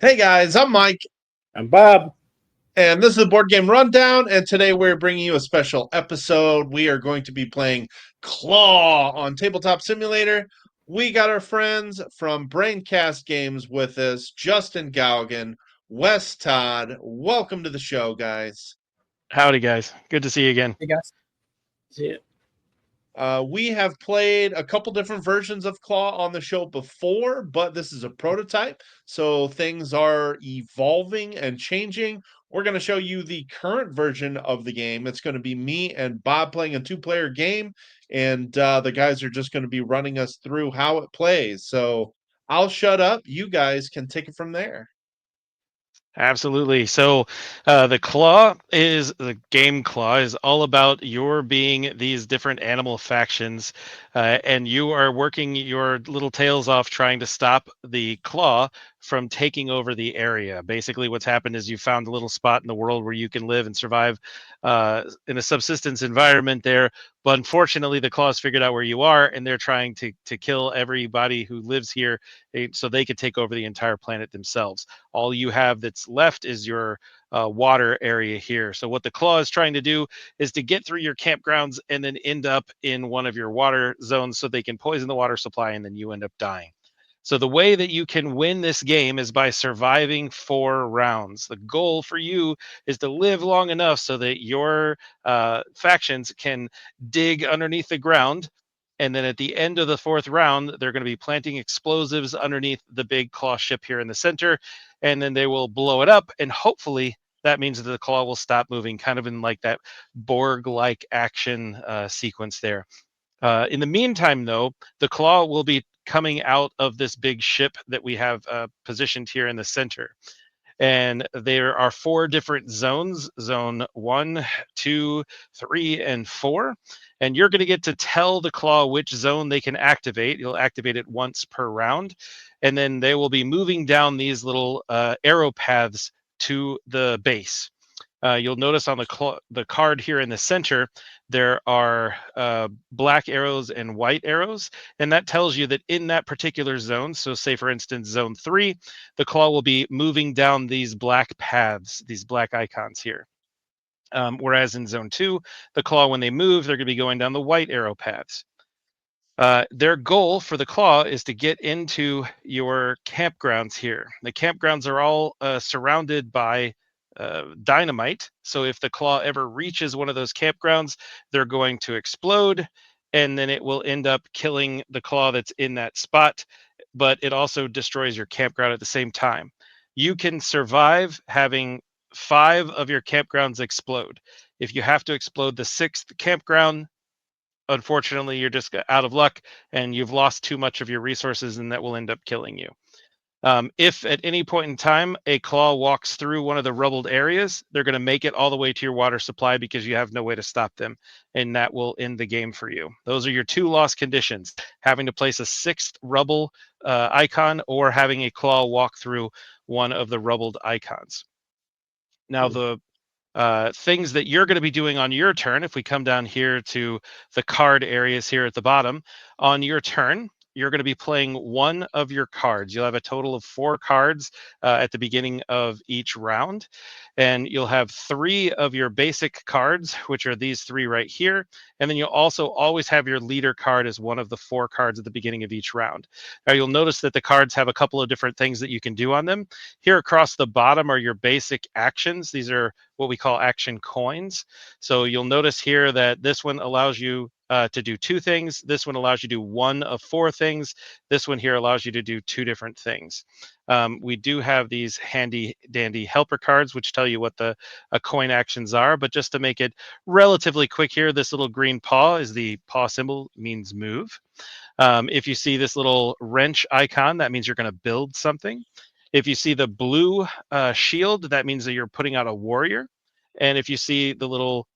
Hey guys, I'm Mike, I'm Bob. and this is the Board Game Rundown, and today we're bringing you a special episode. We are going to be playing Claw on Tabletop Simulator. We got our friends from Braincast Games with us, Justin Gaughan, Wes Todd. Welcome to the show, guys. Howdy, guys. Good to see you again. Hey guys. See it. We have played a couple different versions of Claw on the show before, but this is a prototype, so things are evolving and changing. We're going to show you the current version of the game. It's going to be me and Bob playing a two-player game, and the guys are just going to be running us through how it plays. So I'll shut up. You guys can take it from there. Absolutely. So, the game Claw is all about your being these different animal factions, and you are working your little tails off trying to stop the Claw from taking over the area. Basically, what's happened is you found a little spot in the world where you can live and survive in a subsistence environment there. But unfortunately, the Claws figured out where you are, and they're trying to kill everybody who lives here, so they could take over the entire planet themselves. All you have that's left is your water area here. So what the Claw is trying to do is to get through your campgrounds and then end up in one of your water zones so they can poison the water supply and then you end up dying. So the way that you can win this game is by surviving 4 rounds. The goal for you is to live long enough so that your factions can dig underneath the ground. And then at the end of the 4th round, they're going to be planting explosives underneath the big Claw ship here in the center. And then they will blow it up. And hopefully that means that the Claw will stop moving, kind of in like that Borg-like action sequence there. In the meantime, though, the Claw will be coming out of this big ship that we have positioned here in the center. And there are 4 different zones: zone 1, 2, 3, and 4. And you're going to get to tell the Claw which zone they can activate. You'll activate it once per round. And then they will be moving down these little arrow paths to the base. You'll notice on the card here in the center, there are black arrows and white arrows, and that tells you that in that particular zone, so say for instance, zone 3, the Claw will be moving down these black paths, these black icons here. Whereas in zone 2, the Claw, when they move, they're going to be going down the white arrow paths. Their goal for the Claw is to get into your campgrounds here. The campgrounds are all surrounded by dynamite. So if the Claw ever reaches one of those campgrounds, they're going to explode, and then it will end up killing the Claw that's in that spot. But it also destroys your campground at the same time. You can survive having 5 of your campgrounds explode. If you have to explode the 6th campground, unfortunately, you're just out of luck and you've lost too much of your resources, and that will end up killing you. If at any point in time a Claw walks through one of the rubbled areas, they're going to make it all the way to your water supply because you have no way to stop them, and that will end the game for you. Those are your 2 loss conditions: having to place a 6th rubble icon or having a Claw walk through one of the rubbled icons. Now, the things that you're going to be doing on your turn, if we come down here to the card areas here at the bottom, on your turn, you're going to be playing 1 of your cards. You'll have a total of 4 cards at the beginning of each round. And you'll have 3 of your basic cards, which are these 3 right here. And then you'll also always have your leader card as one of the 4 cards at the beginning of each round. Now, you'll notice that the cards have a couple of different things that you can do on them. Here across the bottom are your basic actions. These are what we call action coins. So you'll notice here that this one allows you to do 2 things. This one allows you to do 1 of 4 things. This one here allows you to do 2 different things. We do have these handy dandy helper cards, which tell you what the coin actions are. But just to make it relatively quick here, this little green paw is the paw symbol, means move. If you see this little wrench icon, that means you're going to build something. If you see the blue shield, that means that you're putting out a warrior. And if you see the little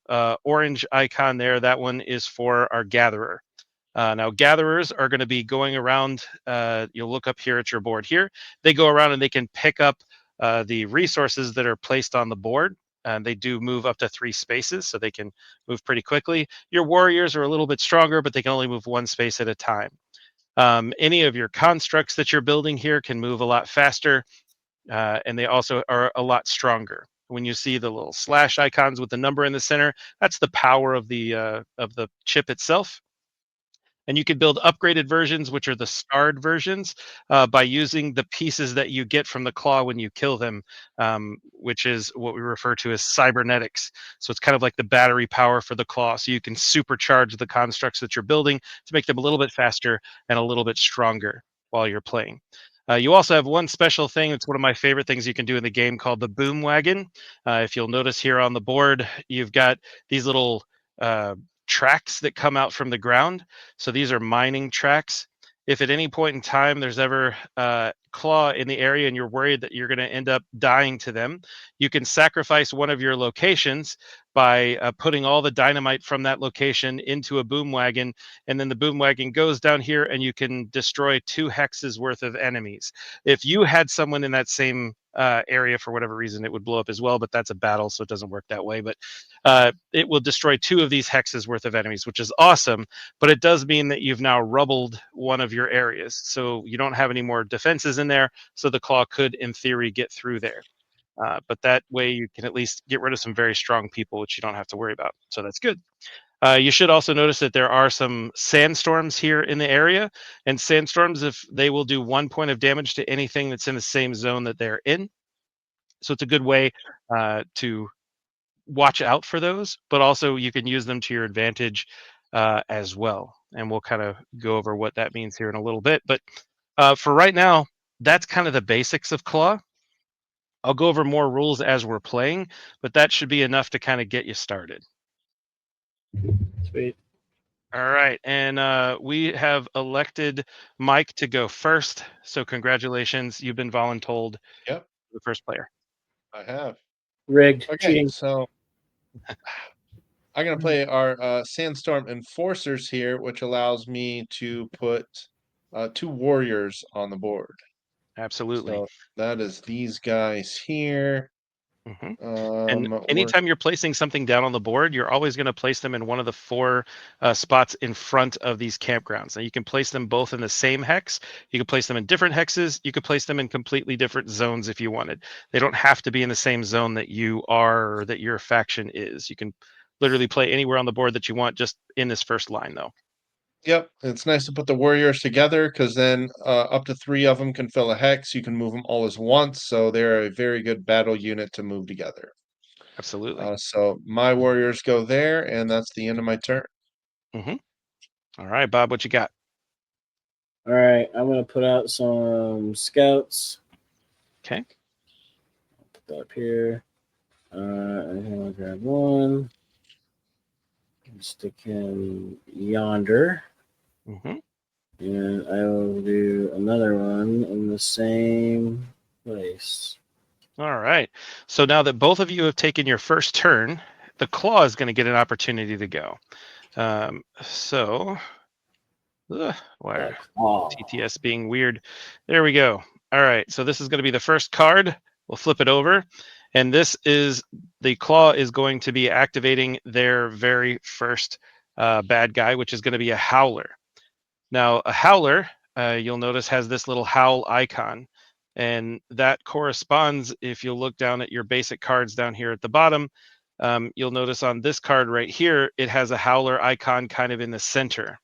orange icon there, that one is for our gatherer. Now, gatherers are going to be going around. You'll look up here at your board here. They go around and they can pick up the resources that are placed on the board. And they do move up to 3 spaces, so they can move pretty quickly. Your warriors are a little bit stronger, but they can only move 1 space at a time. Any of your constructs that you're building here can move a lot faster. and they also are a lot stronger. When you see the little slash icons with the number in the center, that's the power of the chip itself. And you can build upgraded versions, which are the starred versions, by using the pieces that you get from the claw when you kill them, which is what we refer to as cybernetics. So it's kind of like the battery power for the claw. So you can supercharge the constructs that you're building to make them a little bit faster and a little bit stronger while you're playing. You also have one special thing. It's one of my favorite things you can do in the game called the boom wagon. If you'll notice here on the board, you've got these little tracks that come out from the ground. So these are mining tracks. If at any point in time there's ever claw in the area and you're worried that you're going to end up dying to them, you can sacrifice one of your locations by putting all the dynamite from that location into a boom wagon, and then the boom wagon goes down here and you can destroy 2 hexes worth of enemies. If you had someone in that same area for whatever reason, it would blow up as well, but that's a battle, so it doesn't work that way. But it will destroy 2 of these hexes worth of enemies, which is awesome, but it does mean that you've now rubbled one of your areas. So you don't have any more defenses in there, so the claw could, in theory, get through there. But that way you can at least get rid of some very strong people, which you don't have to worry about. So that's good. You should also notice that there are some sandstorms here in the area, and sandstorms, if they will do 1 point of damage to anything that's in the same zone that they're in. So it's a good way to watch out for those, but also you can use them to your advantage as well. And we'll kind of go over what that means here in a little bit. But for right now, that's kind of the basics of Claw. I'll go over more rules as we're playing, but that should be enough to kind of get you started. Sweet. All right, and we have elected Mike to go first. So congratulations, you've been voluntold. Yep, The first player. I have. Rigged. Okay, Cheating. so I'm going to play our Sandstorm Enforcers here, which allows me to put 2 warriors on the board. Absolutely. So that is these guys here. Mm-hmm. And anytime you're placing something down on the board, you're always going to place them in one of the 4 spots in front of these campgrounds. Now you can place them both in the same hex. You can place them in different hexes. You could place them in completely different zones if you wanted. They don't have to be in the same zone that you are or that your faction is. You can literally play anywhere on the board that you want, just in this first line, though. Yep, it's nice to put the warriors together because then up to 3 of them can fill a hex. You can move them all as once, so they're a very good battle unit to move together. Absolutely. So my warriors go there, and that's the end of my turn. Mm-hmm. All right, Bob, what you got? All right, I'm gonna put out some scouts. Okay. Put that up here. I'm gonna grab one. Stick him yonder. Mm-hmm. And I will do another one in the same place. All right. So now that both of you have taken your first turn, the claw is going to get an opportunity to go. Why are TTS being weird? There we go. All right. So this is going to be the first card. We'll flip it over. And this is the claw is going to be activating their very first bad guy, which is going to be a howler. Now, a howler, you'll notice, has this little howl icon. And that corresponds, if you look down at your basic cards down here at the bottom, you'll notice on this card right here, it has a howler icon kind of in the center.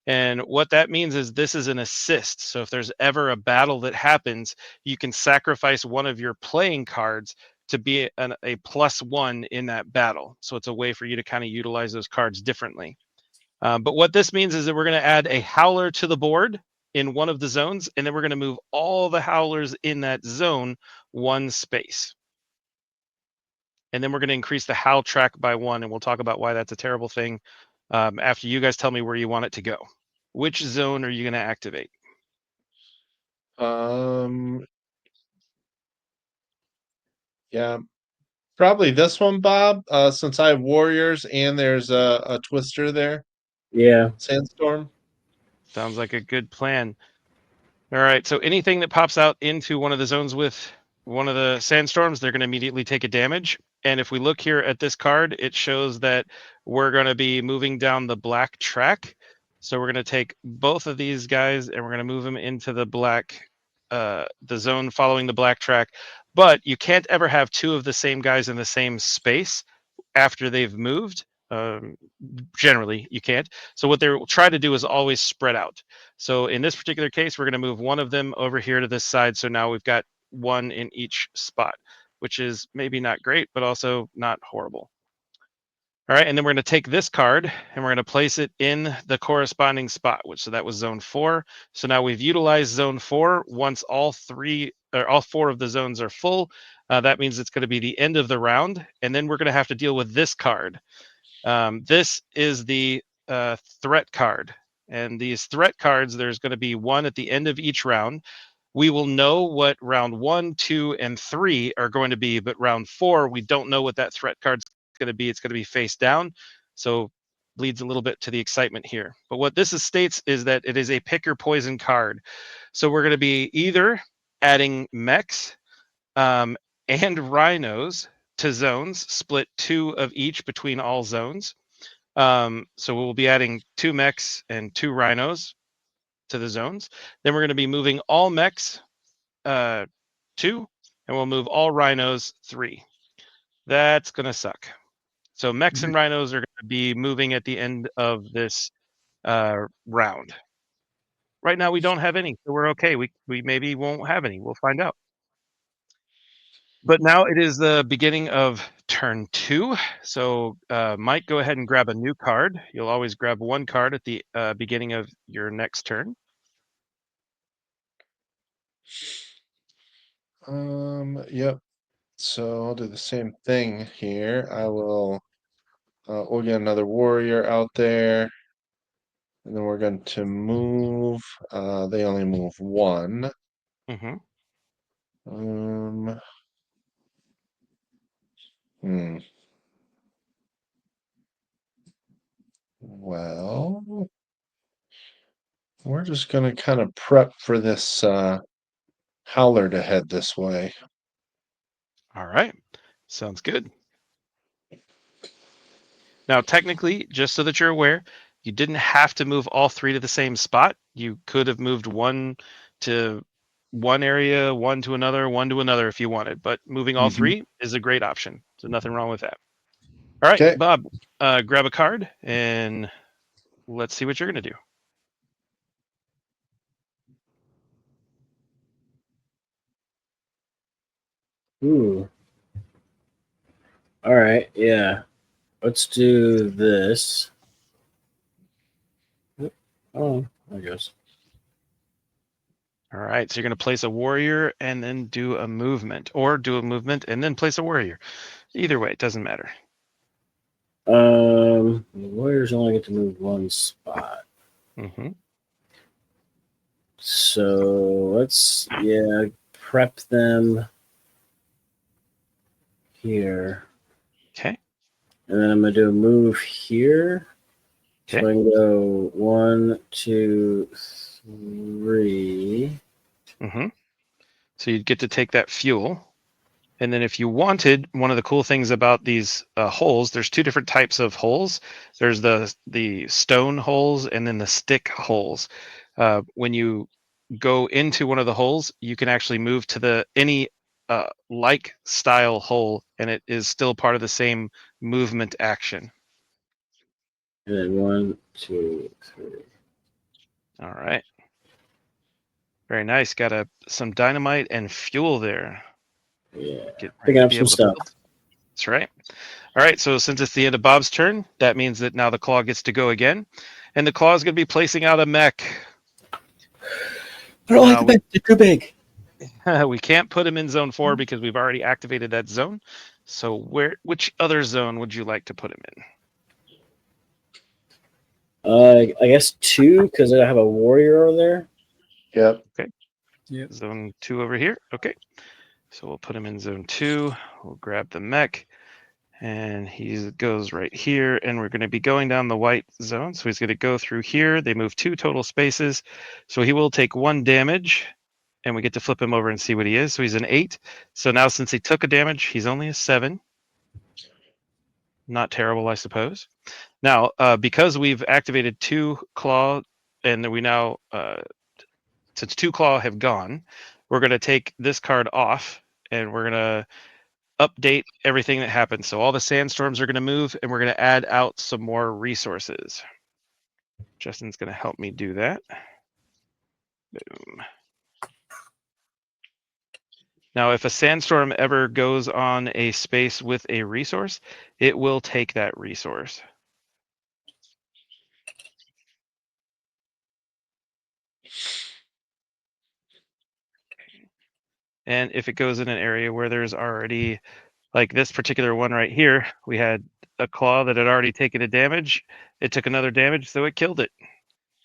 And what that means is this is an assist. So if there's ever a battle that happens, you can sacrifice one of your playing cards to be a +1 in that battle. So it's a way for you to kind of utilize those cards differently. But what this means is that we're going to add a howler to the board in one of the zones, and then we're going to move all the howlers in that zone 1 space. And then we're going to increase the howl track by 1, and we'll talk about why that's a terrible thing after you guys tell me where you want it to go. Which zone are you going to activate? Yeah, probably this one, Bob, since I have warriors and there's a twister there. Yeah. Sandstorm. Sounds like a good plan. All right, so anything that pops out into one of the zones with one of the sandstorms, they're going to immediately take a damage. And if we look here at this card, it shows that we're going to be moving down the black track. So we're going to take both of these guys and we're going to move them into the black the zone following the black track, but you can't ever have two of the same guys in the same space after they've moved. Generally, you can't. So what they'll try to do is always spread out. So in this particular case, we're going to move one of them over here to this side. So now we've got one in each spot, which is maybe not great, but also not horrible. All right, and then we're going to take this card and we're going to place it in the corresponding spot, so that was zone 4. So now we've utilized zone 4. Once all 4 of the zones are full, that means it's going to be the end of the round, and then we're going to have to deal with this card. This is the threat card, and these threat cards, there's going to be one at the end of each round. We will know what round 1, 2, and 3 are going to be, but round 4, we don't know what that threat card's going to be. It's going to be face down, so leads a little bit to the excitement here. But what this states is that it is a pick or poison card. So we're going to be either adding mechs and rhinos to zones, split 2 of each between all zones. So we'll be adding 2 mechs and 2 rhinos to the zones. Then we're going to be moving all mechs 2, and we'll move all rhinos 3. That's going to suck. So mechs and rhinos are going to be moving at the end of this round. Right now we don't have any, so we're okay. We maybe won't have any. We'll find out. But now it is the beginning of turn 2. So Mike, go ahead and grab a new card. You'll always grab one card at the beginning of your next turn. Yep. So I'll do the same thing here. I will. We'll get another warrior out there, and then we're going to move. They only move 1. Mm-hmm. Well, we're just going to kind of prep for this howler to head this way. All right. Sounds good. Now, technically, just so that you're aware, you didn't have to move all 3 to the same spot. You could have moved 1 to one area, 1 to another, 1 to another if you wanted. But moving all 3 is a great option. So nothing wrong with that. All right, Okay. Bob, grab a card and let's see what you're going to do. Ooh. All right, yeah. Let's do this. Oh, I guess. All right, so you're going to place a warrior and then do a movement, or do a movement and then place a warrior. Either way, it doesn't matter. The warriors only get to move 1 spot. Mm-hmm. So let's, prep them here. Okay. And then I'm going to do a move here. Okay. So I can go 1, 2, 3. Mm-hmm. So you'd get to take that fuel. And then if you wanted, one of the cool things about these holes, there's 2 different types of holes. There's the stone holes and then the stick holes. When you go into one of the holes, you can actually move to any like style hole, and it is still part of the same movement action. And then 1, 2, 3. All right. Very nice. Got some dynamite and fuel there. Yeah. Get Picking ready to up be some able to stuff. build. That's right. All right, so since it's the end of Bob's turn, that means that now the claw gets to go again. And the claw is going to be placing out a mech. I don't like the mech. They're too big. We can't put him in zone 4 because we've already activated that zone. So which other zone would you like to put him in? I guess 2, because I have a warrior over there. Yep. Okay. Yep. Zone 2 over here. Okay. So we'll put him in zone 2. We'll grab the mech. And he goes right here, and we're going to be going down the white zone. So he's going to go through here. They move 2 total spaces. So he will take 1 damage, and we get to flip him over and see what he is. So he's an 8. So now since he took a damage, he's only a 7. Not terrible, I suppose. Now, because we've activated 2 claw, and we now, since 2 claw have gone, we're going to take this card off, and we're going to update everything that happens. So all the sandstorms are going to move, and we're going to add out some more resources. Justin's going to help me do that. Boom. Now, if a sandstorm ever goes on a space with a resource, it will take that resource. And if it goes in an area where there's already, like this particular one right here, we had a claw that had already taken a damage. It took another damage, so it killed it.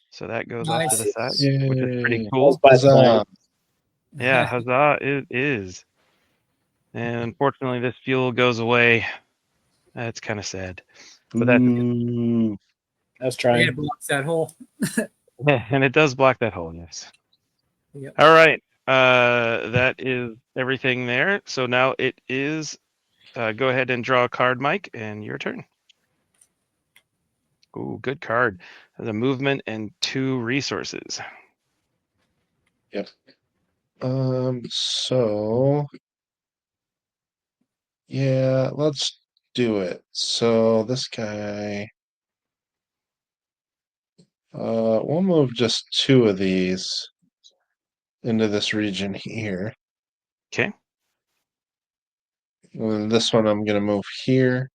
So that goes off to the side, which is pretty Yay. cool. Huzzah. Yeah, huzzah, it is. And unfortunately, this fuel goes away. That's kind of sad. But that's I was trying. It blocks that hole. and it does block that hole, yes. Yep. All right. That is everything there. So now it is go ahead and draw a card, Mike, and your turn. Ooh, good card. The movement and 2 resources. Yep. So yeah, let's do it. So this guy, we'll move just 2 of these into this region here. Okay. And this one I'm gonna move here.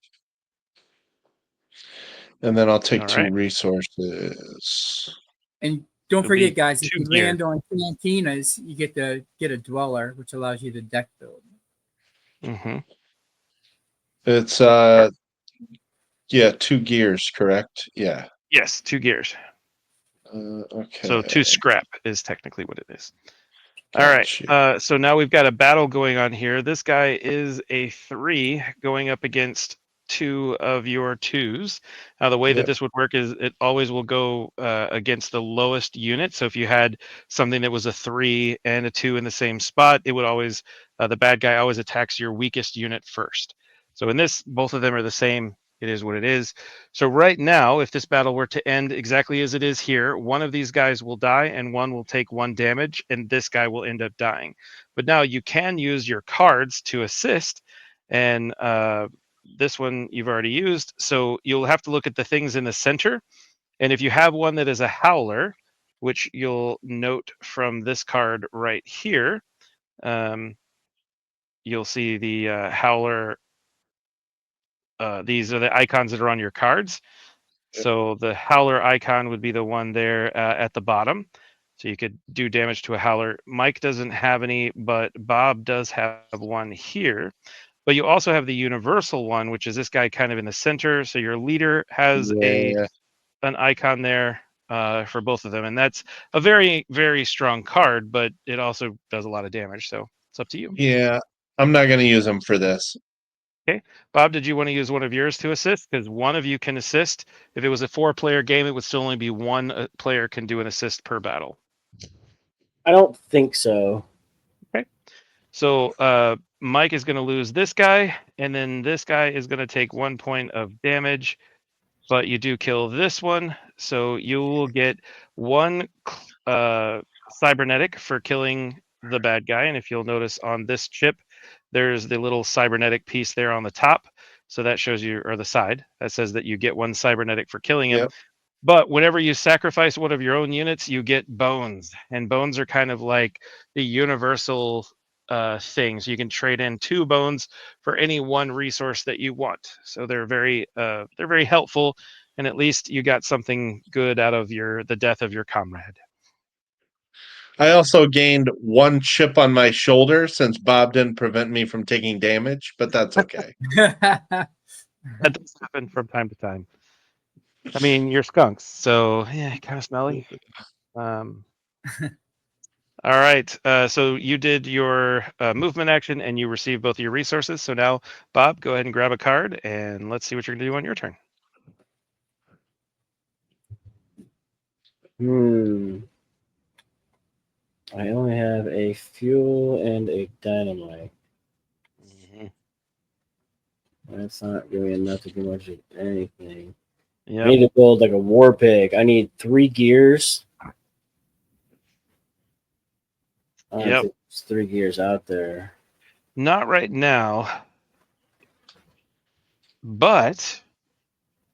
And then I'll take All 2 right. resources. And don't It'll be forget, guys, if 2 you gear. land on cantinas, you get to get a dweller, which allows you to deck build. Mm-hmm. It's yeah, 2 gears, correct? Yeah. Yes, 2 gears. Okay. So 2 scrap is technically what it is. All Got right. So now we've got a battle going on here. This guy is a 3 going up against 2 of your 2s. Now the way that Yep. this would work is it always will go against the lowest unit. So if you had something that was a 3 and a 2 in the same spot, it would always the bad guy always attacks your weakest unit first. So in this, both of them are the same. It is what it is. So right now, if this battle were to end exactly as it is here, one of these guys will die and one will take 1 damage, and this guy will end up dying. But now you can use your cards to assist, and this one you've already used. So you'll have to look at the things in the center, and if you have one that is a howler, which you'll note from this card right here, you'll see the howler. These are the icons that are on your cards. So the howler icon would be the one there at the bottom. So you could do damage to a howler. Mike doesn't have any, but Bob does have one here. But you also have the universal one, which is this guy kind of in the center. So your leader has Yeah. an icon there for both of them. And that's a very, very strong card, but it also does a lot of damage. So it's up to you. Yeah. I'm not gonna use them for this. Okay. Bob, did you want to use one of yours to assist? Because one of you can assist. If it was a 4-player game, it would still only be 1 player can do an assist per battle. I don't think so. Okay. So Mike is going to lose this guy, and then this guy is going to take 1 point of damage. But you do kill this one, so you will get 1 cybernetic for killing the bad guy. And if you'll notice on this chip, there's the little cybernetic piece there on the top. So that shows you, or the side, that says that you get 1 cybernetic for killing him. Yep. But whenever you sacrifice one of your own units, you get bones. And bones are kind of like the universal thing. So you can trade in 2 bones for any 1 resource that you want. So they're very helpful. And at least you got something good out of the death of your comrade. I also gained 1 chip on my shoulder since Bob didn't prevent me from taking damage, but that's okay. That does happen from time to time. I mean, you're skunks, so yeah, kind of smelly. All right. So you did your movement action and you received both of your resources. So now, Bob, go ahead and grab a card and let's see what you're going to do on your turn. I only have a fuel and a dynamite. That's not really enough to do much of anything. Yep. I need to build like a war pig. I need 3 gears. Yep. It's 3 gears out there. Not right now, but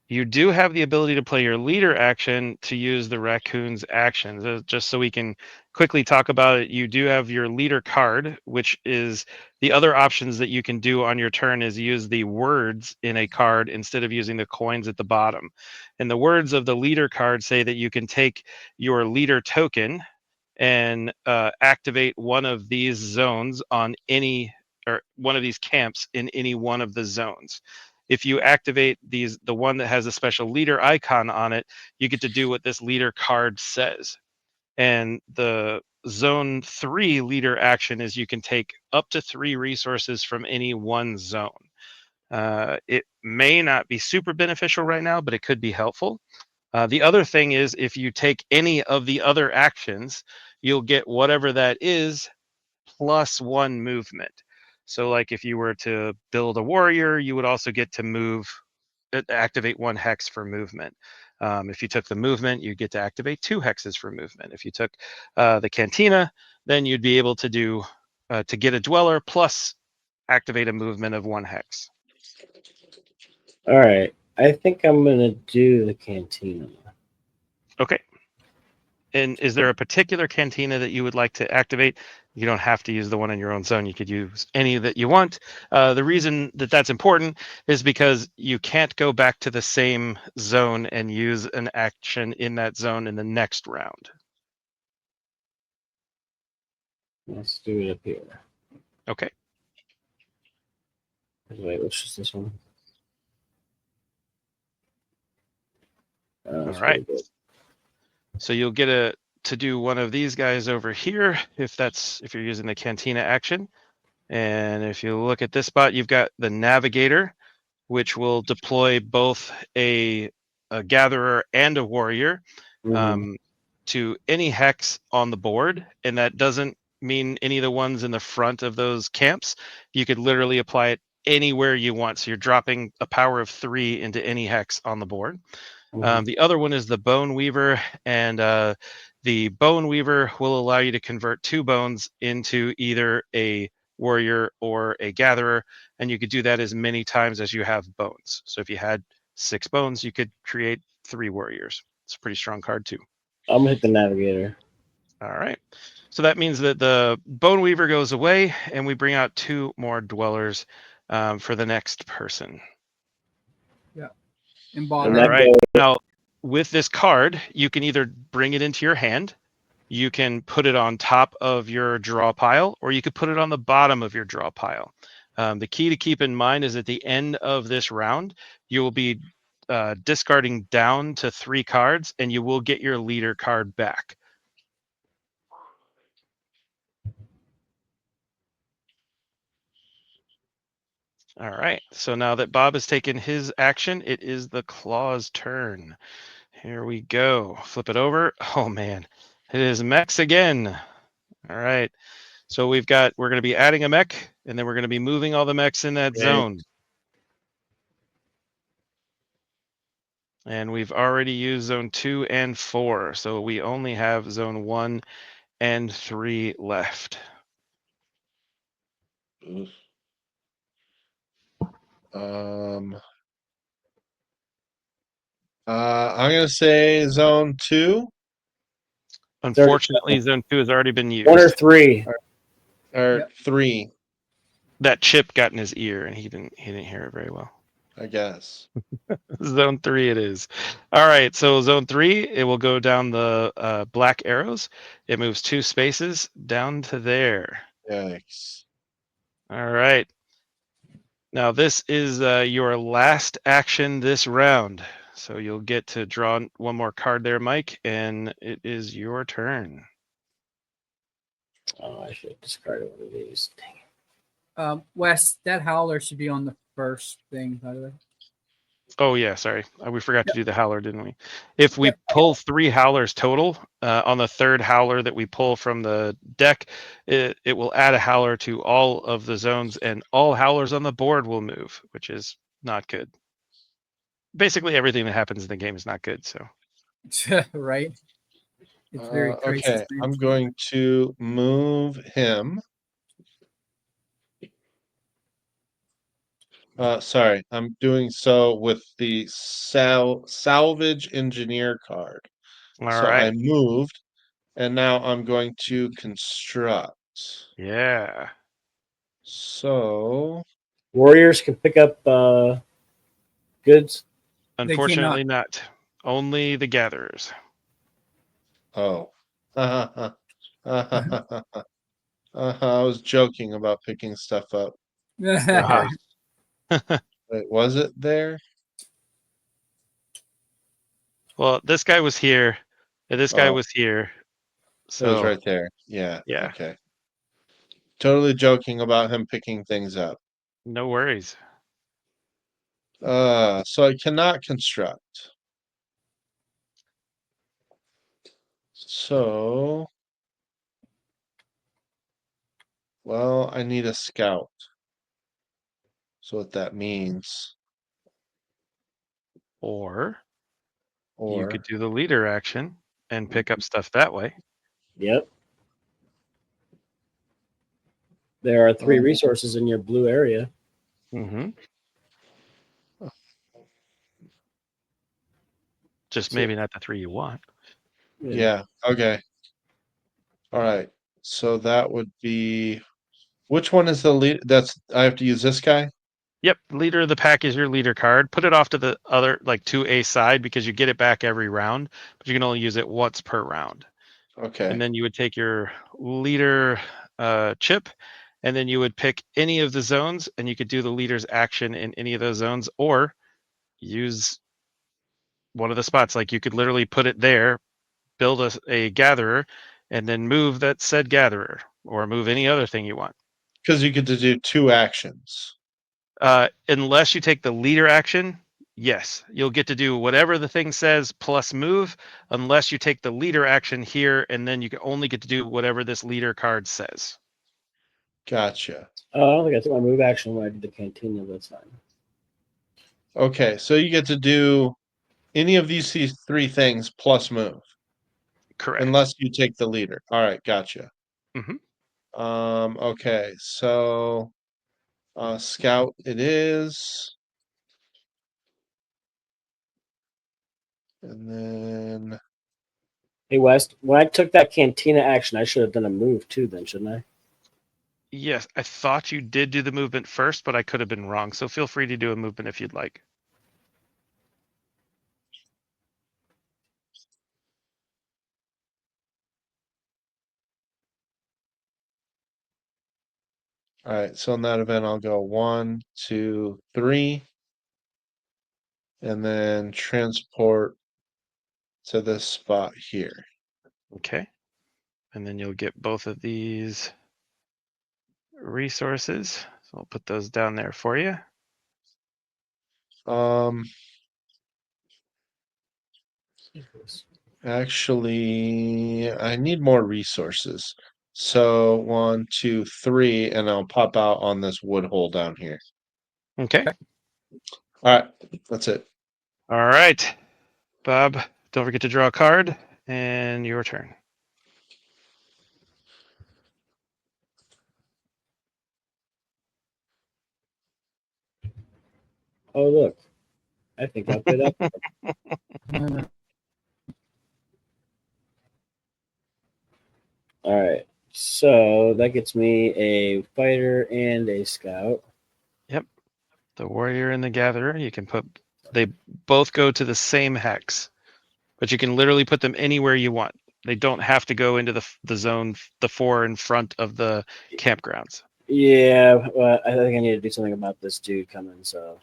you do have the ability to play your leader action to use the raccoon's actions. Just so we can quickly talk about it, you do have your leader card, which is the other options that you can do on your turn is use the words in a card instead of using the coins at the bottom. And the words of the leader card say that you can take your leader token and activate one of these zones on any, or one of these camps in any one of the zones. If you activate the one that has a special leader icon on it, you get to do what this leader card says. And the zone 3 leader action is you can take up to 3 resources from any one zone. It may not be super beneficial right now, but it could be helpful. The other thing is if you take any of the other actions, you'll get whatever that is plus 1 movement. So like if you were to build a warrior, you would also get to activate 1 hex for movement. If you took the movement, you get to activate 2 hexes for movement. If you took the cantina, then you'd be able to do to get a dweller plus activate a movement of 1 hex. All right. I think I'm going to do the cantina. Okay. And is there a particular cantina that you would like to activate? You don't have to use the one in your own zone. You could use any that you want. The reason that that's important is because you can't go back to the same zone and use an action in that zone in the next round. Let's do it up here. Okay. Wait, which is this one? All That's right. pretty good. So you'll get to do one of these guys over here if you're using the cantina action. And if you look at this spot, you've got the navigator, which will deploy both a gatherer and a warrior to any hex on the board. And that doesn't mean any of the ones in the front of those camps. You could literally apply it anywhere you want. So you're dropping a power of 3 into any hex on the board. The other one is the Bone Weaver, and the Bone Weaver will allow you to convert 2 bones into either a warrior or a gatherer, and you could do that as many times as you have bones. So if you had 6 bones, you could create 3 warriors. It's a pretty strong card too. I'm going to hit the navigator. All right. So that means that the Bone Weaver goes away, and we bring out 2 more dwellers for the next person. Embodied. All right. Now, with this card, you can either bring it into your hand, you can put it on top of your draw pile, or you could put it on the bottom of your draw pile. The key to keep in mind is at the end of this round, you will be discarding down to 3 cards, and you will get your leader card back. All right. So now that Bob has taken his action, it is the Claw's turn. Here we go. Flip it over. Oh man, it is mechs again. All right. So we're going to be adding a mech, and then we're going to be moving all the mechs in that zone. And we've already used zone 2 and 4, so we only have zone 1 and 3 left. I'm gonna say zone 2. Unfortunately, zone 2 has already been used. 1 or 3. Or 3, That chip got in his ear, and he didn't hear it very well. I guess. Zone 3 it is. All right, so zone 3, it will go down the black arrows. It moves 2 spaces down to there. Yikes. All right. Now this is your last action this round. So you'll get to draw 1 more card there, Mike, and it is your turn. Oh, I should have discarded one of these. Dang it. Wes, that howler should be on the first thing, by the way. Oh yeah, sorry. We forgot to do the howler, didn't we? If we pull 3 howlers total, on the 3rd howler that we pull from the deck, it will add a howler to all of the zones, and all howlers on the board will move, which is not good. Basically everything that happens in the game is not good, so. Right? It's very trace Okay, I'm management. going to move him. Sorry, I'm doing so with the salvage engineer card. All So I right. moved, and now I'm going to construct. Yeah. So, Warriors can pick up goods. They cannot. Unfortunately, not. Only the gatherers. oh. I was joking about picking stuff up. Ah. Wait, was it there? Well, this guy was here, and this guy Oh, was here. it was So, right there. Yeah, yeah, okay. Totally joking about him picking things up. no worries. So I cannot construct. So, well, I need a scout. So what that means, Or you could or do the leader action and pick up stuff that way. Yep. There are 3 um, resources in your blue area. Mm-hmm. Just So, maybe not the 3 you want. yeah, okay. All right. So that would be which one is the lead? That's I have to use this guy? Yep, leader of the pack is your leader card. Put it off to the other, like to a side, because you get it back every round, but you can only use it once per round. Okay. And then you would take your leader chip, and then you would pick any of the zones, and you could do the leader's action in any of those zones, or use one of the spots. Like you could literally put it there, build a gatherer, and then move that said gatherer, or move any other thing you want. Because you get to do 2 actions. Unless you take the leader action, yes, you'll get to do whatever the thing says plus move, unless you take the leader action here, and then you can only get to do whatever this leader card says. Gotcha. I don't think I took my move action when I did the cantina. That's fine. Okay, so you get to do any of these 3 things plus move, Correct. unless you take the leader. All right, gotcha. Hmm. Okay, so scout it is. And then Hey West, when I took that cantina action, I should have done a move too. Then shouldn't I? Yes, I thought you did do the movement first, but I could have been wrong. So feel free to do a movement if you'd like. all right, so in that event I'll go 1, 2, 3, and then transport to this spot here. Okay. And then you'll get both of these resources. So I'll put those down there for you. Um Actually, I need more resources. So 1, 2, 3, and I'll pop out on this wood hole down here. Okay. All right, that's it. All right. Bob, don't forget to draw a card, and your turn. Oh look, I think I'll play that. All right, so that gets me a fighter and a scout. Yep. The warrior and the gatherer, you can put, they both go to the same hex, but you can literally put them anywhere you want. They don't have to go into the zone, the 4 in front of the campgrounds. Yeah, well, I think I need to do something about this dude coming. So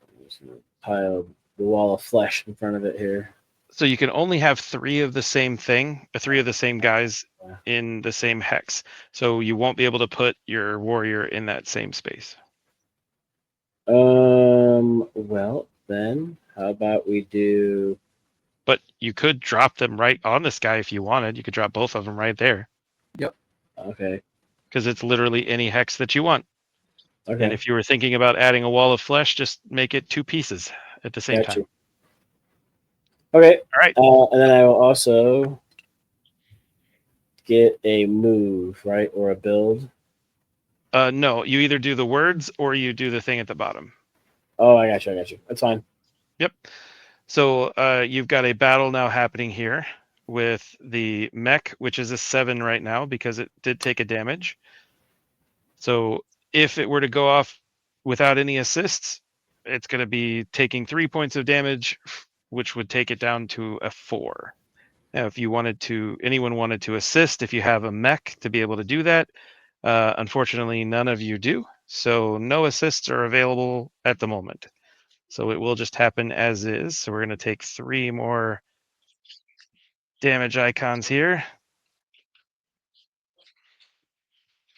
I'm just gonna pile the wall of flesh in front of it here. So you can only have 3 of the same thing, 3 of the same guys in the same hex. So you won't be able to put your warrior in that same space. Well, then how about we do? But you could drop them right on this guy if you wanted. You could drop both of them right there. Okay, Because it's literally any hex that you want. okay, And if you were thinking about adding a wall of flesh, just make it 2 pieces at the same got time. you. Okay. All right. And then I will also get a move, right, or a build. No, you either do the words or you do the thing at the bottom. Oh, I got you. That's fine. Yep. So you've got a battle now happening here with the mech, which is a 7 right now because it did take a damage. So if it were to go off without any assists, it's going to be taking 3 points of damage, which would take it down to a 4. Now, if you wanted to, anyone wanted to assist, if you have a mech to be able to do that, unfortunately, none of you do. So no assists are available at the moment. So it will just happen as is. So we're going to take 3 more damage icons here.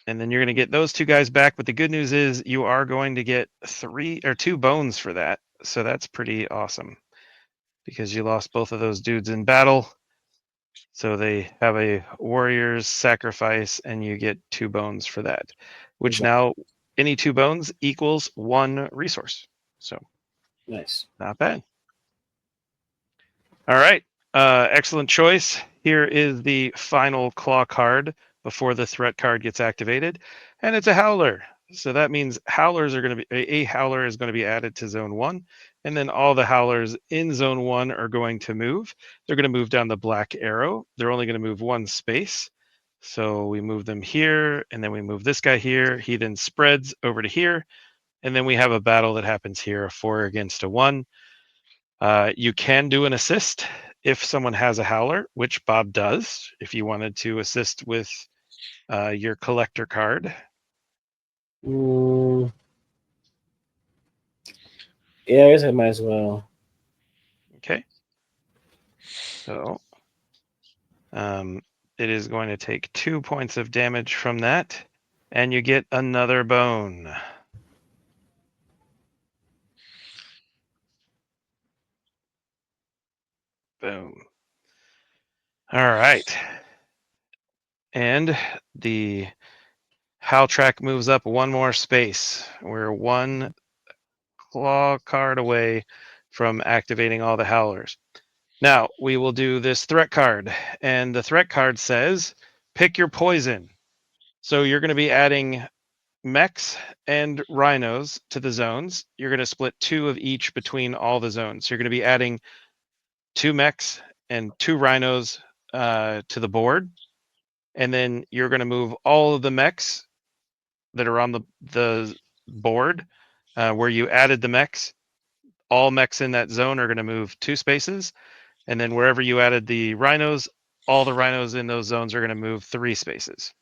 And then you're going to get those 2 guys back. But the good news is you are going to get 2 bones for that. So that's pretty awesome because you lost both of those dudes in battle. So they have a warrior's sacrifice and you get 2 bones for that, which now any 2 bones equals 1 resource. So Nice. not bad. All right. Excellent choice. Here is the final claw card before the threat card gets activated. And it's a howler. So that means howlers are going to be a howler is going to be added to zone 1. And then all the howlers in zone 1 are going to move. They're going to move down the black arrow. They're only going to move 1 space. So we move them here, and then we move this guy here. He then spreads over to here. And then we have a battle that happens here, a 4 against a 1. You can do an assist if someone has a howler, which Bob does. If you wanted to assist with your collector card. Yeah, I guess I might as well. Okay. So it is going to take 2 points of damage from that, and you get another bone. Boom. All right. And the howl track moves up 1 more space. We're 1 claw card away from activating all the howlers. Now we will do this threat card, and the threat card says, pick your poison. So you're going to be adding mechs and rhinos to the zones. You're going to split 2 of each between all the zones. So you're going to be adding 2 mechs and 2 rhinos to the board. And then you're going to move all of the mechs that are on the board where you added the mechs. All mechs in that zone are going to move 2 spaces. And then wherever you added the rhinos, all the rhinos in those zones are going to move 3 spaces.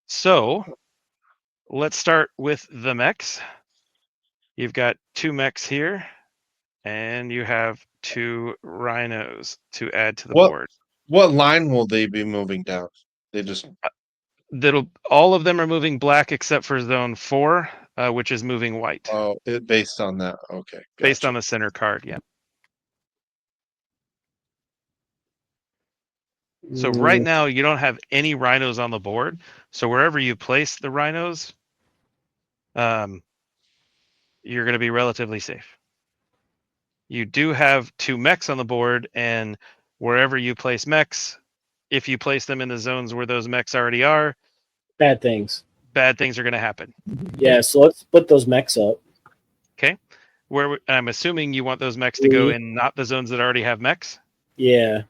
So let's start with the mechs. You've got 2 mechs here, and you have 2 rhinos to add to the board. What line will they be moving down? They just all of them are moving black except for zone 4, which is moving white. Based on that. Okay, gotcha. Based on the center card, yeah. So right now you don't have any rhinos on the board. So wherever you place the rhinos, you're going to be relatively safe. You do have 2 mechs on the board, and wherever you place mechs, if you place them in the zones where those mechs already are, bad things are going to happen. Yeah, so let's split those mechs up. Okay. Where I'm assuming you want those mechs to go in not the zones that already have mechs? Yeah.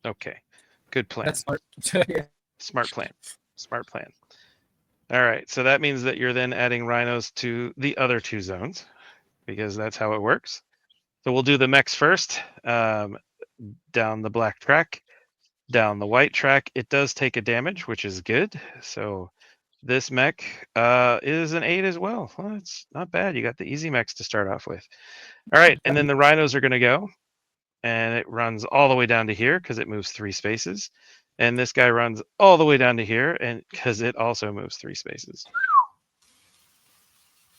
Okay. Good plan. That's smart. Smart plan. Smart plan. All right. So that means that you're then adding rhinos to the other 2 zones because that's how it works. So we'll do the mechs first. Down the black track, down the white track. It does take a damage, which is good. So this mech is an 8 as well. Well, it's not bad. You got the easy mechs to start off with. All right. And then the rhinos are going to go. And it runs all the way down to here because it moves 3 spaces. And this guy runs all the way down to here and because it also moves 3 spaces.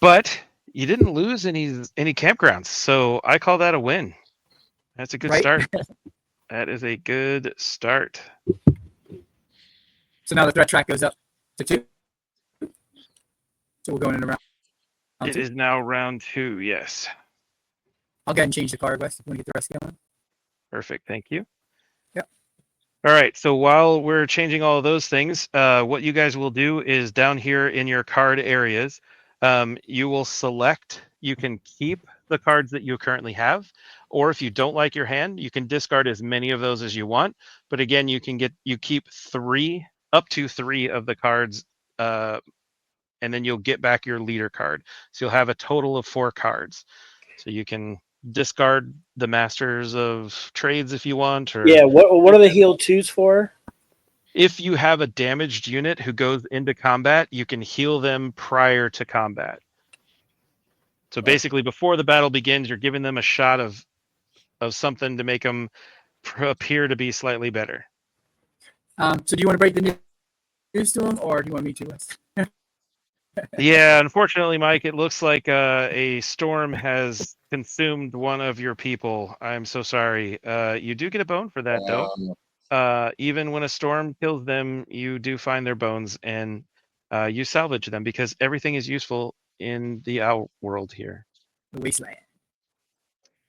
But you didn't lose any campgrounds, so I call that a win. That's a good start. That is a good start. So now the threat track goes up to 2. So we're going in around. It is now round 2, yes. I'll go ahead and change the card, Wes. Want to get the rest going? Perfect. Thank you. Yep. All right. So while we're changing all of those things, what you guys will do is down here in your card areas, you will select. You can keep the cards that you currently have, or if you don't like your hand, you can discard as many of those as you want. But again, you keep up to three of the cards, and then you'll get back your leader card. So you'll have a total of 4 cards. So you can discard the Masters of Trades if you want, or Yeah. What are the heal 2s for? if you have a damaged unit who goes into combat, you can heal them prior to combat. So basically, before the battle begins, you're giving them a shot of something to make them appear to be slightly better. So do you want to break the news to him, or do you want me to, Wes? Yeah, unfortunately, Mike, it looks like a storm has consumed one of your people. I'm so sorry. You do get a bone for that, though. Even when a storm kills them, you do find their bones and you salvage them because everything is useful in the outworld here. The wasteland.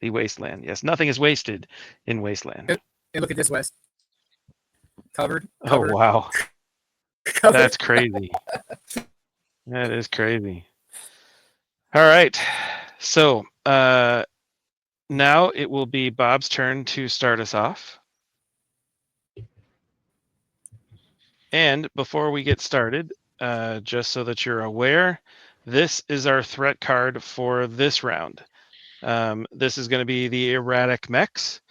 The wasteland. Yes, nothing is wasted in wasteland. Hey, look at this, Wes. Covered. Oh, wow. Covered. That's crazy. That is crazy. All right. So now it will be Bob's turn to start us off. And before we get started, just so that you're aware, this is our threat card for this round. This is going to be the erratic mechs.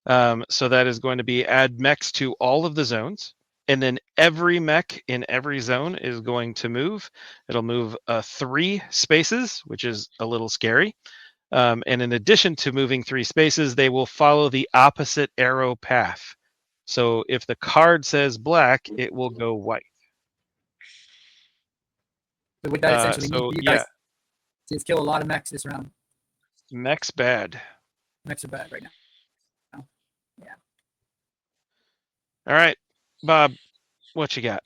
So that is going to be add mechs to all of the zones. And then every mech in every zone is going to move. It'll move 3 spaces, which is a little scary. And in addition to moving 3 spaces, they will follow the opposite arrow path. So if the card says black, it will go white. So what that essentially means So for you guys is kill a lot of mechs this round. Mech's bad. Mechs are bad right now. Yeah. All right, Bob, what you got?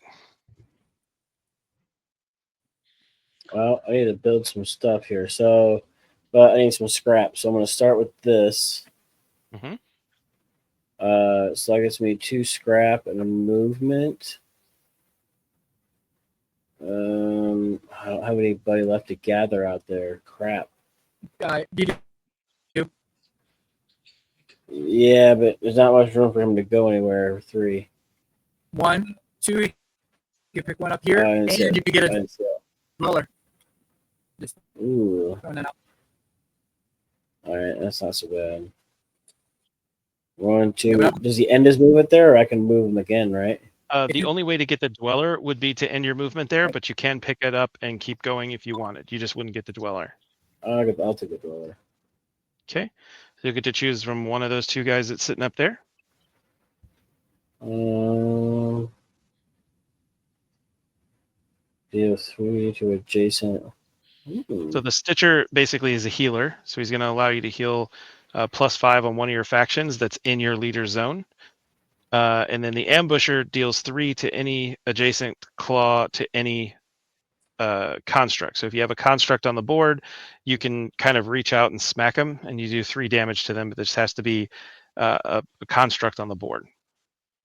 Well, I need to build some stuff here. So, but I need some scrap. So I'm going to start with this. Mm-hmm. So that gets me 2 scrap and a movement. I don't have anybody left to gather out there. Crap. You do. Yeah, but there's not much room for him to go anywhere. 3. 1, 2. You can pick one up here, and you can get a roller. Just ooh. throwing that out. All right, that's not so bad. 1, 2. Does he end his movement there, or I can move him again, right? The only way to get the dweller would be to end your movement there, but you can pick it up and keep going if you wanted. You just wouldn't get the dweller. I'll take the dweller. Okay. So you get to choose from one of those 2 guys that's sitting up there. Deal 3 to adjacent. Ooh. So the Stitcher basically is a healer. So he's going to allow you to heal +5 on one of your factions that's in your leader zone. And then the Ambusher deals 3 to any adjacent claw to any construct. So if you have a construct on the board, you can kind of reach out and smack them, and you do 3 damage to them, but this has to be a construct on the board.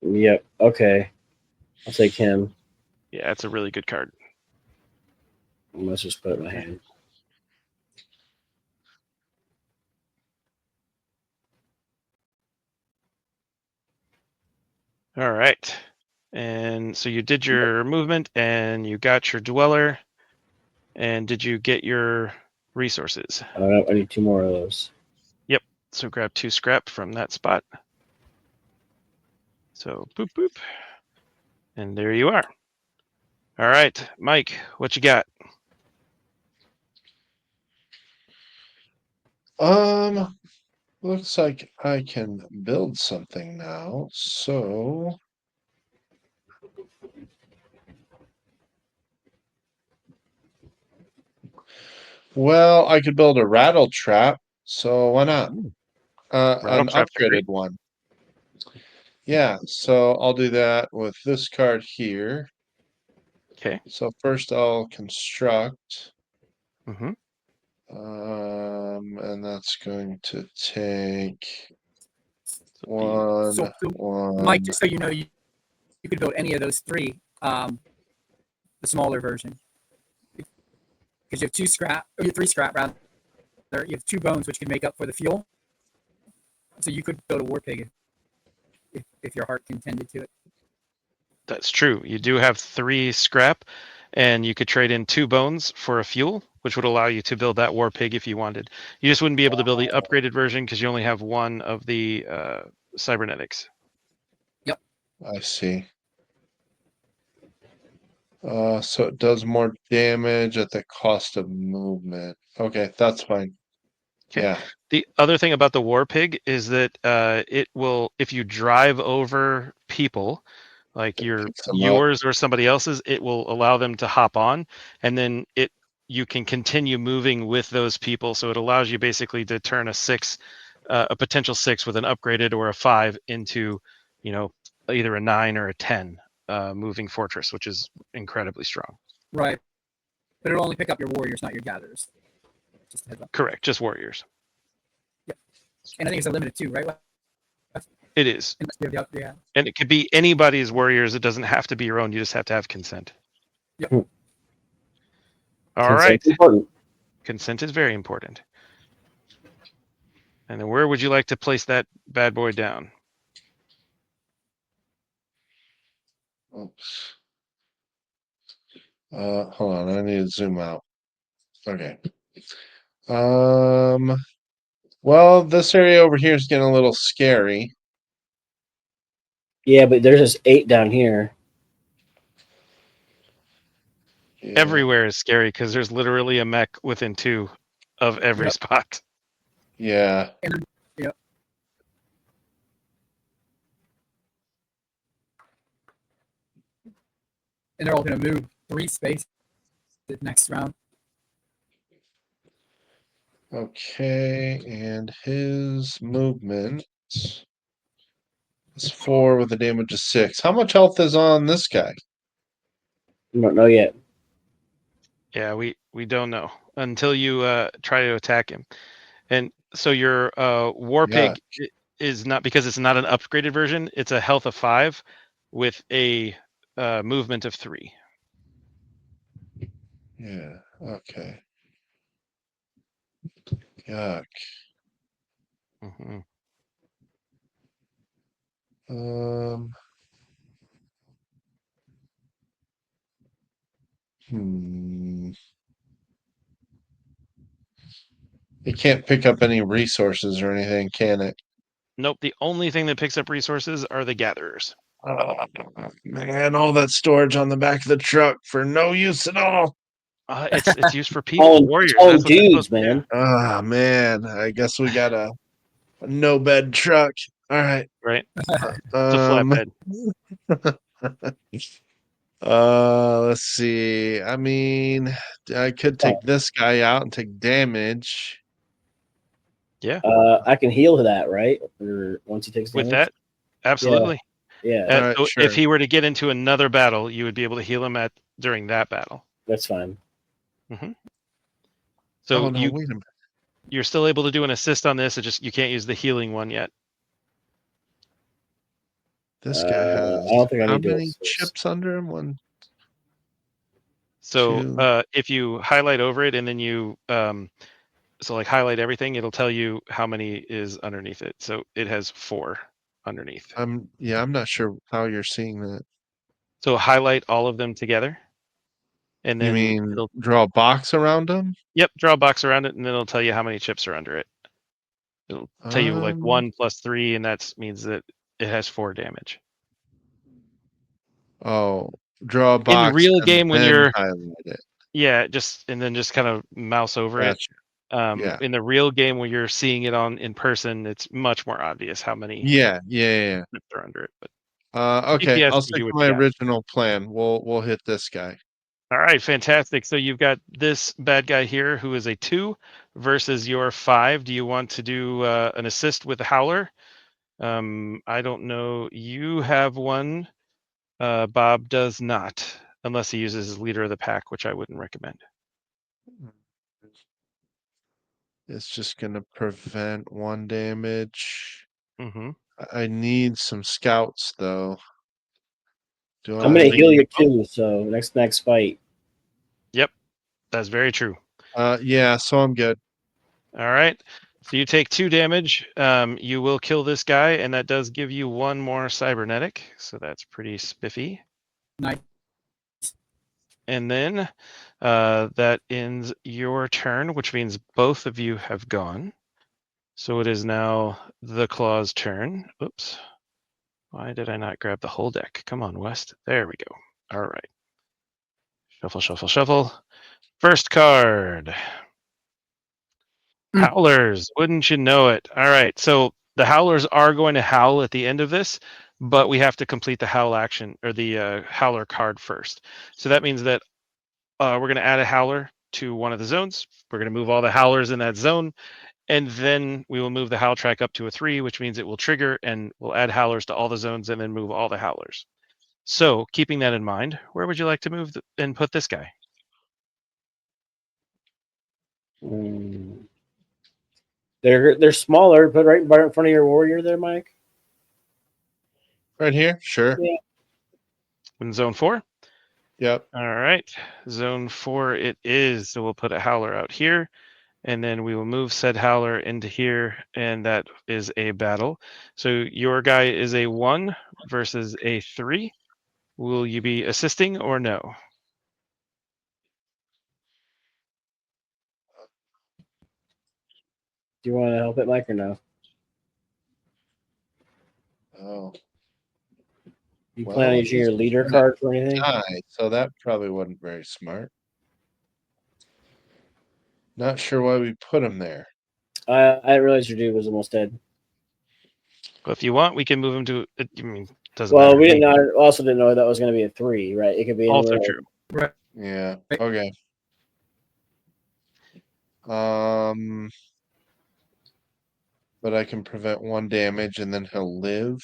Yep. Okay. I'll take him. Yeah, it's a really good card. Let's just put it in my hand. All right. And so you did your movement and you got your dweller. And did you get your resources? I need 2 more of those. Yep. So grab 2 scrap from that spot. So boop, boop. And there you are. All right, Mike, what you got? Looks like I can build something now. So well, I could build a rattle trap, so why not? An Rattle trap's upgraded great. one. Yeah, so I'll do that with this card here. Okay. So first I'll construct. Mm-hmm. And that's going to take. One, So, one. Mike, just so you know, you could build any of those three, the smaller version. Because you have 2 scrap, or you have 3 scrap rather. You have 2 bones, which can make up for the fuel. So you could build a war pig if your heart contended to it. That's true. You do have 3 scrap, and you could trade in 2 bones for a fuel, which would allow you to build that war pig if you wanted. You just wouldn't be able to build the upgraded version because you only have 1 of the cybernetics. Yep. I see. So it does more damage at the cost of movement. Okay, that's fine. Okay. Yeah. The other thing about the war pig is that it will, if you drive over people, like Picks them up. yours or somebody else's, it will allow them to hop on, and then you can continue moving with those people. So it allows you basically to turn a potential 6 with an upgraded or a 5 into, either a 9 or a 10 moving fortress, which is incredibly strong. Right. But it'll only pick up your warriors, not your gatherers. Just a heads up. Correct, just warriors. Yep. And I think it's a limited too, right? It is. Yeah. And it could be anybody's warriors. It doesn't have to be your own. You just have to have consent. Yep. All right. Important. Consent is very important. And then where would you like to place that bad boy down? Oops. Hold on, I need to zoom out. Okay. Well, this area over here is getting a little scary. Yeah, but there's just 8 down here. Yeah. Everywhere is scary because there's literally a mech within 2 of every spot. Yeah. Yep. And they're all going to move 3 spaces the next round. Okay, and his movement is 4 with a damage of 6. How much health is on this guy? We don't know yet. Yeah, we don't know until you try to attack him. And so your war pig is not, because it's not an upgraded version. It's a health of 5 with a movement of 3. Yeah. Okay. Yuck. Mm-hmm. It can't pick up any resources or anything, can it? Nope. The only thing that picks up resources are the gatherers. Oh, man, all that storage on the back of the truck for no use at all. It's used for people, warriors. That's what dudes, man. Ah, man. I guess we got a no bed truck. All right. Right. It's a flatbed. Let's see. I mean, I could take this guy out and take damage. Yeah. I can heal that, right? Or once he takes damage? With that, absolutely. Yeah. All right, So sure. if he were to get into another battle, you would be able to heal him during that battle. That's fine. Mm-hmm. So wait a minute. You're still able to do an assist on this. It just you can't use the healing one yet. This guy has I don't think I how need to many assist. chips under him? 1, So 2. if you highlight over it and then you highlight everything, it'll tell you how many is underneath it. So it has 4 underneath. I'm not sure how you're seeing that. So highlight all of them together. And You then mean draw a box around them? Yep, draw a box around it, and then it'll tell you how many chips are under it. It'll tell you 1 plus 3, and that means that it has 4 damage. Oh, draw a box In the real game, when you're highlight it. Yeah, just kind of mouse over it. Yeah. In the real game, when you're seeing it in person, it's much more obvious how many Yeah. chips are under it. But Okay, GPS I'll gives stick you to what my you got. original plan. We'll hit this guy. All right, fantastic. So you've got this bad guy here who is a 2 versus your 5. Do you want to do an assist with the Howler? I don't know. You have one. Bob does not, unless he uses his leader of the pack, which I wouldn't recommend. It's just gonna prevent 1 damage. Mm-hmm. I need some scouts though. Do I'm gonna I? heal you too. So next fight. Yep, that's very true. Yeah. So I'm good. All right. So you take 2 damage. You will kill this guy, and that does give you 1 more cybernetic. So that's pretty spiffy. Nice. And then that ends your turn, which means both of you have gone. So it is now the Claw's turn. Oops. Why did I not grab the whole deck? Come on, West. There we go. All right. Shuffle, shuffle, shuffle. First card. Howlers. Wouldn't you know it? All right. So the Howlers are going to howl at the end of this, but we have to complete the howl action or the Howler card first. So that means that we're going to add a Howler to one of the zones. We're going to move all the Howlers in that zone. And then we will move the Howl track up to a 3, which means it will trigger and we'll add Howlers to all the zones and then move all the Howlers. So, keeping that in mind, where would you like to move and put this guy? They're smaller, but right in front of your warrior there, Mike. Right here. Sure. Yeah. In zone 4? Yep. All right. Zone 4 it is. So we'll put a Howler out here, and then we will move said Howler into here, and that is a battle. So your guy is a 1 versus a 3. Will you be assisting or no? Do you want to help it, Mike, or no? Oh. You plan on using he's your leader gonna card for anything? die, so that probably wasn't very smart. Not sure why we put him there. I didn't realize your dude was almost dead. But if you want, we can move him to. I mean, doesn't Well, matter. we also didn't know that was going to be a 3, right? It could be Also anywhere. true. Right. Yeah. Right. Okay. But I can prevent 1 damage and then he'll live.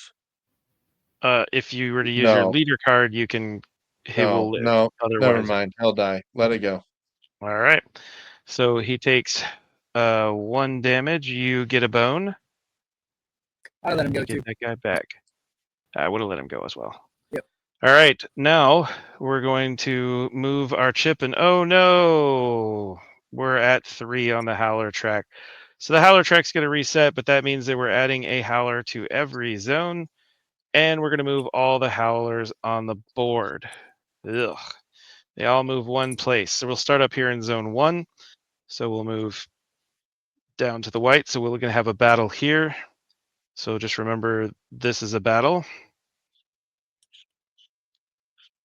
If you were to use your leader card, you can. He will live. No. Otherwise, Never mind. He'll die. Let it go. All right. So he takes 1 damage. You get a bone. I let him You go get too. that guy back. I would have let him go as well. Yep. All right. Now we're going to move our chip, and oh no, we're at 3 on the Howler track. So the Howler track's going to reset, but that means that we're adding a Howler to every zone, and we're going to move all the Howlers on the board. Ugh. They all move 1 place. So we'll start up here in zone 1. So we'll move down to the white. So we're going to have a battle here. So just remember, this is a battle.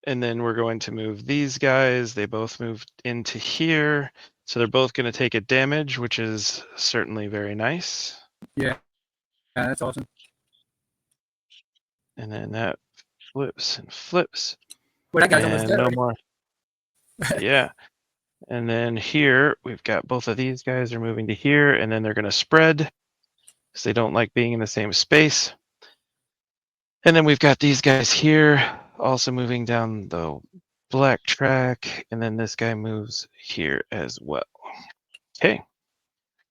And then we're going to move these guys. They both moved into here. So they're both going to take a damage, which is certainly very nice. Yeah, that's awesome. And then that flips and flips. Well, that guy's almost And dead. no Already. more. Yeah. And then here, we've got both of these guys are moving to here, and then they're going to spread because they don't like being in the same space. And then we've got these guys here also moving down the black track, and then this guy moves here as well. Okay.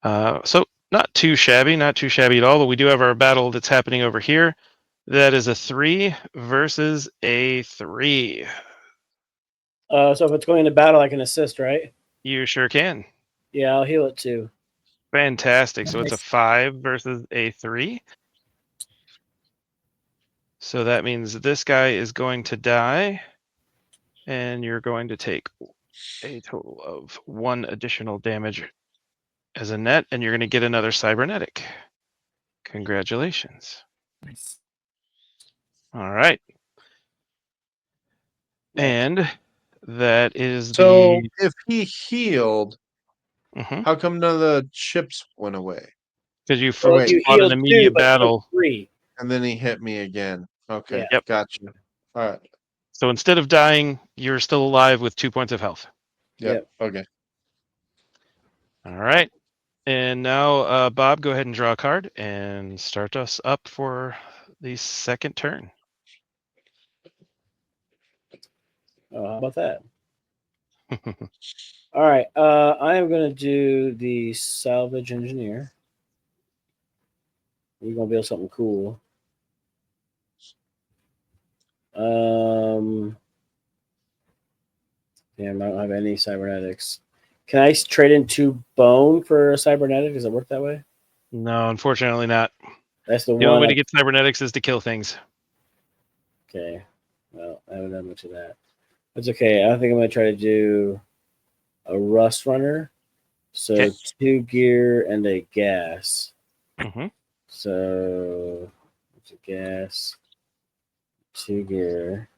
So not too shabby at all, but we do have our battle that's happening over here. That is a 3 versus a 3. So if it's going to battle, I can assist, right? You sure can. Yeah, I'll heal it too. Fantastic. So it's a Nice. 5 versus a 3. So that means this guy is going to die, and you're going to take a total of 1 additional damage as a net, and you're going to get another cybernetic. Congratulations. Nice. All right. And that is So the. if he healed, how come none of the chips went away? Because you Oh, wait. You fought an healed 2, immediate but battle. 3. And then he hit me again. Okay. Yeah. Yep. Gotcha. All right. So instead of dying, you're still alive with 2 points of health. Yep. Okay. All right. And now, Bob, go ahead and draw a card and start us up for the second turn. How about that? All right. I am going to do the salvage engineer. We're going to build something cool. Damn, I don't have any cybernetics. Can I trade in 2 bone for a cybernetic? Does it work that way? No, unfortunately not. That's the The only one. way to get cybernetics is to kill things. Okay. Well, I haven't done much of that. That's okay. I think I'm gonna try to do a rust runner. So Okay. 2 gear and a gas. Mm-hmm. So it's a gas, 2 gear.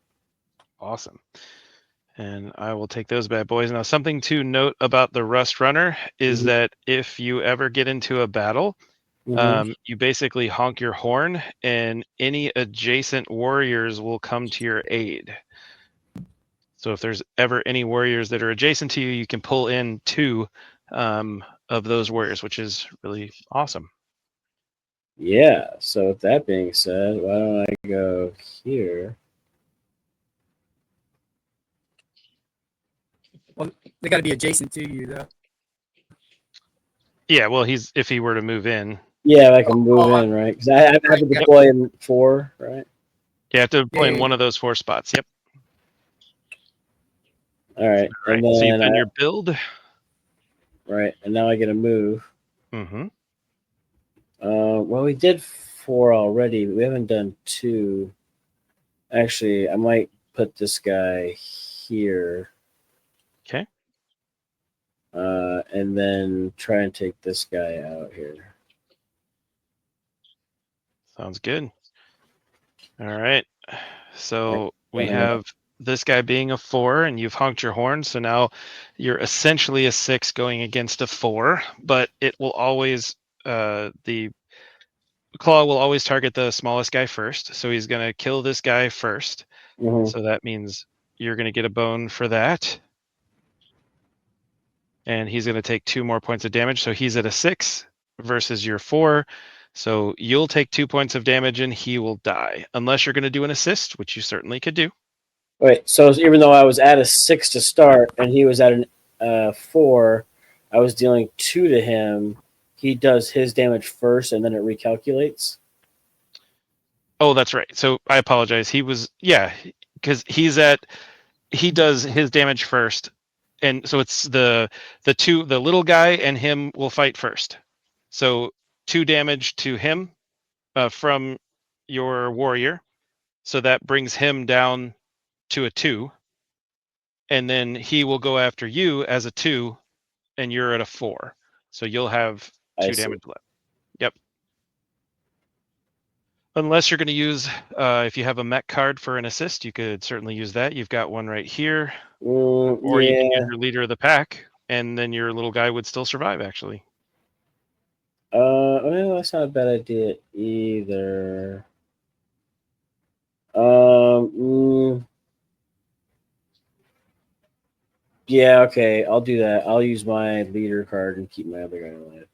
Awesome. And I will take those bad boys. Now, something to note about the Rust Runner is Mhm. that if you ever get into a battle, you basically honk your horn, and any adjacent warriors will come to your aid. So if there's ever any warriors that are adjacent to you, you can pull in 2 of those warriors, which is really awesome. Yeah. So with that being said, why don't I go here? Well, they got to be adjacent to you, though. Yeah, well, if he were to move in, Yeah, I can move Oh, in, right? Because I have to yeah. deploy in 4, right? you have to play in Yeah. one of those 4 spots. Yep. All right, All right. and So you've then done your build. right, and now I get a move. Mm-hmm. Well, we did 4 already, but we haven't done 2. Actually, I might put this guy here. Okay. And then try and take this guy out here. Sounds good. All right. So we hang on. have this guy being a 4, and you've honked your horn. So now you're essentially a 6 going against a 4, but it will always the claw will always target the smallest guy first. So he's going to kill this guy first. Mhm. So that means you're going to get a bone for that. And he's going to take 2 more points of damage. So he's at a 6 versus your 4. So you'll take 2 points of damage and he will die, unless you're going to do an assist, which you certainly could do. Wait, so even though I was at a 6 to start and he was at an 4, I was dealing 2 to him. He does his damage first and then it recalculates. Oh, that's right. So I apologize. Because he does his damage first. And so it's the little guy and him will fight first. So 2 damage to him from your warrior. So that brings him down to a 2. And then he will go after you as a 2, and you're at a 4. So you'll have I 2 see. damage left. Yep. Unless you're going to use, if you have a mech card for an assist, you could certainly use that. You've got one right here. Or you can use Yeah. your leader of the pack, and then your little guy would still survive, actually. Well, that's not a bad idea either. Um, yeah, okay, I'll do that. I'll use my leader card and keep my other guy alive.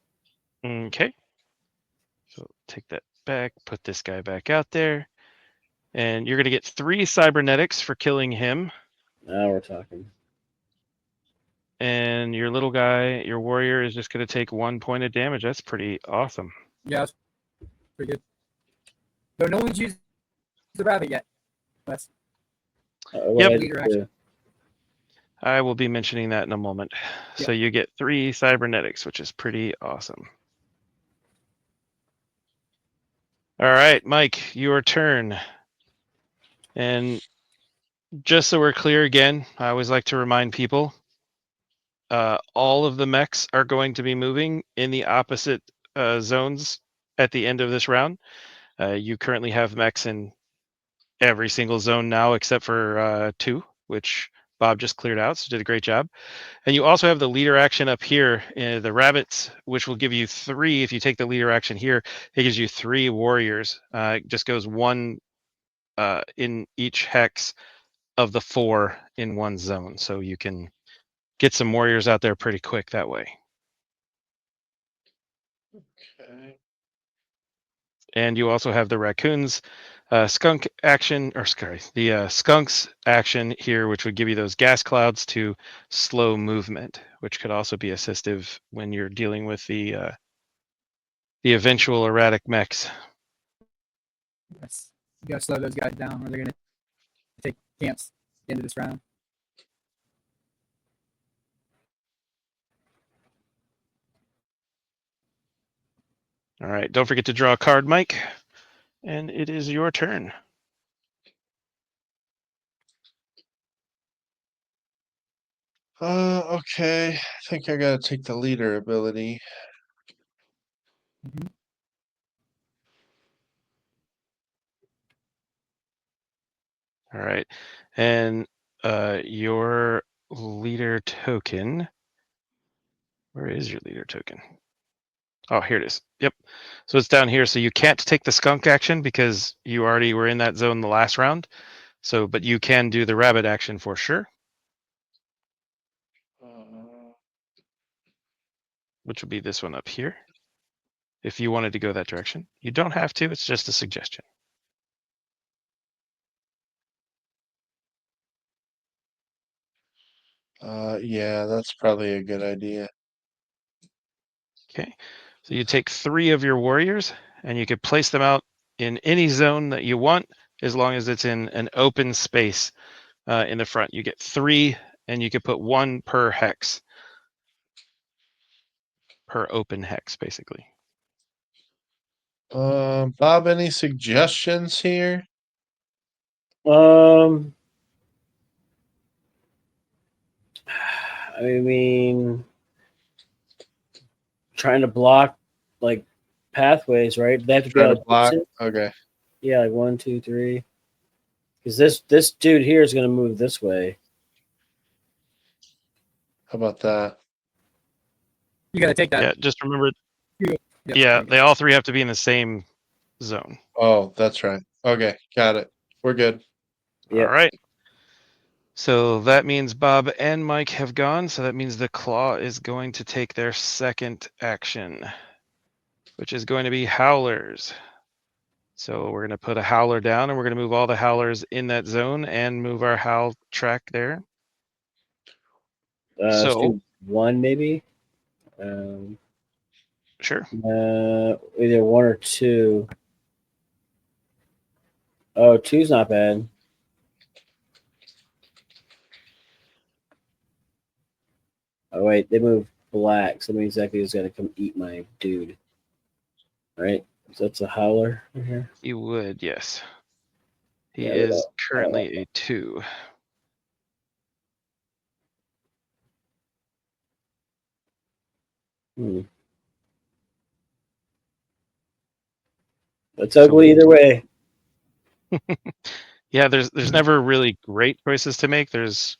Okay. So take that back, put this guy back out there. And you're going to get 3 cybernetics for killing him. Now we're talking. And your little guy, your warrior, is just going to take 1 point of damage. That's pretty awesome. Yeah, that's pretty good. But no one's used the rabbit yet. That's What Yep. I leader do. action. I will be mentioning that in a moment. Yep. So you get 3 cybernetics, which is pretty awesome. All right, Mike, your turn. And just so we're clear again, I always like to remind people, all of the mechs are going to be moving in the opposite zones at the end of this round. You currently have mechs in every single zone now except for 2, which Bob just cleared out, so did a great job. And you also have the leader action up here, the rabbits, which will give you 3. If you take the leader action here, it gives you 3 warriors. It just goes 1 in each hex of the 4 in one zone. So you can get some warriors out there pretty quick that way. Okay. And you also have the raccoons skunk action, or sorry, the skunks action here, which would give you those gas clouds to slow movement, which could also be assistive when you're dealing with the eventual erratic mechs. You gotta slow those guys down, or they're gonna camps at the end of this round. All right. Don't forget to draw a card, Mike. And it is your turn. Okay. I think I gotta take the leader ability. Mhm. All right. And your leader token. Where is your leader token? Oh, here it is. Yep. So it's down here. So you can't take the skunk action because you already were in that zone the last round. So, but you can do the rabbit action for sure, which would be this one up here. If you wanted to go that direction, you don't have to. It's just a suggestion. Yeah, that's probably a good idea. Okay. So you take 3 of your warriors and you could place them out in any zone that you want as long as it's in an open space in the front. You get 3 and you could put 1 per hex, per open hex, basically. Bob, any suggestions here? I mean, trying to block like pathways, right? They have to be Try to out block. distance. Okay. Yeah, like 1, 2, 3. Because this dude here is going to move this way. How about that? You got to take that. Yeah, just remember. Yep, Yeah, there you they all 3 have to be in the same zone. Oh, that's right. Okay, got it. We're good. Yep. All right. So that means Bob and Mike have gone. So that means the claw is going to take their second action, which is going to be howlers. So we're going to put a howler down and we're going to move all the howlers in that zone and move our howl track there. Let's So do 1 maybe. Um, sure. Either 1 or 2. Oh, 2's not bad. Oh wait, they move black, so that means exactly is gonna come eat my dude. Right? So that's a howler in here. He would, yes. He Yeah, is currently a 2. It's ugly either way. Yeah, there's never really great choices to make. There's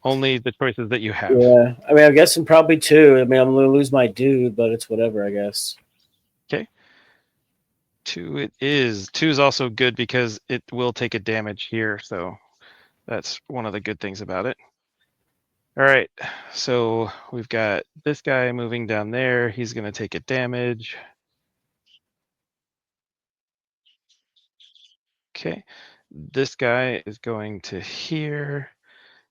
only the choices that you have. Yeah, I mean, I'm guessing probably 2. I mean, I'm gonna lose my dude, but it's whatever, I guess. Okay. 2 it is. 2 is also good because it will take a damage here, so that's one of the good things about it. All right, so we've got this guy moving down there. He's going to take a damage. Okay, this guy is going to here,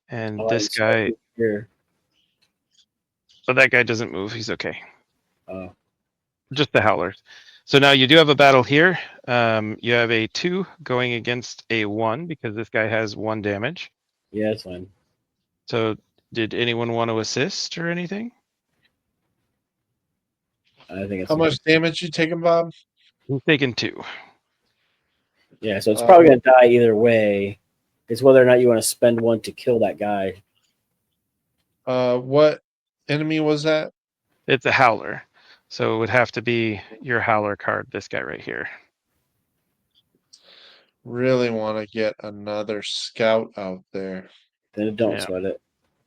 and this guy, here. but that guy doesn't move. He's okay. Oh, Just the howlers. So now you do have a battle here. You have a 2 going against a 1 because this guy has 1 damage. yeah, it's fine. So did anyone want to assist or anything? I think it's How much damage you taking, Bob? He's taken 2. Yeah, so it's probably gonna die either way. It's whether or not you want to spend 1 to kill that guy. What enemy was that? It's a howler. So it would have to be your howler card, this guy right here. Really want to get another scout out there. Then don't Yeah. sweat it.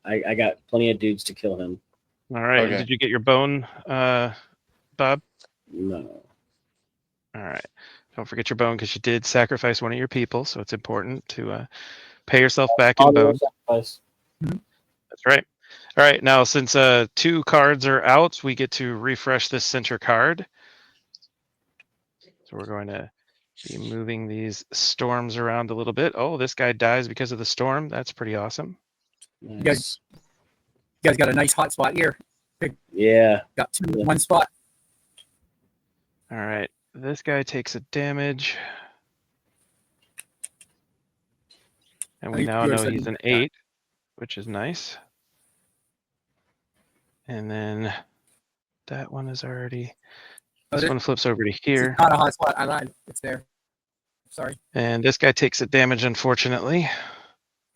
I got plenty of dudes to kill him. All right. Okay. And did you get your bone, Bob? No. All right. Don't forget your bone because you did sacrifice one of your people. So it's important to pay yourself back in bone. Sacrifice. That's right. All right. Now, since 2 cards are out, we get to refresh this center card. So we're going to be moving these storms around a little bit. Oh, this guy dies because of the storm. That's pretty awesome. Nice. You guys got a nice hot spot here. Yeah. Got 2 in 1 spot. All right. This guy takes a damage. And I we think now you were know he's saying an 8, which is nice. And then that one is already. This one flips over to here. It's not a hot spot. I lied. It's there. Sorry. And this guy takes a damage, unfortunately.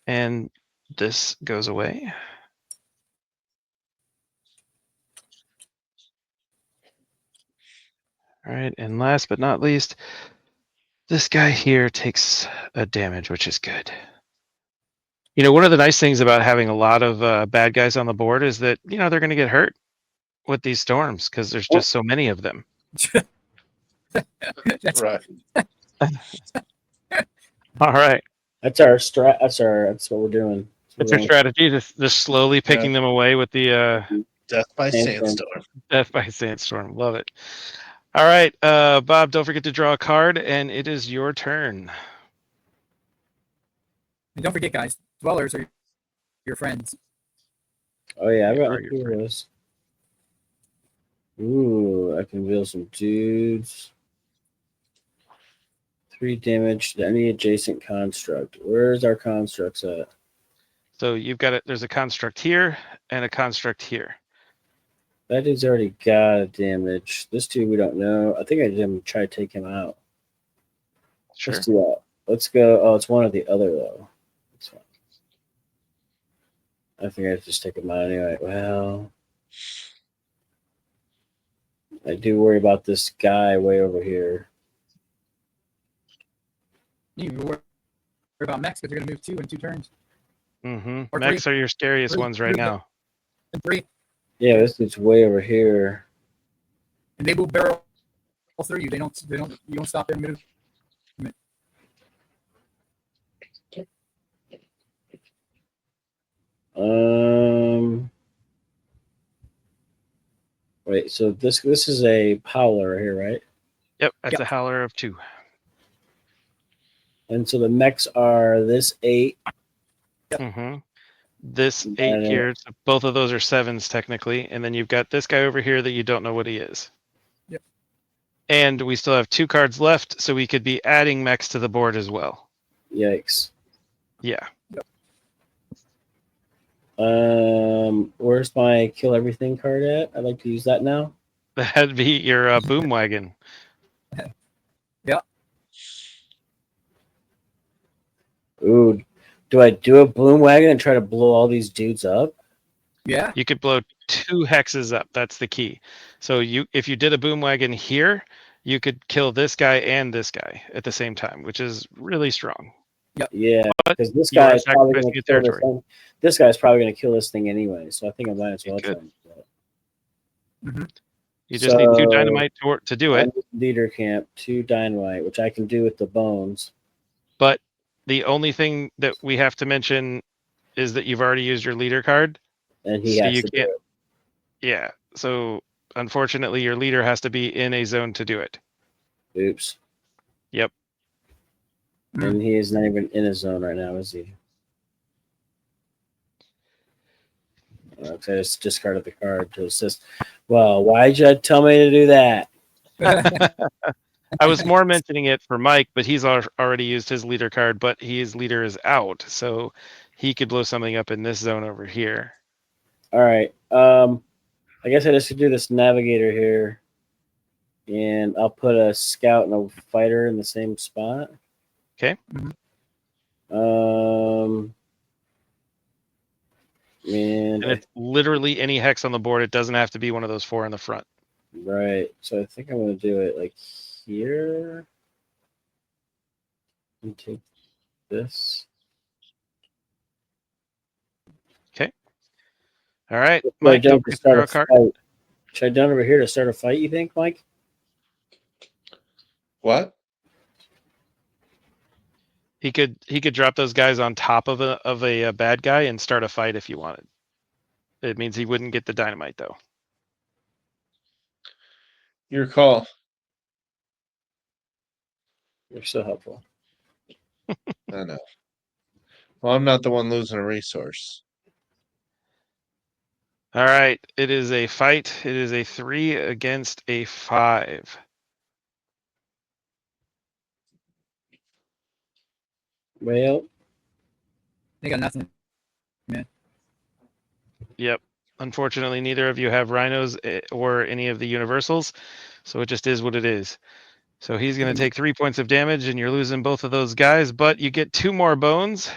And this goes away. All right, and last but not least, this guy here takes a damage, which is good. You know, one of the nice things about having a lot of bad guys on the board is that, you know, they're going to get hurt with these storms because there's just so many of them. That's Right. All right. That's our strat. That's what we're doing. It's your strategy, just slowly picking Yeah. them away with the Death by Sandstorm. sandstorm. Death by Sandstorm. Love it. All right, Bob, don't forget to draw a card, and it is your turn. And don't forget, guys, dwellers are your friends. Oh yeah, I've They got are a your few of friends. those. Ooh, I can build some dudes. 3 damage to any adjacent construct. Where's our constructs at? So you've got it. There's a construct here and a construct here. That dude's already got a damage. This dude we don't know. I think I didn't try to take him out. Sure. Let's do that. Let's go. Oh, it's one or the other though. That's fine. I think I just take him out anyway. Well, I do worry about this guy way over here. You worry about mechs because they're going to move 2 in 2 turns. Mm-hmm. Or Mechs are your scariest Three. ones right now. And 3. Yeah, this dude's way over here. And they will barrel through you. You don't stop their movement. Wait, so this is a Powler here, right? Yep, that's Yep. a howler of 2. And so the mechs are this 8. Mm-hmm. This And 8 here, so both of those are 7s technically, and then you've got this guy over here that you don't know what he is. Yep. And we still have 2 cards left, so we could be adding mechs to the board as well. Yikes. Yeah. Where's my kill everything card at? I'd like to use that now. That'd be your boom wagon. Ooh, do I do a boom wagon and try to blow all these dudes up? Yeah. You could blow 2 hexes up. That's the key. So if you did a boom wagon here, you could kill this guy and this guy at the same time, which is really strong. Yeah, But because this you are guy's probably sacrificing going to your kill this territory. thing. This guy's probably going to kill this thing anyway, so I think I might as You well could. try and do that. You just need 2 So, dynamite to do it. Leader camp, 2 dynamite, which I can do with the bones. But the only thing that we have to mention is that you've already used your leader card. And he So has you to can't. do it. Yeah. So unfortunately, your leader has to be in a zone to do it. Oops. Yep. And he is not even in a zone right now, is he? I just discarded the card to assist. Well, why'd you tell me to do that? I was more mentioning it for Mike, but he's already used his leader card, but his leader is out. So he could blow something up in this zone over here. All right. I guess I just could do this navigator here. And I'll put a scout and a fighter in the same spot. Okay. And it's literally any hex on the board. It doesn't have to be one of those 4 in the front. Right. So I think I'm going to do it like here. And take this. Okay. All right. What Mike, do I don't do to forget to draw a start card. fight? Should I done over here to start a fight, you think, Mike? What? He could drop those guys on top of a bad guy and start a fight if you wanted. It means he wouldn't get the dynamite though. Your call. You're so helpful. I know. Well, I'm not the one losing a resource. All right. It is a fight. It is a 3 against a 5. Well, They got nothing. Yep. Unfortunately, neither of you have rhinos or any of the universals, so it just is what it is. So he's going to take 3 points of damage, and you're losing both of those guys, but you get 2 more bones,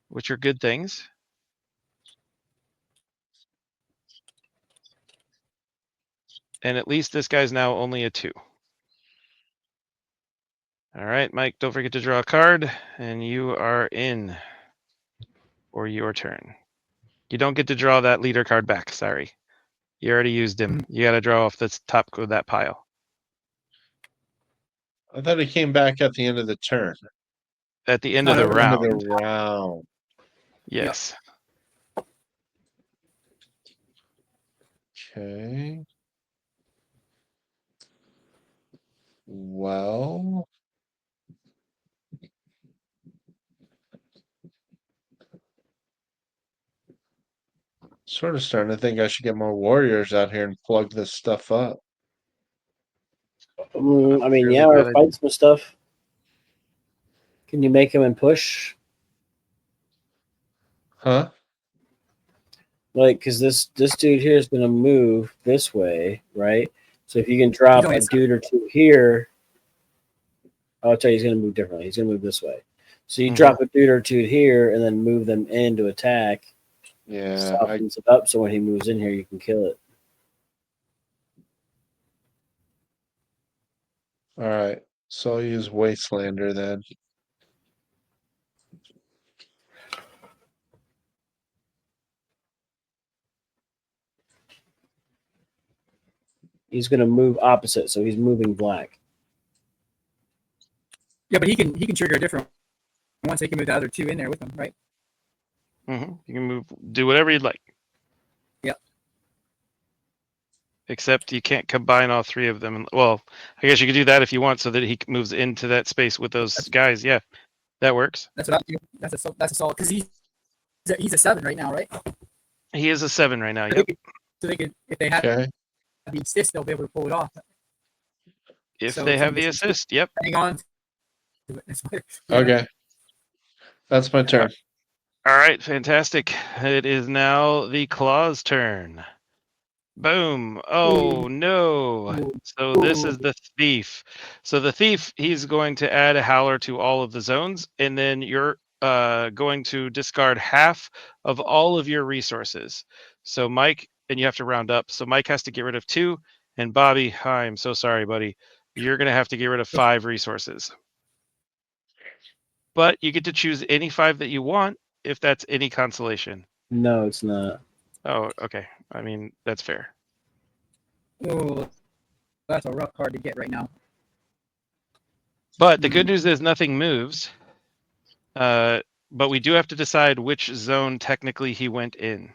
which are good things. And at least this guy's now only a 2. All right, Mike, don't forget to draw a card, and you are in for your turn. You don't get to draw that leader card back, sorry. You already used him. You got to draw off the top of that pile. I thought he came back at the end of the turn. At the end Not of the over the End round. of the round. Yes. Okay. Well, sort of starting to think I should get more warriors out here and plug this stuff up. I mean, Fairly yeah, or bad idea. fight some stuff. Can you make him and push? Huh? Like, because this dude here is going to move this way, right? So if you can drop only a dude or two here, I'll tell you he's going to move differently. He's going to move this way. So you Mhm. drop a dude or two here and then move them in to attack. Yeah, Softens it up so when he moves in here, you can kill it. all right. So I'll use Wastelander then. He's going to move opposite, so he's moving black. Yeah, but he can trigger a different one, so he can move the other 2 in there with him, right? You can move, do whatever you'd like. Yep. Except you can't combine all 3 of them. Well, I guess you could do that if you want, so that he moves into that space with those guys. Yeah, that works. That's what I do. That's a solid because he's a 7 right now, right? He is a 7 right now. So Yep. they could if they have Okay. the assist, they'll be able to pull it off. If So they if he have the gets some assist. Yep. hang on to it. Yeah. Okay. That's my turn. All right, fantastic. It is now the claw's turn. Boom. Oh, no. Ooh. So this is the thief. So the thief, he's going to add a howler to all of the zones, and then you're going to discard half of all of your resources. So Mike, and you have to round up. So Mike has to get rid of 2, and Bobby, I'm so sorry, buddy. You're going to have to get rid of 5 resources. But you get to choose any 5 that you want, if that's any consolation. No, it's not. Oh, okay. I mean, that's fair. Ooh, that's a rough card to get right now. But the good news is nothing moves. But we do have to decide which zone technically he went in.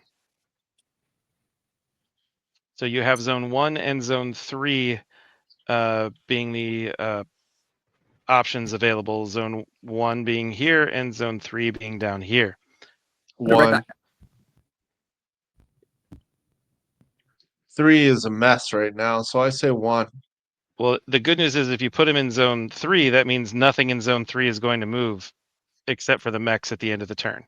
So you have zone 1 and zone 3 being the options available. Zone 1 being here and zone 3 being down here. Right 1. back. 3 is a mess right now, so I say 1. Well, the good news is if you put him in zone 3, that means nothing in zone 3 is going to move except for the mechs at the end of the turn.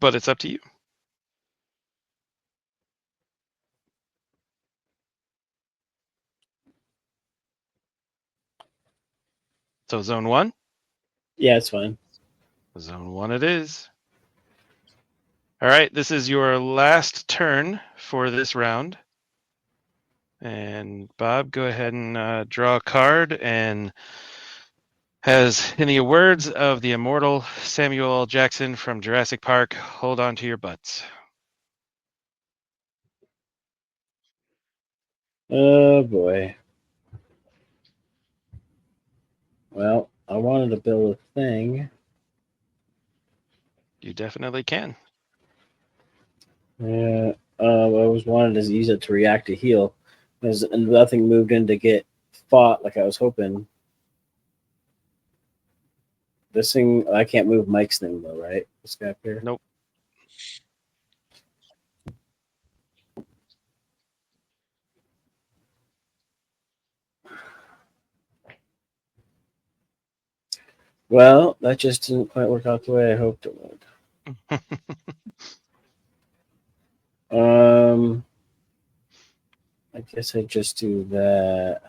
But it's up to you. So zone 1? Yeah, it's fine. Zone 1 it is. All right, this is your last turn for this round. And Bob, go ahead and draw a card. And as in the words of the immortal Samuel L. Jackson from Jurassic Park, hold on to your butts. Oh, boy. Well, I wanted to build a thing. You definitely can. Yeah, I always wanted to use it to react to heal. And nothing moved in to get fought like I was hoping. This thing, I can't move Mike's thing though, right? This guy up here. Nope. Well, that just didn't quite work out the way I hoped it would. I guess I just do that.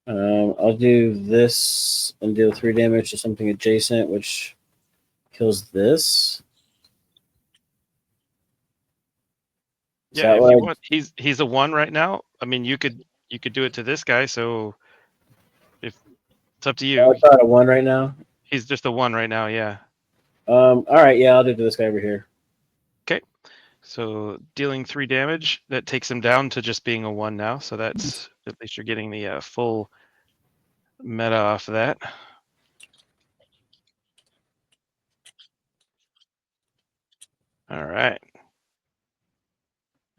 I'll do this and deal 3 damage to something adjacent, which kills this. Is Yeah, that if what you I- want, he's a 1 right now. I mean, you could do it to this guy. So if it's up to you, I'll try a 1 right now. he's just a 1 right now. Yeah. All right, yeah, I'll do it to this guy over here. Okay. So dealing 3 damage, that takes him down to just being a 1 now. So that's at least you're getting the full meta off of that. All right.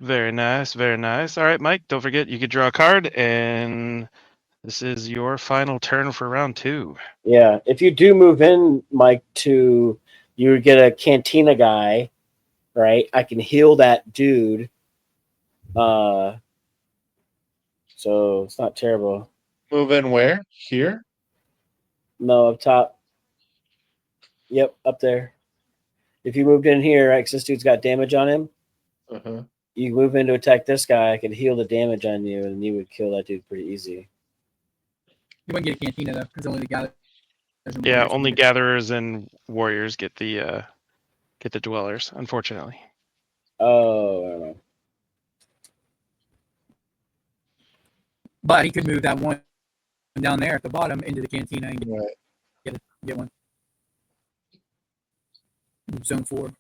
Very nice, very nice. All right, Mike, don't forget you could draw a card, and this is your final turn for round 2. Yeah, if you do move in, Mike, to you get a cantina guy, right? I can heal that dude. So it's not terrible. Move in where? Here? No, up top. Yep, up there. If you moved in here, right, 'cause this dude's got damage on him, Uh-huh. you move in to attack this guy, I could heal the damage on you, and you would kill that dude pretty easy. You wouldn't get a cantina though, because only the gatherers and Yeah, warriors can only get it. gatherers and warriors get the dwellers, unfortunately. Oh, I don't know. But he could move that one down there at the bottom into the cantina and Right. get one. Zone 4.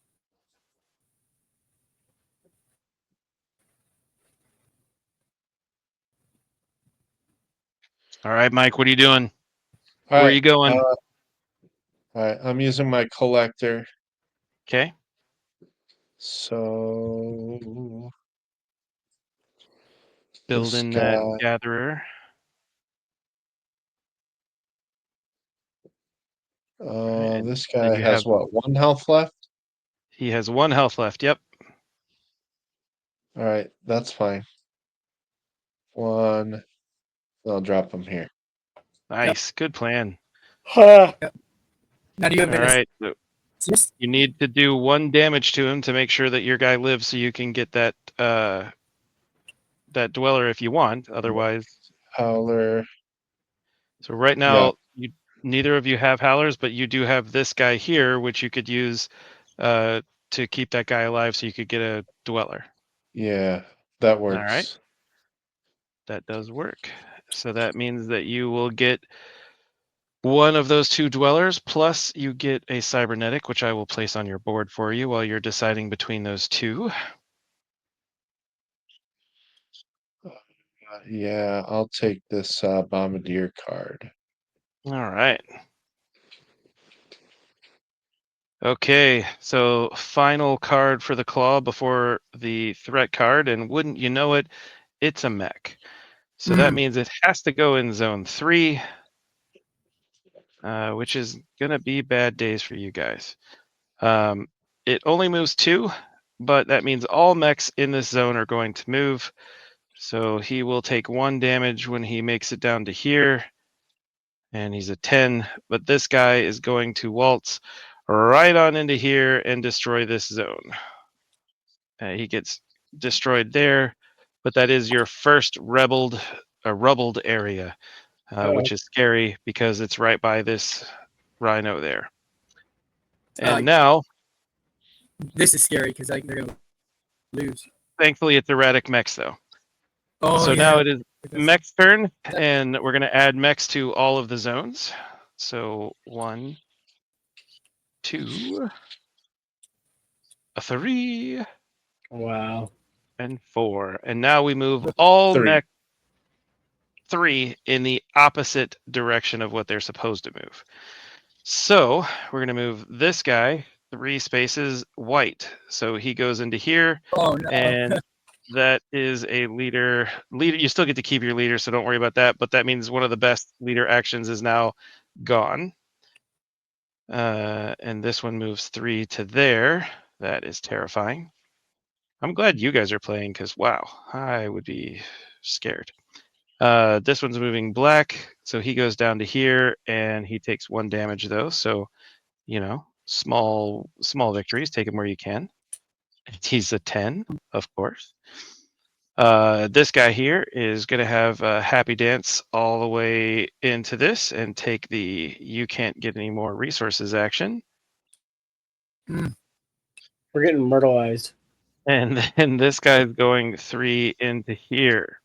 All right, Mike, what are you doing? All Where are right. you going? All right. I'm using my collector. Okay. So Building this that guy. gatherer. And This then guy you has have what? 1 health left? he has 1 health left. Yep. All right, that's fine. 1. I'll drop him here. Nice. Good plan. Ha! Now do you All have an right. So assist? you need to do 1 damage to him to make sure that your guy lives, so you can get that that dweller if you want. Otherwise, Howler. so right now neither of you have howlers, but you do have this guy here, which you could use to keep that guy alive, so you could get a dweller. Yeah, that All right. works. That does work. So that means that you will get one of those 2 dwellers, plus you get a cybernetic, which I will place on your board for you while you're deciding between those 2. Yeah, I'll take this bombardier card. All right. Okay, so final card for the claw before the threat card, and wouldn't you know it, it's a mech. So that means it has to go in zone 3, which is gonna be bad days for you guys. It only moves 2, but that means all mechs in this zone are going to move. So he will take 1 damage when he makes it down to here, and he's a 10. But this guy is going to waltz right on into here and destroy this zone. He gets destroyed there, but that is your first rubbled area, which is scary because it's right by this rhino there. And now, This is scary because they're going to lose. thankfully, it's erratic mechs though. Oh, So yeah. now it is Because- mech's turn, and we're going to add mechs to all of the zones. So 1, 2, 3, Wow. and 4. And now we move all 3. mech 3 in the opposite direction of what they're supposed to move. So we're going to move this guy 3 spaces white. So he goes into here, Oh, no. and that is a leader. You still get to keep your leader, so don't worry about that. But that means one of the best leader actions is now gone. And this one moves 3 to there. That is terrifying. I'm glad you guys are playing because, wow, I would be scared. This one's moving black, so he goes down to here, and he takes 1 damage though. So, small victories. Take him where you can. He's a 10, of course. This guy here is going to have a happy dance all the way into this and take the you can't get any more resources action. We're getting myrtleized. And then this guy's going 3 into here.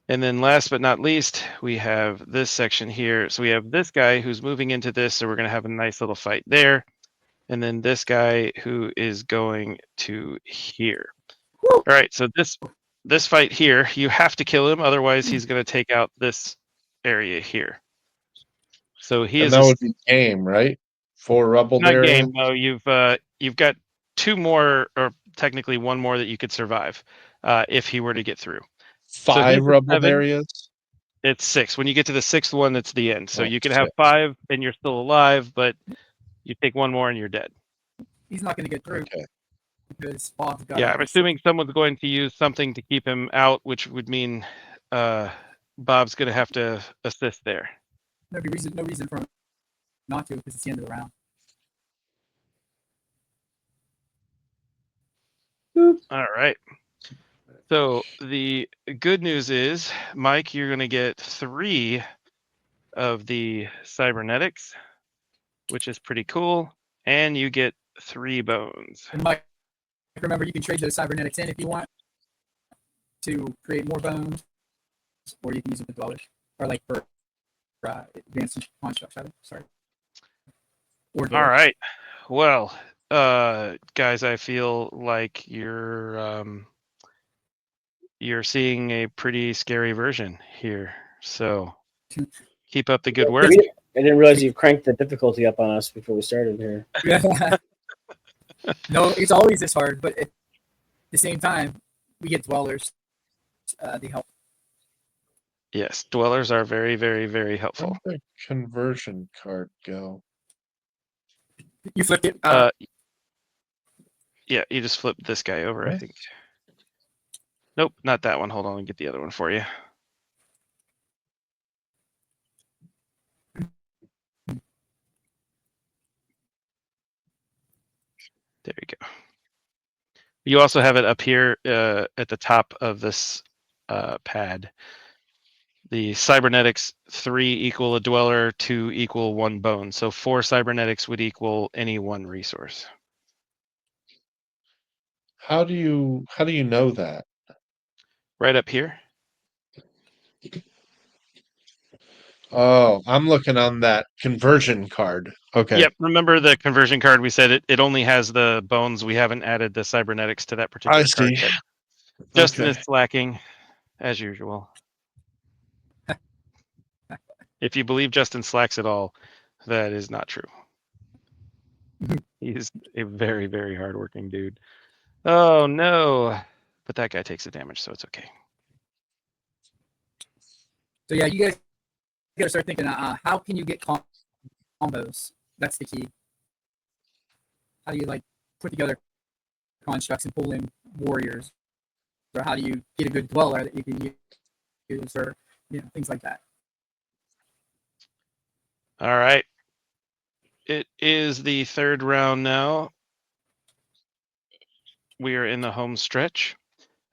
And then last but not least, we have this section here. So we have this guy who's moving into this, so we're going to have a nice little fight there. And then this guy who is going to here. All right, so this fight here, you have to kill him, otherwise he's going to take out this area here. So he is that would be game, right? 4 rubble not there. game. No, you've got 2 more, or technically 1 more that you could survive if he were to get through. 5 rubble 7. areas. It's 6. When you get to the 6th one, that's the end. So Oh, you can have 5 and you're still alive, but you take 1 more and you're dead. He's not going to get through Okay. because Bob's got. Yeah, I'm assuming someone's going to use something to keep him out, which would mean Bob's going to have to assist there. No reason for him not to, because it's the end of the round. All right. So the good news is, Mike, you're going to get 3 of the cybernetics, which is pretty cool, and you get 3 bones. And Mike, remember, you can trade those cybernetics in if you want to create more bones, or you can use it with dwellers, or like for advanced constructs. Sorry. Or All right. Well, guys, I feel like you're seeing a pretty scary version here. So keep up the good work. I didn't realize you cranked the difficulty up on us before we started here. No, it's always this hard, but at the same time, we get dwellers. They help. Yes, dwellers are very, very, very helpful. Where'd the conversion card go? You flipped it. Yeah, you just flip this guy over, I think. Nope, not that one. Hold on, I'll get the other one for you. There you go. You also have it up here at the top of this pad. The cybernetics 3 equal a dweller, 2 equal 1 bone. So 4 cybernetics would equal any 1 resource. How do you know that? Right up here. Oh, I'm looking on that conversion card. Okay. Yep. Remember the conversion card? We said it only has the bones. We haven't added the cybernetics to that particular I card see. yet. Justin Okay. is slacking, as usual. If you believe Justin slacks at all, that is not true. He's a very, very hardworking dude. Oh no! But that guy takes the damage, so it's okay. So yeah, you guys gotta start thinking. How can you get combos? That's the key. How do you put together constructs and pull in warriors, or how do you get a good dweller that you can use, or things like that. All right. It is the 3rd round now. We are in the home stretch.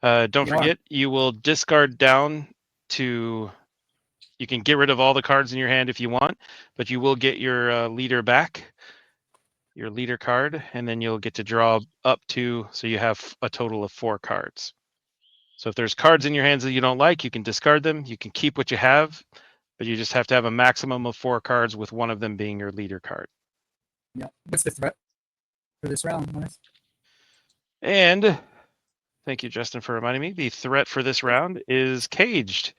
Don't forget, you will discard down to. You can get rid of all the cards in your hand if you want, but you will get your leader back, your leader card, and then you'll get to draw up to, so you have a total of 4 cards. So if there's cards in your hands that you don't like, you can discard them. You can keep what you have, but you just have to have a maximum of 4 cards, with one of them being your leader card. Yeah. What's the threat for this round, Lawrence? And thank you, Justin, for reminding me. The threat for this round is caged.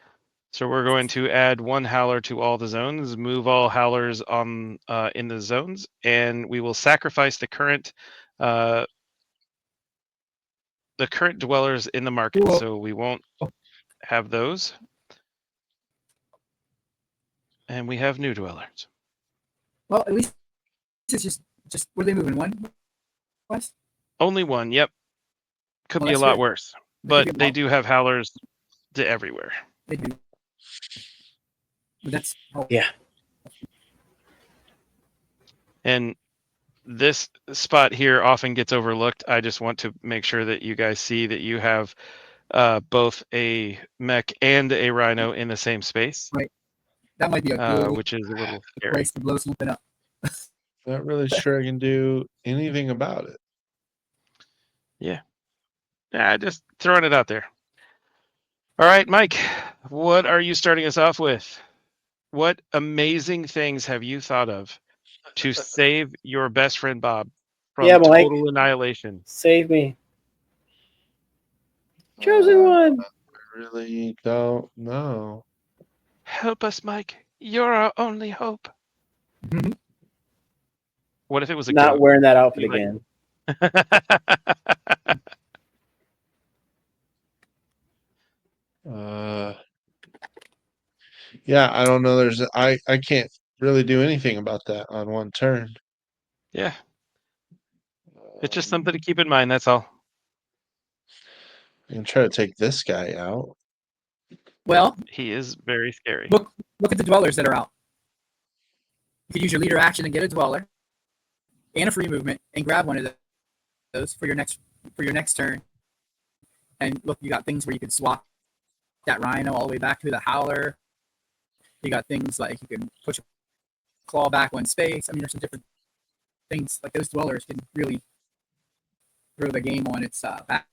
So we're going to add 1 howler to all the zones, move all howlers on in the zones, and we will sacrifice the current dwellers in the market. Cool. So we won't have those, and we have new dwellers. Well, at least it's just what are they moving? 1 west? Only 1. Yep. Could be a that's lot good. worse, but they do have howlers to everywhere. They do. But that's Yeah. And this spot here often gets overlooked. I just want to make sure that you guys see that you have both a mech and a rhino in the same space, that might be a good which is a little scary. place to blow something up. Not really sure I can do anything about it. Yeah, just throwing it out there. All right, Mike, what are you starting us off with? What amazing things have you thought of to save your best friend Bob from Yeah, Mike. total annihilation? Save me. Chosen one. I really don't know. Help us, Mike. You're our only hope. What if it was a Not goat? wearing that outfit You like- again. Yeah, I don't know. I can't really do anything about that on one turn. Yeah, it's just something to keep in mind. That's all. I can try to take this guy out. Well, He is very scary. look at the dwellers that are out. You could use your leader action and get a dweller and a free movement and grab one of those for your next turn. And look, you got things where you could swap that rhino all the way back to the howler. You got things like you can push a claw back one space. I mean, there's some different things like those dwellers can really throw the game on its back.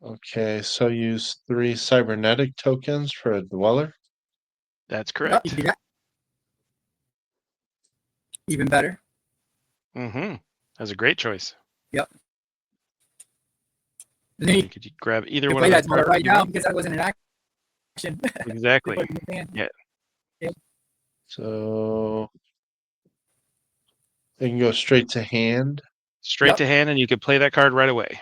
Okay, so use 3 cybernetic tokens for a dweller. That's Yep, you correct. can do that. Even better. Mm-hmm. That's a great choice. Yep. And then You could grab either you one play of that those dweller cards right you now want. because that wasn't an action. Exactly. Yeah. So they can go straight to hand. Straight Yep. to hand, and you could play that card right away.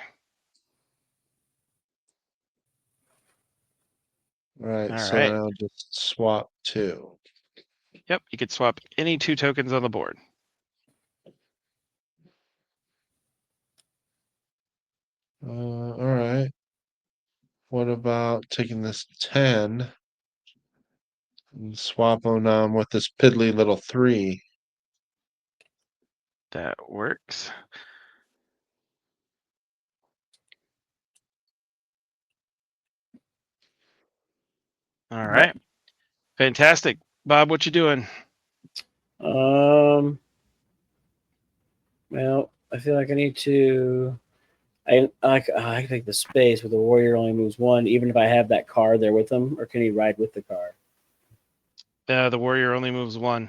All right, All so right. then I'll just swap 2. Yep, you could swap any 2 tokens on the board. All right. What about taking this 10 and swapping with this piddly little 3? That works. All right. Fantastic. Bob, what you doing? Well, I feel like I need to. I can take the space, but the warrior only moves 1, even if I have that car there with him, or can he ride with the car? The warrior only moves 1.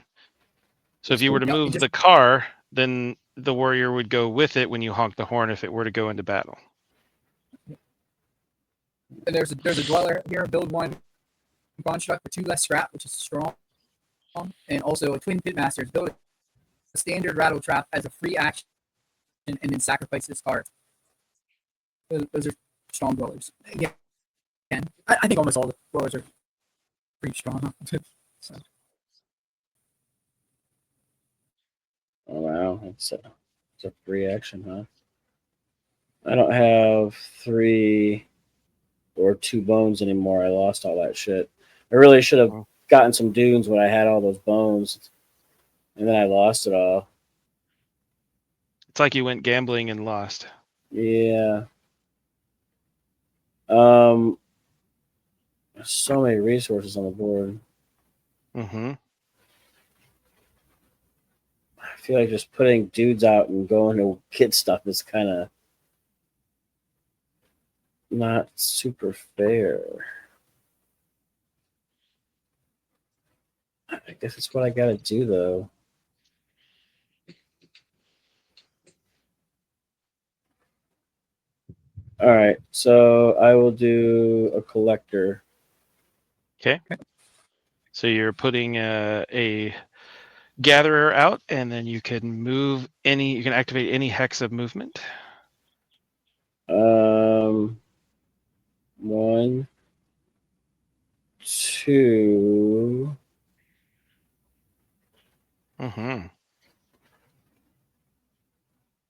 So if you were to Yeah, move the car, then the warrior would go with it when you honk the horn if it were to go into battle. And there's a dweller here. Build 1 construct for 2 less scrap, which is strong. And also a twin pitmasters. Build a standard rattle trap as a free action, and then sacrifice this card. Those are strong dwellers. Again, I think almost all the dwellers are pretty strong. So. Oh wow, it's a free action, huh? I don't have 3 or 2 bones anymore. I lost all that shit. I really should have gotten some dunes when I had all those bones, and then I lost it all. It's like you went gambling and lost. Yeah. So many resources on the board. Mm-hmm. I feel like just putting dudes out and going to get stuff is kind of not super fair. I guess it's what I gotta do, though. All right, so I will do a collector. Okay. So you're putting a gatherer out, and then you can move any. You can activate any hex of movement. 1, 2. 2. Mm-hmm.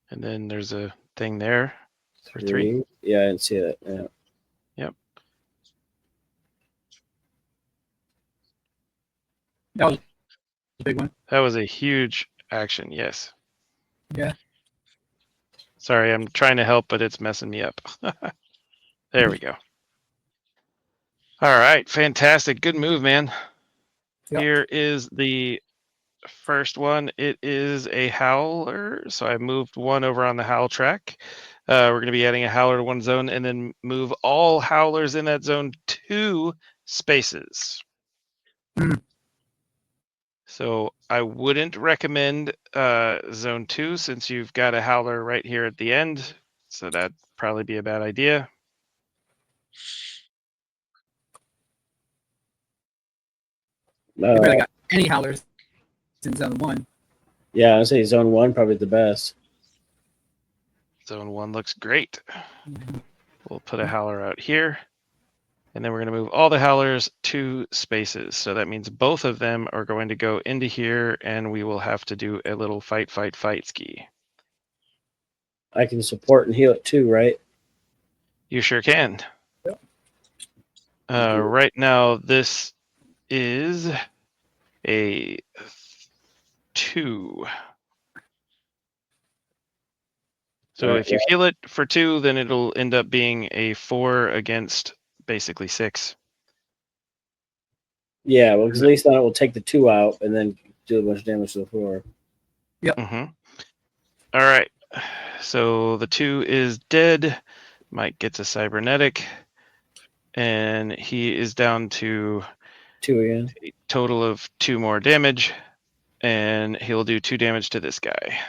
And then there's a thing there for 3. Yeah, I didn't see that. Yeah. Yep. That was a big one. That was a huge action. Yes. Yeah. Sorry, I'm trying to help, but it's messing me up. There we go. All right, fantastic. Good move, man. Yep. Here is the first one. It is a howler, so I moved one over on the howl track. We're going to be adding a howler to one zone and then move all howlers in that zone 2 spaces. Mhm. So I wouldn't recommend zone 2 since you've got a howler right here at the end. So that'd probably be a bad idea. We barely got any howlers in zone 1. Yeah, I'd say zone 1 probably the best. Zone 1 looks great. Mhm. We'll put a howler out here. And then we're going to move all the howlers 2 spaces. So that means both of them are going to go into here, and we will have to do a little fight ski. I can support and heal it too, right? You sure can. Yep. Right now, this is a 2. So if you heal it for 2, then it'll end up being a 4 against basically 6. Yeah, well, because at least then it will take the 2 out and then do a bunch of damage to the 4. Yep. Mm-hmm. All right. So the 2 is dead. Mike gets a cybernetic, and he is down to 2 again. a total of 2 more damage, and he'll do 2 damage to this guy.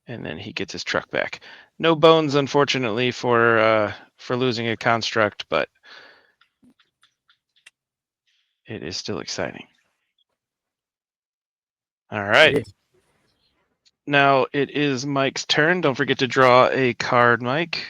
And then he gets his truck back. No bones, unfortunately, for losing a construct, but it is still exciting. All right. Now it is Mike's turn. Don't forget to draw a card, Mike.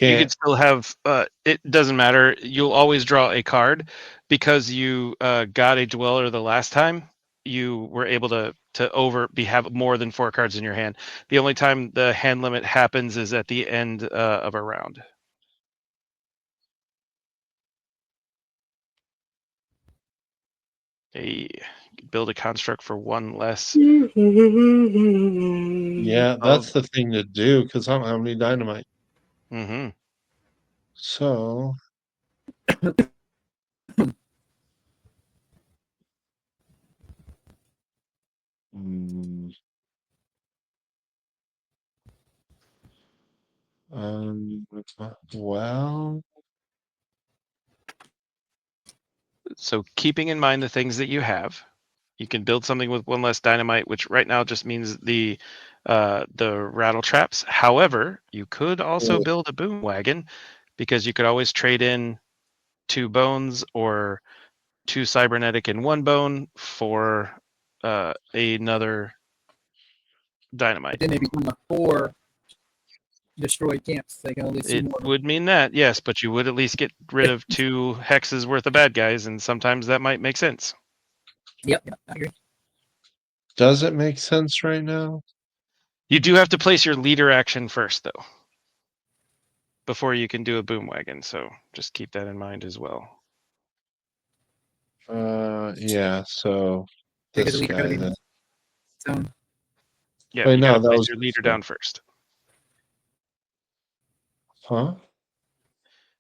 You could still have, it doesn't matter. You'll always draw a card because you got a dweller the last time. You were able to have more than 4 cards in your hand. The only time the hand limit happens is at the end of a round. Build a construct for 1 less. Yeah, that's the thing to do because I don't have any dynamite. Mm-hmm. So well, So keeping in mind the things that you have, you can build something with 1 less dynamite, which right now just means the rattle traps. However, you could also build a boom wagon because you could always trade in 2 bones or 2 cybernetic and 1 bone for another dynamite. Then they become 4 destroyed camps. They can only see It more. would mean that, yes, but you would at least get rid of 2 hexes worth of bad guys, and sometimes that might make sense. Yep, I agree. Does it make sense right now? You do have to place your leader action first, though, before you can do a boom wagon. So just keep that in mind as well. Yeah. So this guy then. Zone. Yeah, Wait, you no, got to that place was your leader down first. Huh?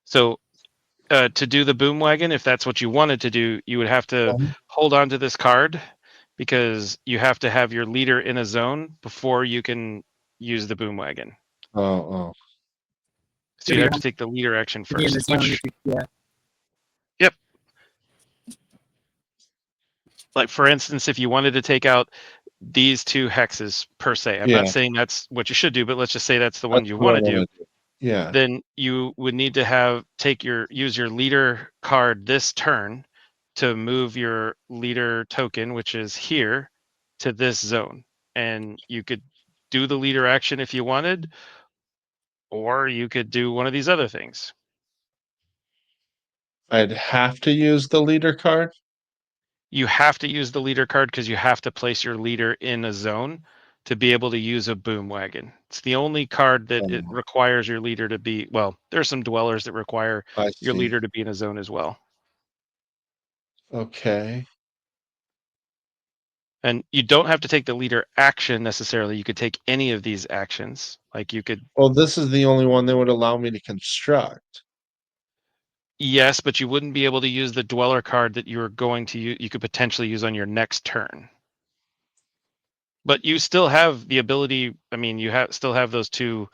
So to do the boom wagon, if that's what you wanted to do, you would have to hold on to this card because you have to have your leader in a zone before you can use the boom wagon. Oh. So you have to take the leader action To be in the first. zone, yeah. Yep. Like for instance, if you wanted to take out these 2 hexes per se, I'm not saying that's what you should do, but let's just say that's the one you want to do. Yeah. Then you would need to use your leader card this turn to move your leader token, which is here, to this zone. And you could do the leader action if you wanted, or you could do one of these other things. I'd have to use the leader card. You have to use the leader card because you have to place your leader in a zone to be able to use a boom wagon. It's the only card that it requires your leader to be. Well, there are some dwellers that require I your see. leader to be in a zone as well. Okay. And you don't have to take the leader action necessarily. You could take any of these actions. Like you could. Well, this is the only one that would allow me to construct. Yes, but you wouldn't be able to use the dweller card that you're going to use. You could potentially use on your next turn. But you still have the ability. I mean, you still have those two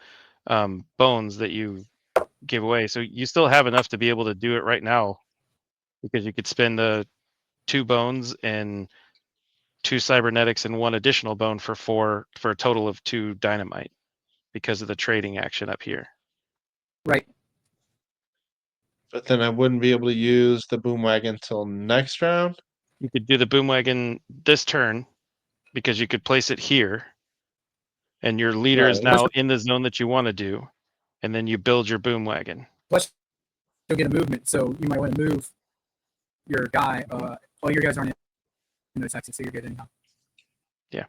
bones that you give away. So you still have enough to be able to do it right now, because you could spend the 2 bones and 2 cybernetics and 1 additional bone for a total of 2 dynamite because of the trading action up here. Right. But then I wouldn't be able to use the boom wagon till next round. You could do the boom wagon this turn because you could place it here, and your leader is Right. now in the zone that you want to do, and then you build your boom wagon. Plus, you'll get a movement, so you might want to move your guy. Well, your guys aren't in those sections, so you're good anyhow. Yeah.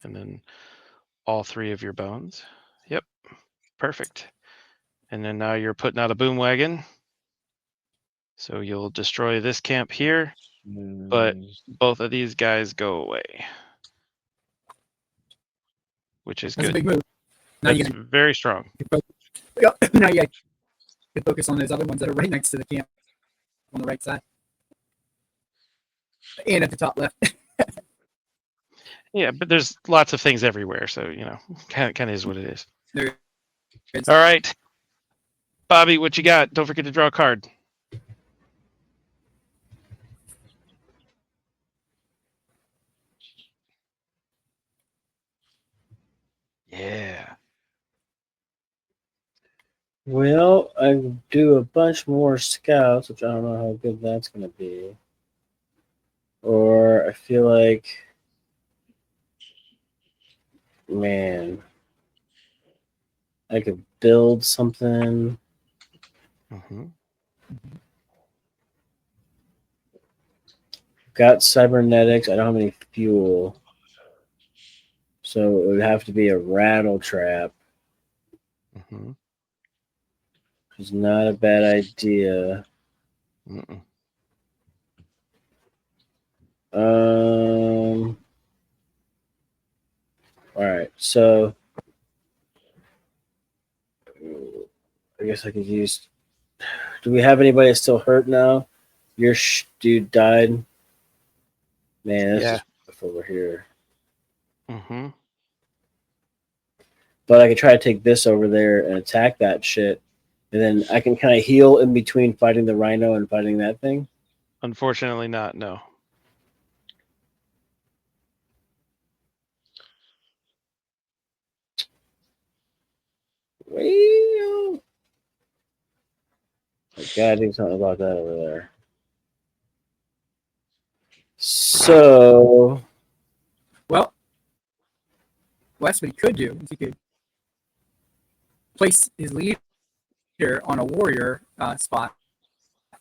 And then all 3 of your bones. Yep. Perfect. And then now you're putting out a boom wagon. So you'll destroy this camp here, but both of these guys go away, which is That's good. a big move. Now That's very strong. Now you can focus on those other ones that are right next to the camp on the right side and at the top left. Yeah, but there's lots of things everywhere, so kind of is what it is. There it is. All right, Bobby, what you got? Don't forget to draw a card. Yeah. Well, I do a bunch more scouts, which I don't know how good that's going to be. Or I feel like, man, I could build something. Mm-hmm. Got cybernetics. I don't have any fuel. So it would have to be a rattle trap. Mm-hmm. Which is not a bad idea. Mm-mm. All right, so I guess I could use. Do we have anybody still hurt now? Your dude died. Man, this is rough over here. Mm-hmm. But I could try to take this over there and attack that shit, and then I can kind of heal in between fighting the rhino and fighting that thing. Unfortunately, not. No. Well, I gotta do something about that over there. So, Well, that's what he could do. He could place his leader on a warrior spot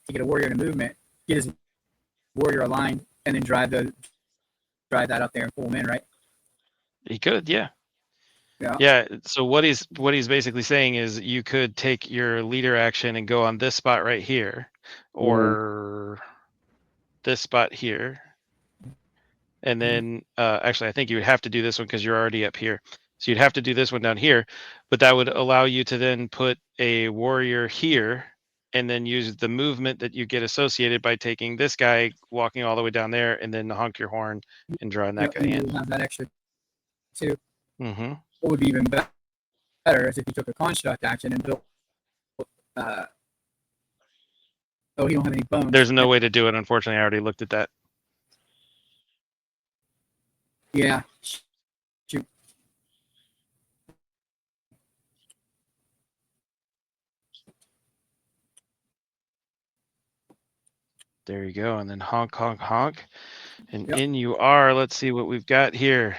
to get a warrior in a movement, get his warrior aligned, and then drive that up there and pull him in, right? He could, yeah. Yeah. Yeah. So what he's basically saying is you could take your leader action and go on this spot right here, or this spot here. And then actually I think you would have to do this one because you're already up here. So you'd have to do this one down here, but that would allow you to then put a warrior here and then use the movement that you get associated by taking this guy, walking all the way down there, and then honk your horn and drawing that guy in. Have that extra too. Mm-hmm. What would be even better is if you took a construct action and built. Oh, he don't have any bones. There's no way to do it. Unfortunately, I already looked at that. Yeah. Shoot. There you go. And then honk, honk, honk. And Yep. in you are. Let's see what we've got here.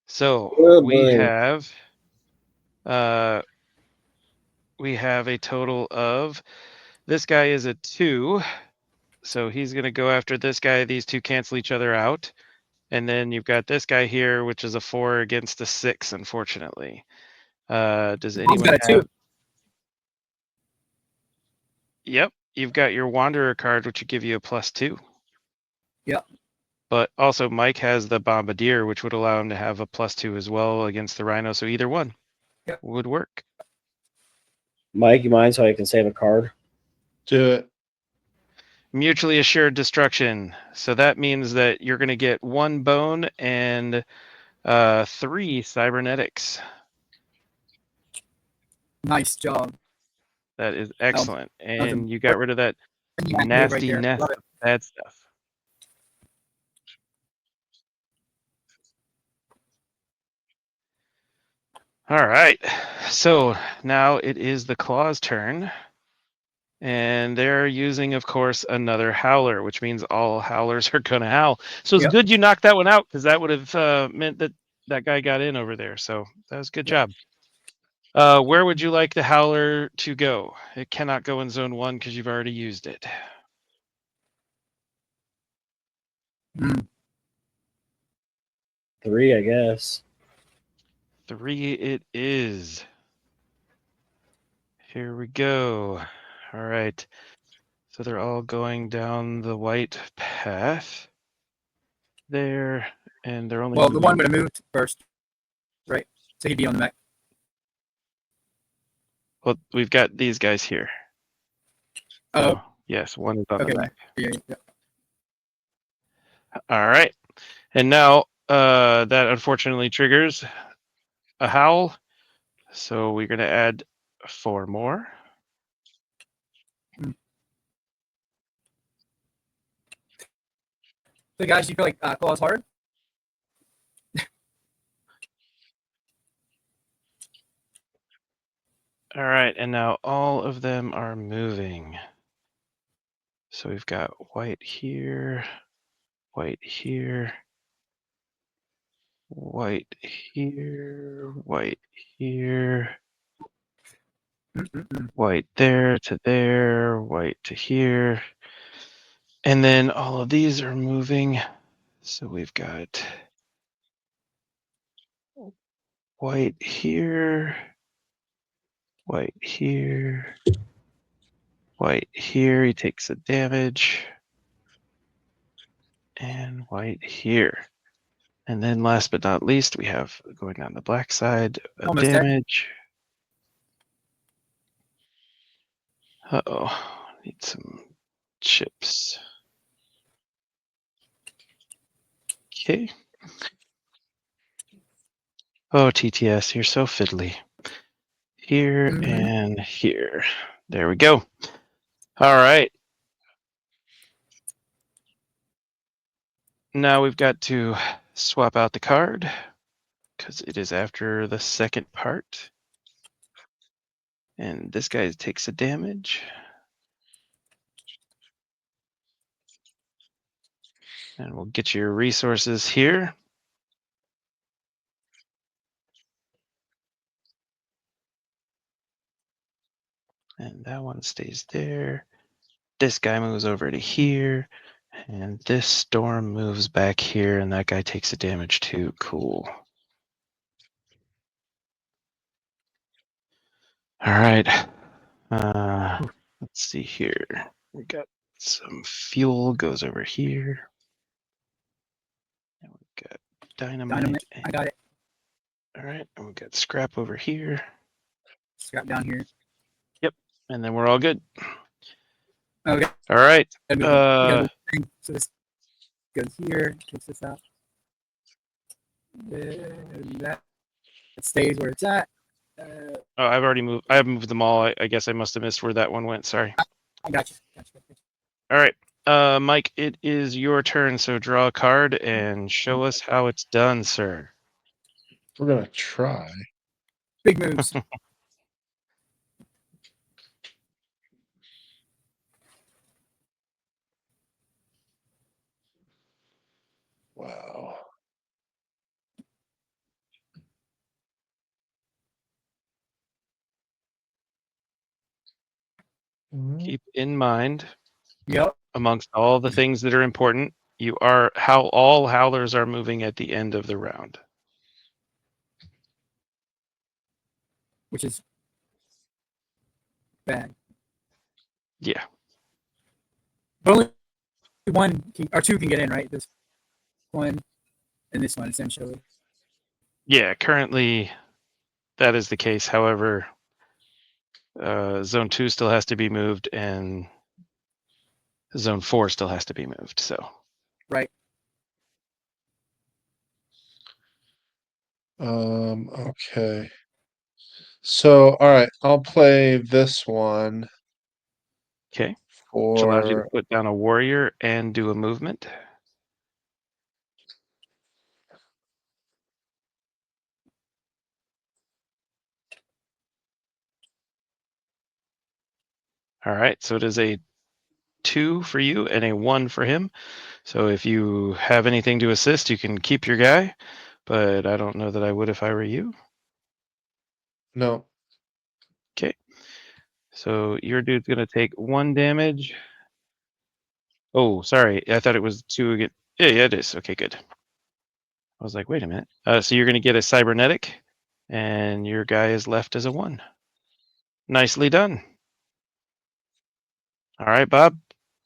So Oh, we boy. have a total of, this guy is a 2, so he's going to go after this guy. These two cancel each other out. And then you've got this guy here, which is a 4 against a 6, unfortunately. Does anyone got a 2. have? Yep, you've got your Wanderer card, which would give you a +2. Yep. But also Mike has the Bombardier, which would allow him to have a +2 as well against the Rhino. So either one would work. Mike, you mind so I can save a card? Do it. Mutually assured destruction. So that means that you're going to get 1 bone and 3 cybernetics. Nice job. That is excellent. was And you got rid of that nasty right nest Love of bad stuff. All right. So now it is the Claw's turn. And they're using, of course, another howler, which means all howlers are going to howl. So it's good you knocked that one out, because that would have meant that that guy got in over there. So that was a good job. Where would you like the howler to go? It cannot go in zone 1 because you've already used it. Mm. 3, I guess. 3 it is. Here we go. All right. So they're all going down the white path there, and they're only Well, the moving. one would have moved first, right? So he'd be on the mech. Well, we've got these guys here. Oh, yes, one is on the mech. Yeah. All right. And now that unfortunately triggers a howl. So we're going to add 4 more. So guys, you feel like claws hard? All right. And now all of them are moving. So we've got white here, white here, white here, white here, white there to there, white to here. And then all of these are moving. So we've got white here, white here, white here. He takes a damage. And white here. And then last but not least, we have going on the black side, a Almost damage. Uh-oh, need some chips. Okay. Oh, TTS, you're so fiddly. Here and here. There we go. All right. Now we've got to swap out the card because it is after the second part. And this guy takes a damage. And we'll get your resources here. And that one stays there. This guy moves over to here. And this storm moves back here, and that guy takes a damage too. Cool. All right. Let's see here. We got some fuel goes over here. And we've got dynamite. I got it. All right. And we've got scrap over here. Scrap down here. Yep. And then we're all good. Okay. All right. So this goes here. Takes this out. That stays where it's at. I've already moved. I have moved them all. I guess I must have missed where that one went. Sorry. I got you. All right. Mike, it is your turn. So draw a card and show us how it's done, sir. We're going to try. Big moves. Keep in mind, Yep. amongst all the things that are important, you are how all howlers are moving at the end of the round. Which is bad. Yeah. But only or two can get in, right? This one and this one, essentially. Yeah, currently that is the case. However, Zone 2 still has to be moved and Zone 4 still has to be moved. So Right. Okay. So, all right, I'll play this one okay. Which allows you to for. put down a warrior and do a movement. All right, so it is a 2 for you and a 1 for him. So if you have anything to assist, you can keep your guy, but I don't know that I would if I were you. No. Okay. So your dude's going to take 1 damage. Oh, sorry. I thought it was 2 again. Yeah, it is. Okay, good. I was like, wait a minute. So you're going to get a cybernetic, and your guy is left as a 1. Nicely done. All right, Bob,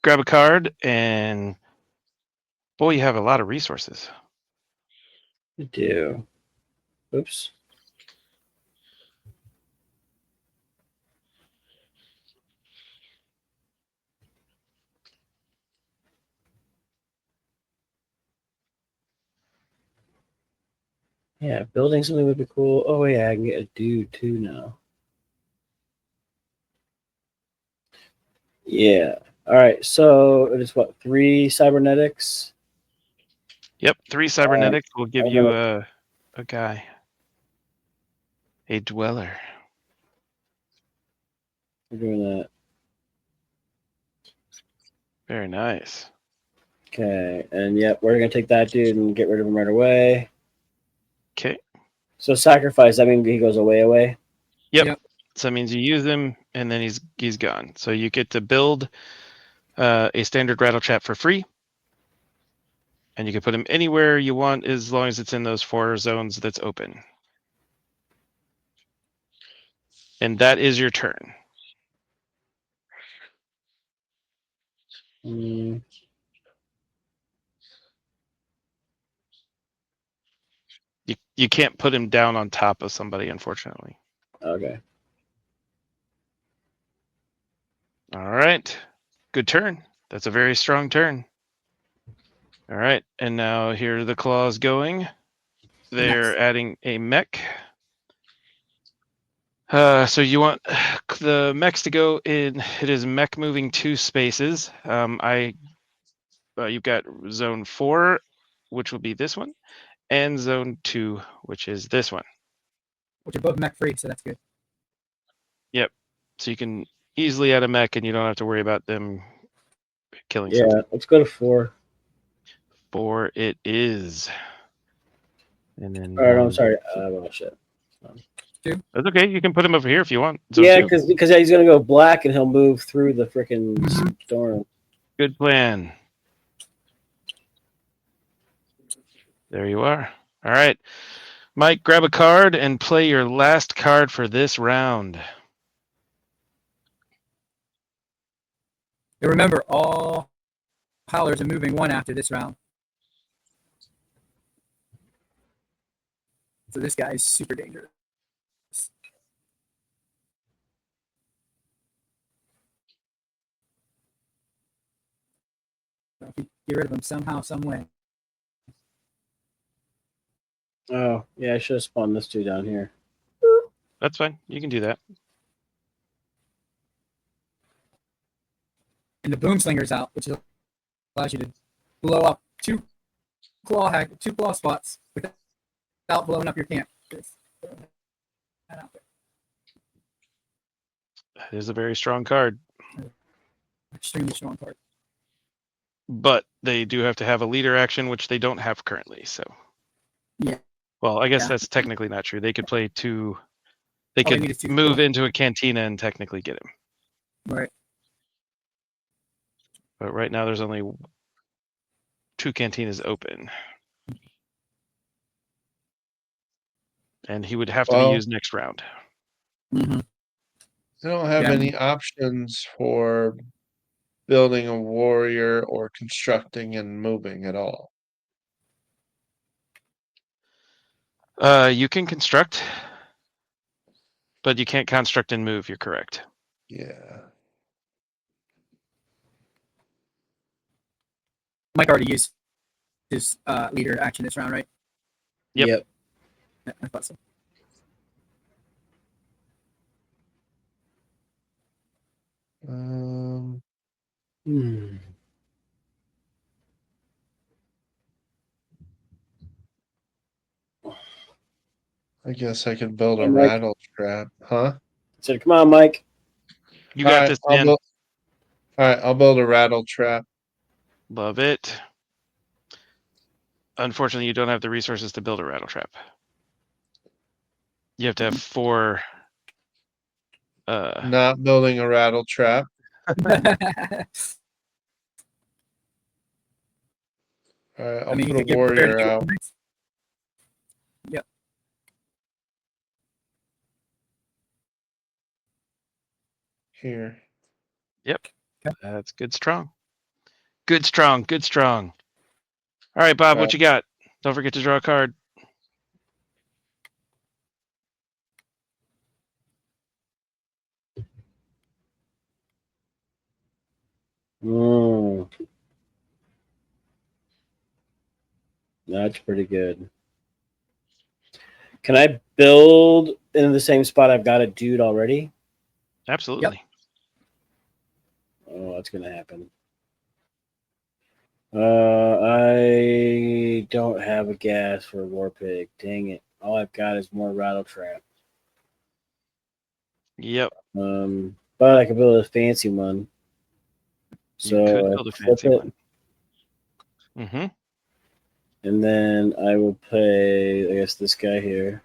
grab a card, and boy, you have a lot of resources. I do. Oops. Yeah, building something would be cool. Oh yeah, I can get a dude too now. Yeah. All right. So it is what, 3 cybernetics? Yep, 3 cybernetics will give I'm you gonna- a guy, a dweller. We're doing that. Very nice. Okay. And yep, we're gonna take that dude and get rid of him right away. Okay. So sacrifice, I mean he goes away. Yep. Yep. So that means you use him, and then he's gone. So you get to build a standard rattle trap for free, and you can put him anywhere you want as long as it's in those 4 zones that's open. And that is your turn. Mm, You can't put him down on top of somebody, unfortunately. okay. All right. Good turn. That's a very strong turn. All right. And now here are the claws going. They're adding a mech. So you want the mechs to go in. It is mech moving 2 spaces. You've got zone 4, which will be this one, and zone 2, which is this one. Which are both mech free, so that's good. Yep. So you can easily add a mech, and you don't have to worry about them killing Yeah, something. let's go to 4. 4 it is. And then All right, I'm sorry. Oh shit. that's okay. You can put him over here if you want. Zone Yeah, 2. because he's gonna go black and he'll move through the freaking storm. Good plan. There you are. All right. Mike, grab a card and play your last card for this round. And remember, all howlers are moving 1 after this round. So this guy is super dangerous. So get rid of him somehow, some way. Oh, yeah, I should have spawned this dude down here. That's fine. You can do that. And the boom slinger's out, which allows you to blow up 2 claw spots without blowing up your camp. That is a very strong card. Extremely strong card. But they do have to have a leader action, which they don't have currently. So, yeah. Well, I guess Yeah. that's technically not true. They could play 2. They All they could need is 2 move claw. into a cantina and technically get him. Right. But right now there's only 2 cantinas open. And he would have to be Well, used next round. Mm-hmm. I don't have Yeah. any options for building a warrior or constructing and moving at all. You can construct, but you can't construct and move. You're correct. Yeah. Mike already used his leader action this round, right? Yep. Yeah, I thought so. I guess I could build a I'm like- rattle trap, huh? Said, come on, Mike. You got this, man. All right, I'll build a rattle trap. Love it. Unfortunately, you don't have the resources to build a rattle trap. You have to have 4. Not building a rattle trap. All right, I'll you put a could get prepared warrior to out Yep. here. Yep. Okay. That's good strong. Good strong. Good strong. All right, Bob, what you got? Don't forget to draw a card. That's pretty good. Can I build in the same spot I've got a dude already? Absolutely. Oh, that's gonna happen. I don't have a gas for a war pig. Dang it! All I've got is more rattle trap. Yep. But I could build a fancy one. So You could I build a flip fancy it, one. Mm-hmm. and then I will play, I guess, this guy here.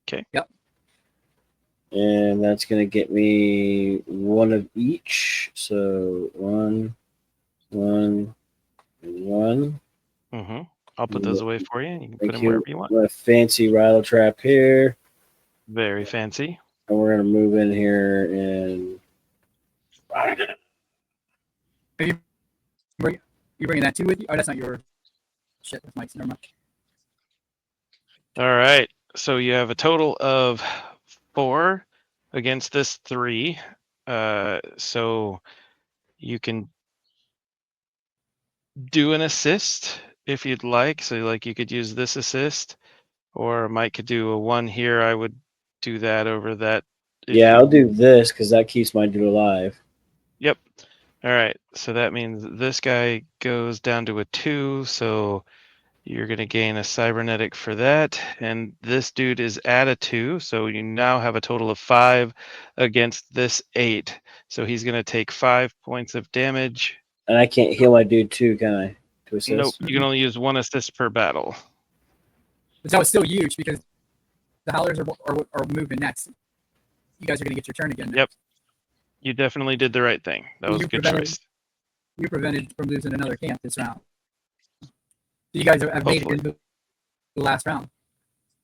Okay. Yep. And that's gonna get me 1 of each. So 1, 1, and 1. Mm-hmm. I'll put those away for you. You can put Thank them you. wherever you want. A fancy rattle trap here. Very fancy. And we're gonna move in here and You bringing that too with you? Oh, that's not your shit. That's Mike's. Never mind. All right. So you have a total of 4 against this 3. So you can do an assist if you'd like. So like you could use this assist, or Mike could do a 1 here. I would do that over that. yeah, I'll do this because that keeps my dude alive. Yep. All right. So that means this guy goes down to a 2. So you're going to gain a cybernetic for that. And this dude is at a 2. So you now have a total of 5 against this 8. So he's going to take 5 points of damage. And I can't heal my dude too, can I? To assist? Nope. You can only use 1 assist per battle. But that was still huge because the howlers are moving next. You guys are going to get your turn again. Yep. You definitely did the right thing. That was a good choice. You prevented from losing another camp this round. You guys have made it into the last round.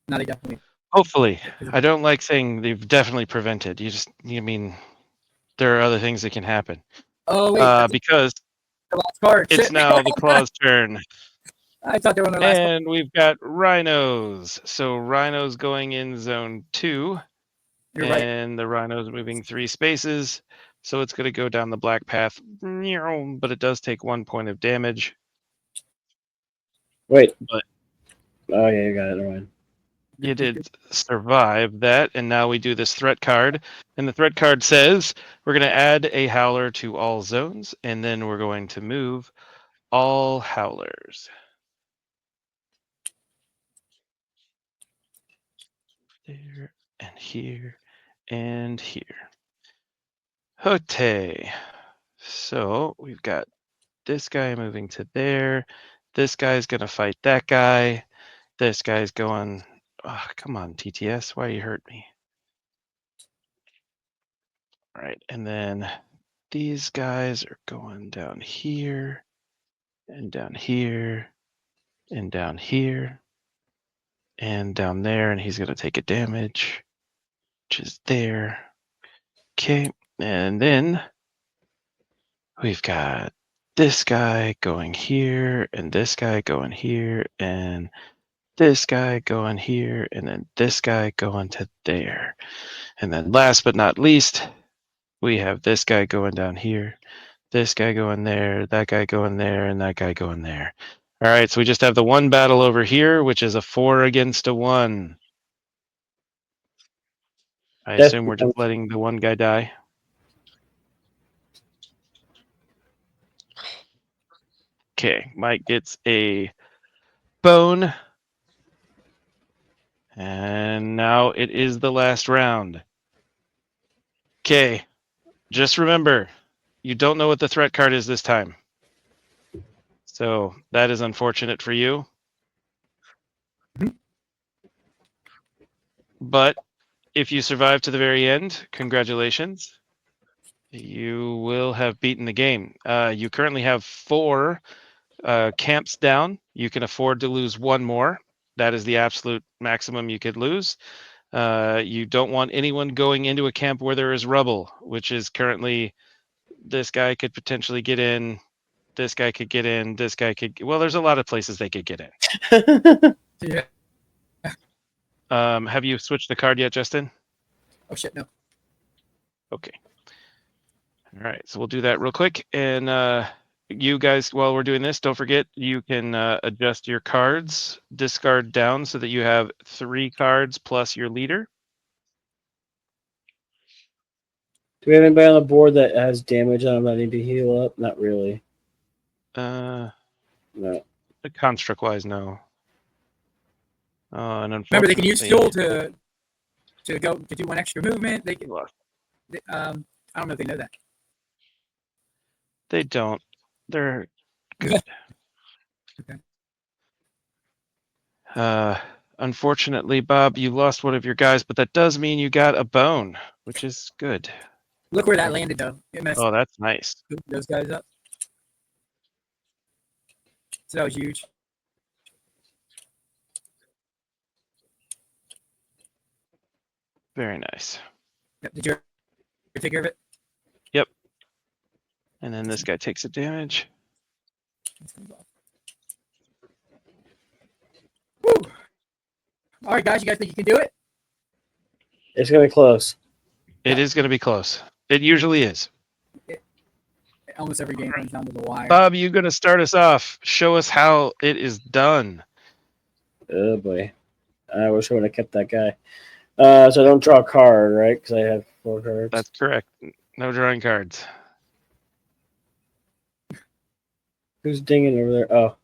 Now they definitely. Hopefully. I don't like saying they've definitely prevented. You mean there are other things that can happen. Oh wait, because the last card. It's Shit. now the claw's turn. I thought they were on their last card. And we've got rhinos. So rhinos going in zone 2. You're right. And the rhino's moving 3 spaces. So it's going to go down the black path. But it does take 1 point of damage. Wait. But oh yeah, you got it. Never mind. You did survive that, and now we do this threat card. And the threat card says we're going to add a howler to all zones, and then we're going to move all howlers. There, and here, and here. Hote. So we've got this guy moving to there. This guy's going to fight that guy. This guy's going... Oh, come on, TTS. Why you hurt me? All right, and then these guys are going down here, and down here, and down here, and down there, and he's going to take a damage, which is there. Okay, and then we've got this guy going here, and this guy going here, and this guy going here, and then this guy going to there. And then last but not least, we have this guy going down here, this guy going there, that guy going there, and that guy going there. All right, so we just have the one battle over here, which is a 4 against a 1. I assume we're just letting the one guy die. Okay, Mike gets a bone. And now it is the last round. Okay, just remember, you don't know what the threat card is this time. So that is unfortunate for you. But if you survive to the very end, congratulations. You will have beaten the game. You currently have 4 camps down. You can afford to lose 1 more. That is the absolute maximum you could lose. You don't want anyone going into a camp where there is rubble, which is currently, this guy could potentially get in, this guy could get in, this guy could, well, there's a lot of places they could get in. Yeah. Have you switched the card yet, Justin? Oh shit, no. Okay. All right, so we'll do that real quick. And you guys, while we're doing this, don't forget you can adjust your cards, discard down so that you have 3 cards plus your leader. Do we have anybody on the board that has damage on them that need to heal up? Not really. No. No. Construct wise, no. And Remember, they can use unfortunately- fuel to go to do 1 extra movement. They can. I don't know if they know that. They don't. They're good. Okay. Unfortunately, Bob, you lost one of your guys, but that does mean you got a bone, which is good. Look where that landed, though. It messed Oh, that's nice. those guys up. So that was huge. Very nice. Yep. Did you take care of it? Yep. And then this guy takes a damage. Woo! All right, guys. You guys think you can do it? It's going to be close. It is going to be close. It usually is. Almost every game comes down to the wire. Bob, you're going to start us off. Show us how it is done. Oh, boy. I wish I would have kept that guy. So I don't draw a card, right? Because I have 4 cards. That's correct. No drawing cards. Who's dinging over there? Oh.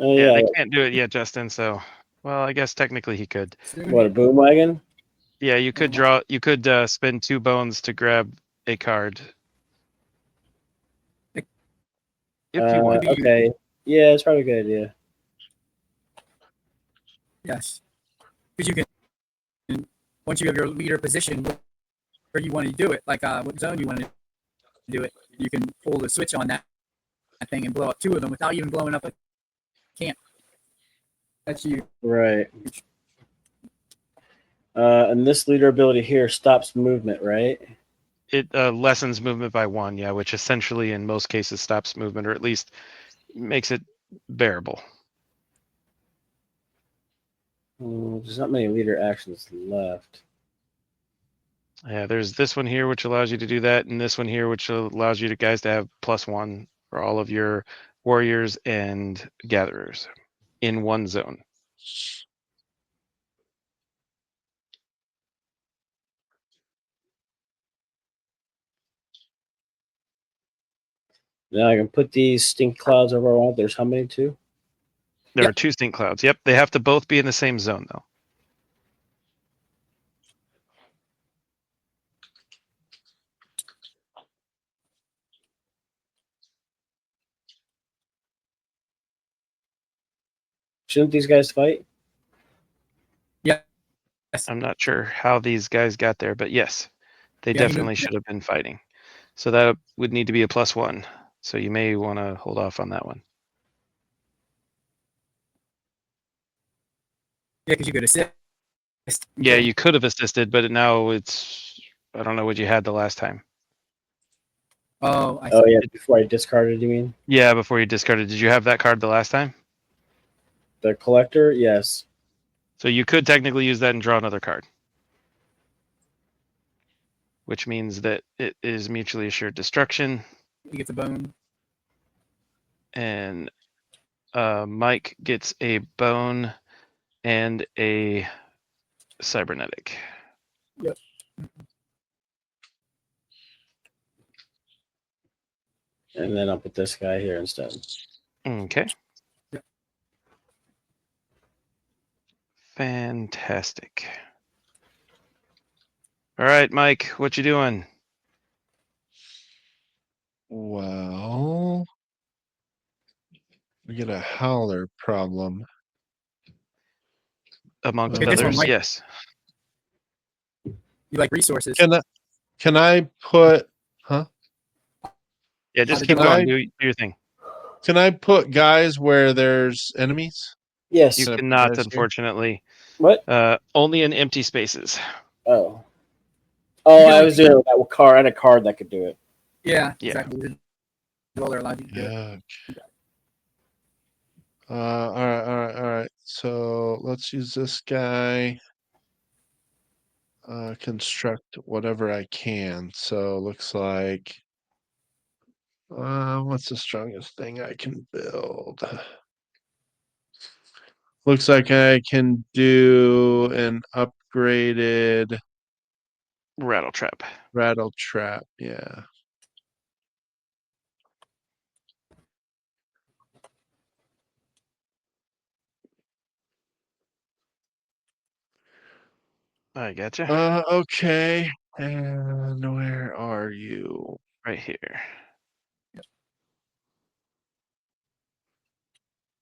Oh, Yeah, yeah. they can't do it yet, Justin. So, well, I guess technically he could. What, a boom wagon? Yeah, you could draw. You could spend 2 bones to grab a card. If you want. Okay. Yeah, it's probably a good idea. Yes. Because you can, once you have your leader position where you want to do it, like what zone you want to do it, you can pull the switch on that thing and blow up 2 of them without even blowing up a camp. That's you. Right. And this leader ability here stops movement, right? It lessens movement by 1, yeah, which essentially in most cases stops movement, or at least makes it bearable. There's not many leader actions left. Yeah, there's this one here which allows you to do that, and this one here which allows you guys to have +1 for all of your warriors and gatherers in 1 zone. Now I can put these stink clouds over all. There's how many? 2? There are 2 stink clouds. Yep, they have to both be in the same zone though. Shouldn't these guys fight? Yeah. Yes. I'm not sure how these guys got there, but yes, they Yeah, definitely should have been fighting. So that would need to be a +1. So you may want to hold off on that one. Yeah, because you could assist. Yeah, you could have assisted, but now it's, I don't know what you had the last time. Oh, I see. Oh yeah, before I discarded, you mean? Yeah, before you discarded. Did you have that card the last time? The collector, yes. So you could technically use that and draw another card. Which means that it is mutually assured destruction. You get the bone. And Mike gets a bone and a cybernetic. Yep. And then I'll put this guy here instead. Okay. Yep. Fantastic. All right, Mike, what you doing? Well, we get a howler problem. Amongst Okay, this one others, might- yes. You like resources. Can I put? Huh? Yeah, just Can keep going. I- Do your thing. Can I put guys where there's enemies? Yes. You Can I put cannot, guys here? unfortunately. What? Only in empty spaces. Oh. Oh, I was doing it with that card. I had a card that could do it. Yeah, Yeah. exactly. All they're allowed you to do it. Yeah. All right. So let's use this guy. Construct whatever I can. So looks like, what's the strongest thing I can build? Looks like I can do an upgraded Rattle trap. rattle trap. Yeah. I gotcha. Okay. And where are you? Right here.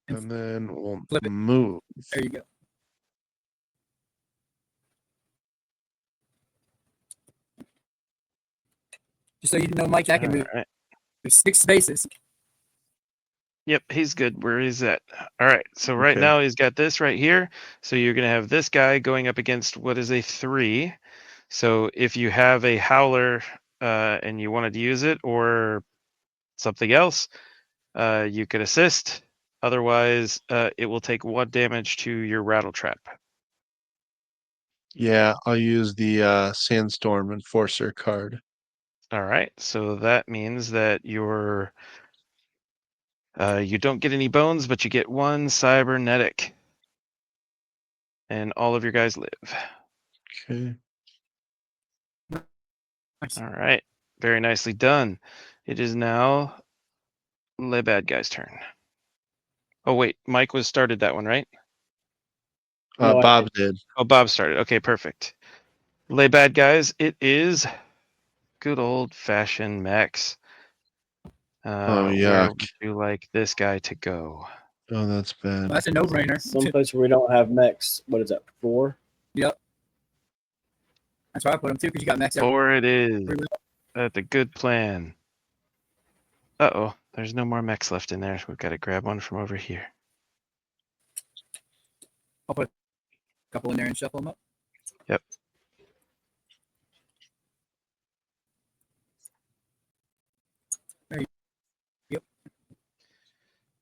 And then we'll Flip it. move. There you go. Just so you know, Mike, that can move All right. 6 spaces. Yep, he's good where he's at. All right, so right Okay. now he's got this right here. So you're going to have this guy going up against what is a 3. So if you have a howler and you wanted to use it or something else, you could assist. Otherwise, it will take 1 damage to your rattle trap. Yeah, I'll use the Sandstorm Enforcer card. All right, so that means that you're you don't get any bones, but you get 1 cybernetic, and all of your guys live. Okay. Nice. All right, very nicely done. It is now the bad guy's turn. Oh wait, Mike was started that one, right? No, I Bob did. Oh, Bob started. Okay, perfect. Lay bad guys. It is good old fashioned mechs. Oh, Where yuck. would you like this guy to go? Oh, that's bad. Well, that's a no-brainer. Someplace where we don't have mechs. What is that? 4? Yep. That's why I put them too, because you got max out. 4 it is. That's a good plan. Uh-oh, there's no more mechs left in there. We've got to grab one from over here. I'll put a couple in there and shuffle them up. Yep. There you go.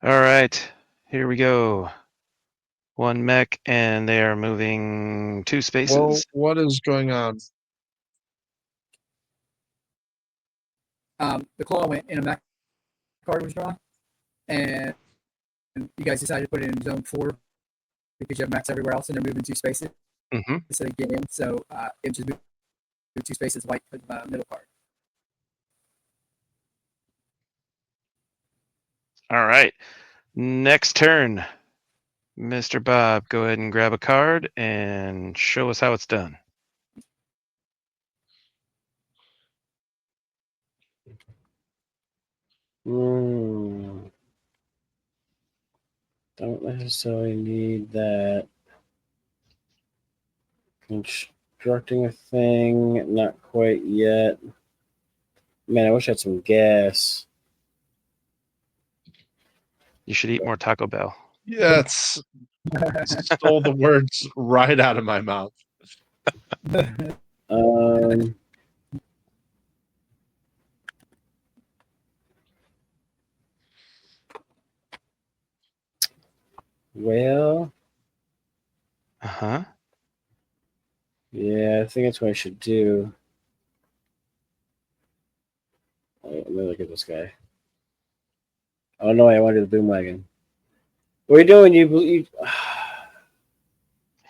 All right, here we go. 1 mech, and they are moving 2 spaces. Well, what is going on? The claw went in a mech card was drawn, and you guys decided to put it in zone 4 because you have mechs everywhere else, and they're moving 2 spaces. Mm-hmm. So they get in. So it just moved 2 spaces white for the middle card. All right, next turn. Mr. Bob, go ahead and grab a card and show us how it's done. Don't necessarily need that. Constructing a thing, not quite yet. Man, I wish I had some gas. You should eat more Taco Bell. Yeah, it's stole the words right out of my mouth. Um, well, Uh-huh. yeah, I think that's what I should do. Oh, let me look at this guy. Oh no, I want to do the boom wagon. What are you doing? You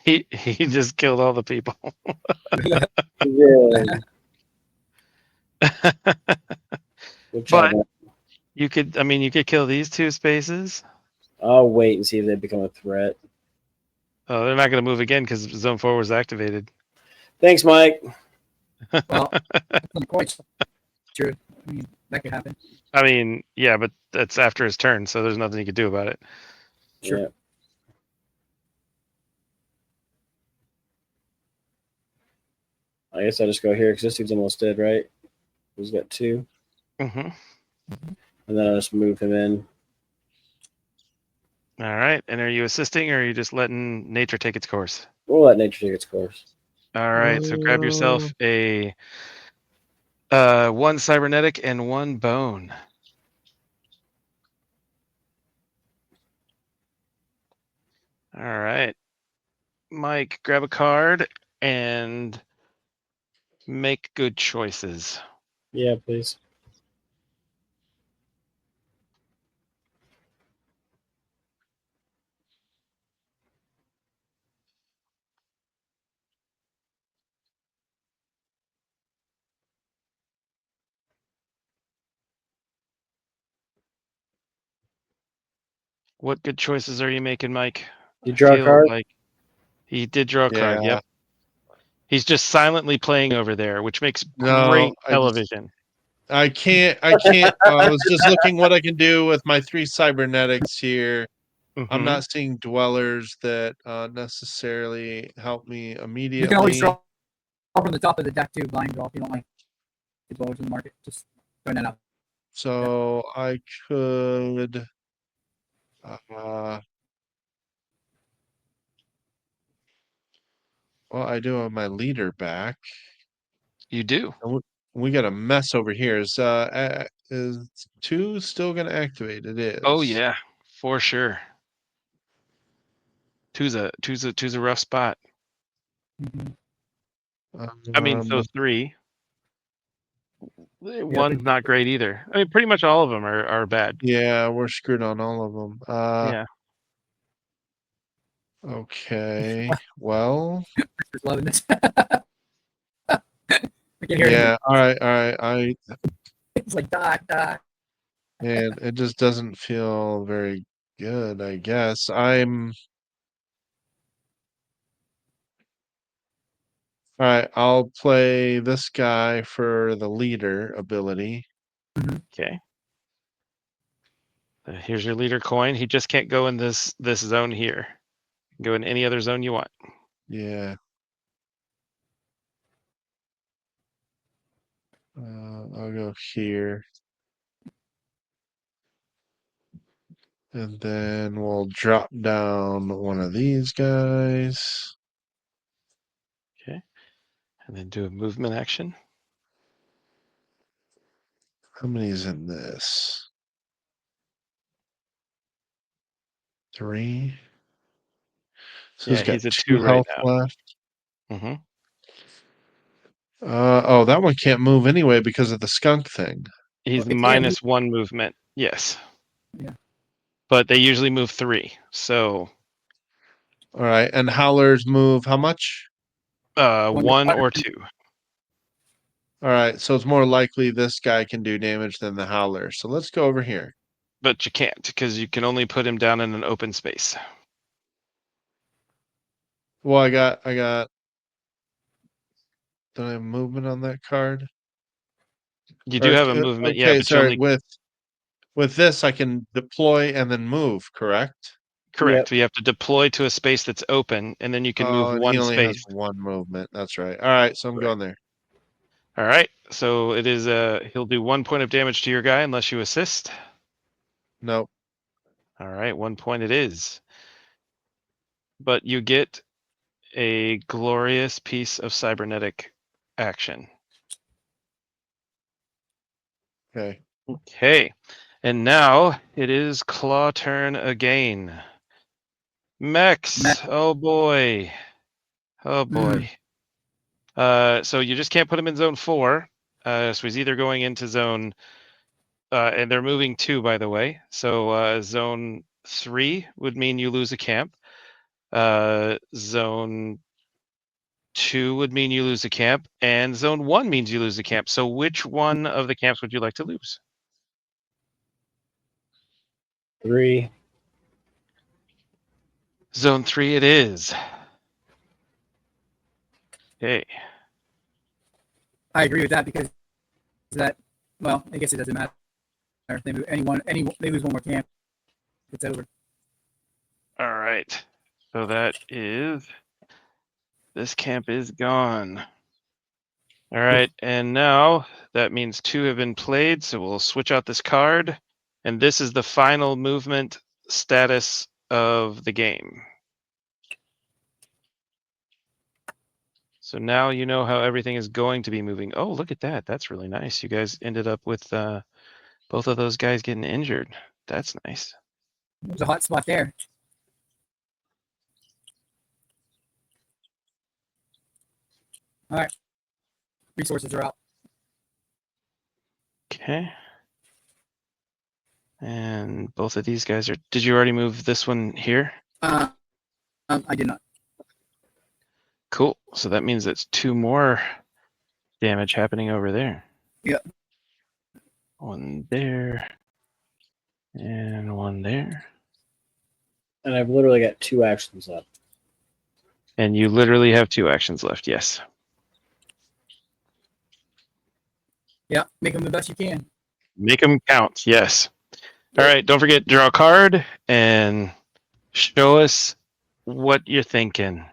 He just killed all the people. yeah. Good job, But man. you could kill these 2 spaces. I'll wait and see if they become a threat. Oh, they're not going to move again because Zone 4 was activated. Thanks, Mike. Well, that's not quite true. I mean, that could happen. I mean, yeah, but that's after his turn, so there's nothing you could do about it. Sure. Yeah. I guess I'll just go here because this dude's almost dead, right? He's got 2. Mm-hmm. And then I'll just move him in. All right. And are you assisting, or are you just letting nature take its course? We'll let nature take its course. All right. So grab yourself a 1 cybernetic and 1 bone. All right. Mike, grab a card and make good choices. Yeah, please. What good choices are you making, Mike? You I draw a feel card? like he did draw a card. Yeah. Yep. He's just silently playing over there, which makes No, great television. I can't. I was just looking what I can do with my 3 cybernetics here. I'm Mhm. not seeing dwellers that necessarily help me You can always immediately. draw from the top of the deck too, blind draw if you don't like the dwellers in the market. Just throwing that out. So I could well, I do have my leader back. You do. And we got a mess over here. Is 2 still gonna activate? It is. Oh yeah, for sure. Two's a rough spot. Mhm. I mean, so Um, 3. Yeah, One's not great either. I mean, pretty much all of them are bad. yeah, we're screwed on all of them. Yeah. Okay. Well, Just loving this. I can hear yeah. him. All right. All right. It's like die. And it just doesn't feel very good, I guess. All right. I'll play this guy for the leader ability. Okay. Here's your leader coin. He just can't go in this zone here. Go in any other zone you want. Yeah. I'll go here. And then we'll drop down one of these guys. Okay. And then do a movement action. How many is in this? 3. So Yeah, he's got he's a 2 2 right health now. left. Mm-hmm. Oh, that one can't move anyway because of the skunk thing. He's It can't move. -1 movement. Yes. Yeah. But they usually move 3. So All right. And howlers move how much? 1 or 2. All right. So it's more likely this guy can do damage than the howler. So let's go over here. But you can't because you can only put him down in an open space. Well, I got do I have movement on that card? You do Or have a movement, yeah, okay, but you sorry. only With this I can deploy and then move, correct? correct. You have to deploy to a space that's open, and then you can move Oh, and he 1 only has space. 1 movement. That's right. All right, so I'm Correct. going there. All right. So it is he'll do 1 point of damage to your guy unless you assist. Nope. All right, 1 point it is. But you get a glorious piece of cybernetic action. Okay. Okay. And now it is Claw turn again. Mex. Oh boy. Oh boy. So you just can't put him in zone 4. So he's either going into zone and they're moving 2, by the way. So zone 3 would mean you lose a camp. Zone 2 would mean you lose a camp, and zone 1 means you lose a camp. So which one of the camps would you like to lose? 3. Zone 3 it is. Okay. I agree with that because that. Well, I guess it doesn't matter if they move they lose one more camp. It's over. All right. So that is this camp is gone. All right, and now that means 2 have been played, so we'll switch out this card, and this is the final movement status of the game. So now you know how everything is going to be moving. Oh, look at that. That's really nice. You guys ended up with both of those guys getting injured. That's nice. There's a hot spot there. All right. Resources are out. Okay. And both of these guys are... Did you already move this one here? I did not. Cool. So that means it's 2 more damage happening over there. Yep. 1 there. And 1 there. And I've literally got 2 actions left. And you literally have 2 actions left, yes. Yeah, make them the best you can. Make them count, yes. All right, don't forget, draw a card and show us what you're thinking.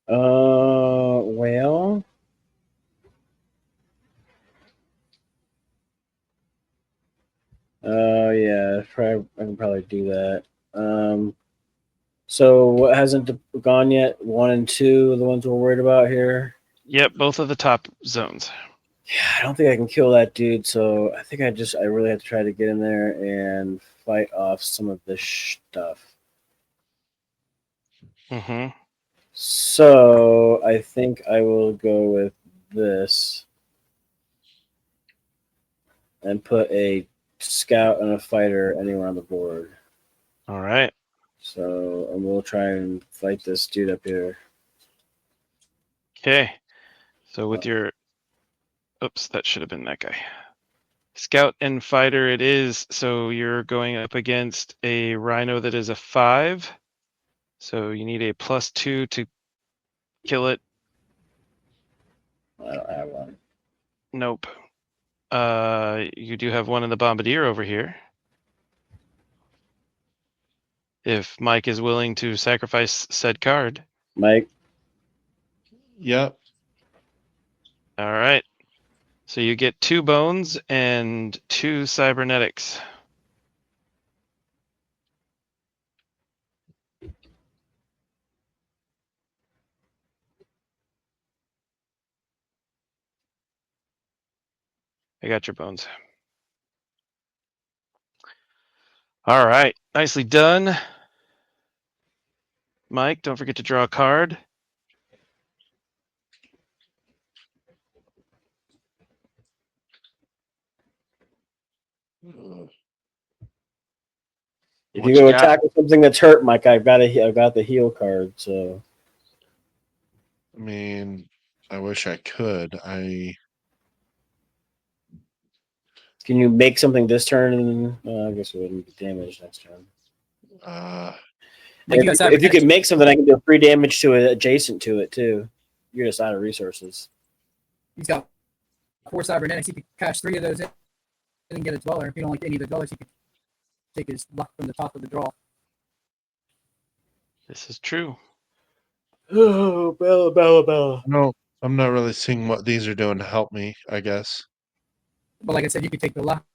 Well, yeah, I can probably do that. So what hasn't gone yet? 1 and 2, the ones we're worried about here. Yep, both of the top zones. Yeah, I don't think I can kill that dude, so I think I really have to try to get in there and fight off some of this stuff. Mm-hmm. So I think I will go with this and put a scout and a fighter anywhere on the board. All right. So we'll try and fight this dude up here. Okay. So with your... Oops, that should have been that guy. Scout and fighter it is. So you're going up against a rhino that is a 5. So you need a +2 to kill it. I don't have one. Nope. You do have one in the bombardier over here. If Mike is willing to sacrifice said card. Mike? Yep. All right. So you get 2 bones and 2 cybernetics. I got your bones. All right. Nicely done. Mike, don't forget to draw a card. If What you you go got? attack with something that's hurt, Mike, I've got the heal card. So I mean, I wish I could. can you make something this turn? And I guess it wouldn't be damaged next turn. If you could make something, I can do free damage to it adjacent to it too. You're just out of resources. He's got 4 cybernetics. He could cash 3 of those in and get a dweller. If you don't like any of the dwellers, you could take his luck from the top of the draw. This is true. Oh, Bella, Bella, Bella. No, I'm not really seeing what these are doing to help me, I guess. But like I said, you could take the luck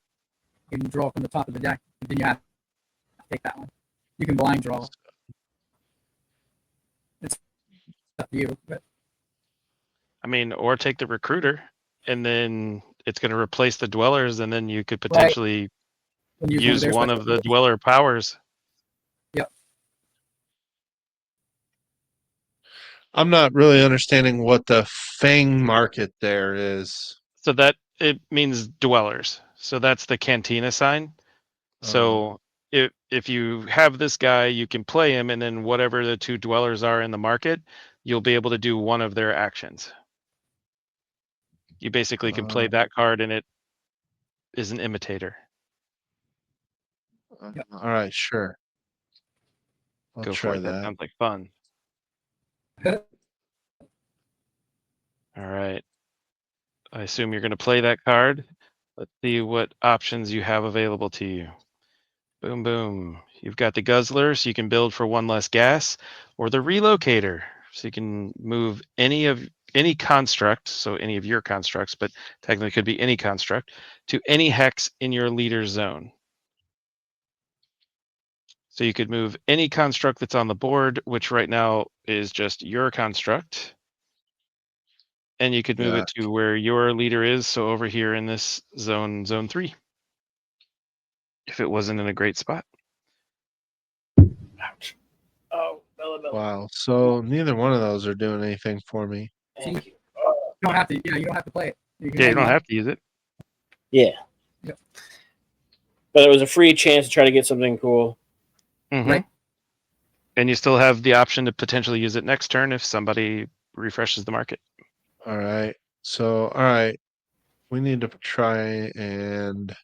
and draw from the top of the deck, and then you have to take that one. You can blind draw. It's up to you. But I mean, or take the recruiter, and then it's going to replace the dwellers, and then you could potentially use one of the dweller powers. Yep. I'm not really understanding what the Fang market there is. So that it means dwellers. So that's the cantina sign. So if you have this guy, you can play him, and then whatever the two dwellers are in the market, you'll be able to do one of their actions. You basically can play that card, and it is an imitator. All right, sure. I'll Go try for it. That that. sounds like fun. All right. I assume you're going to play that card. Let's see what options you have available to you. Boom, boom. You've got the guzzler, so you can build for one less gas, or the relocator, so you can move any construct, so any of your constructs, but technically could be any construct, to any hex in your leader zone. So you could move any construct that's on the board, which right now is just your construct. And you could move it to where your leader is, so over here in this zone 3. If it wasn't in a great spot. Ouch. Oh, Bella, Bella. Wow. So neither one of those are doing anything for me. Thank you. you don't have to. Yeah, you don't have to play it. You don't have to use it. Yeah. Yep. But it was a free chance to try to get something cool. Mm-hmm. Right. And you still have the option to potentially use it next turn if somebody refreshes the market. All right. So, all right. We need to try and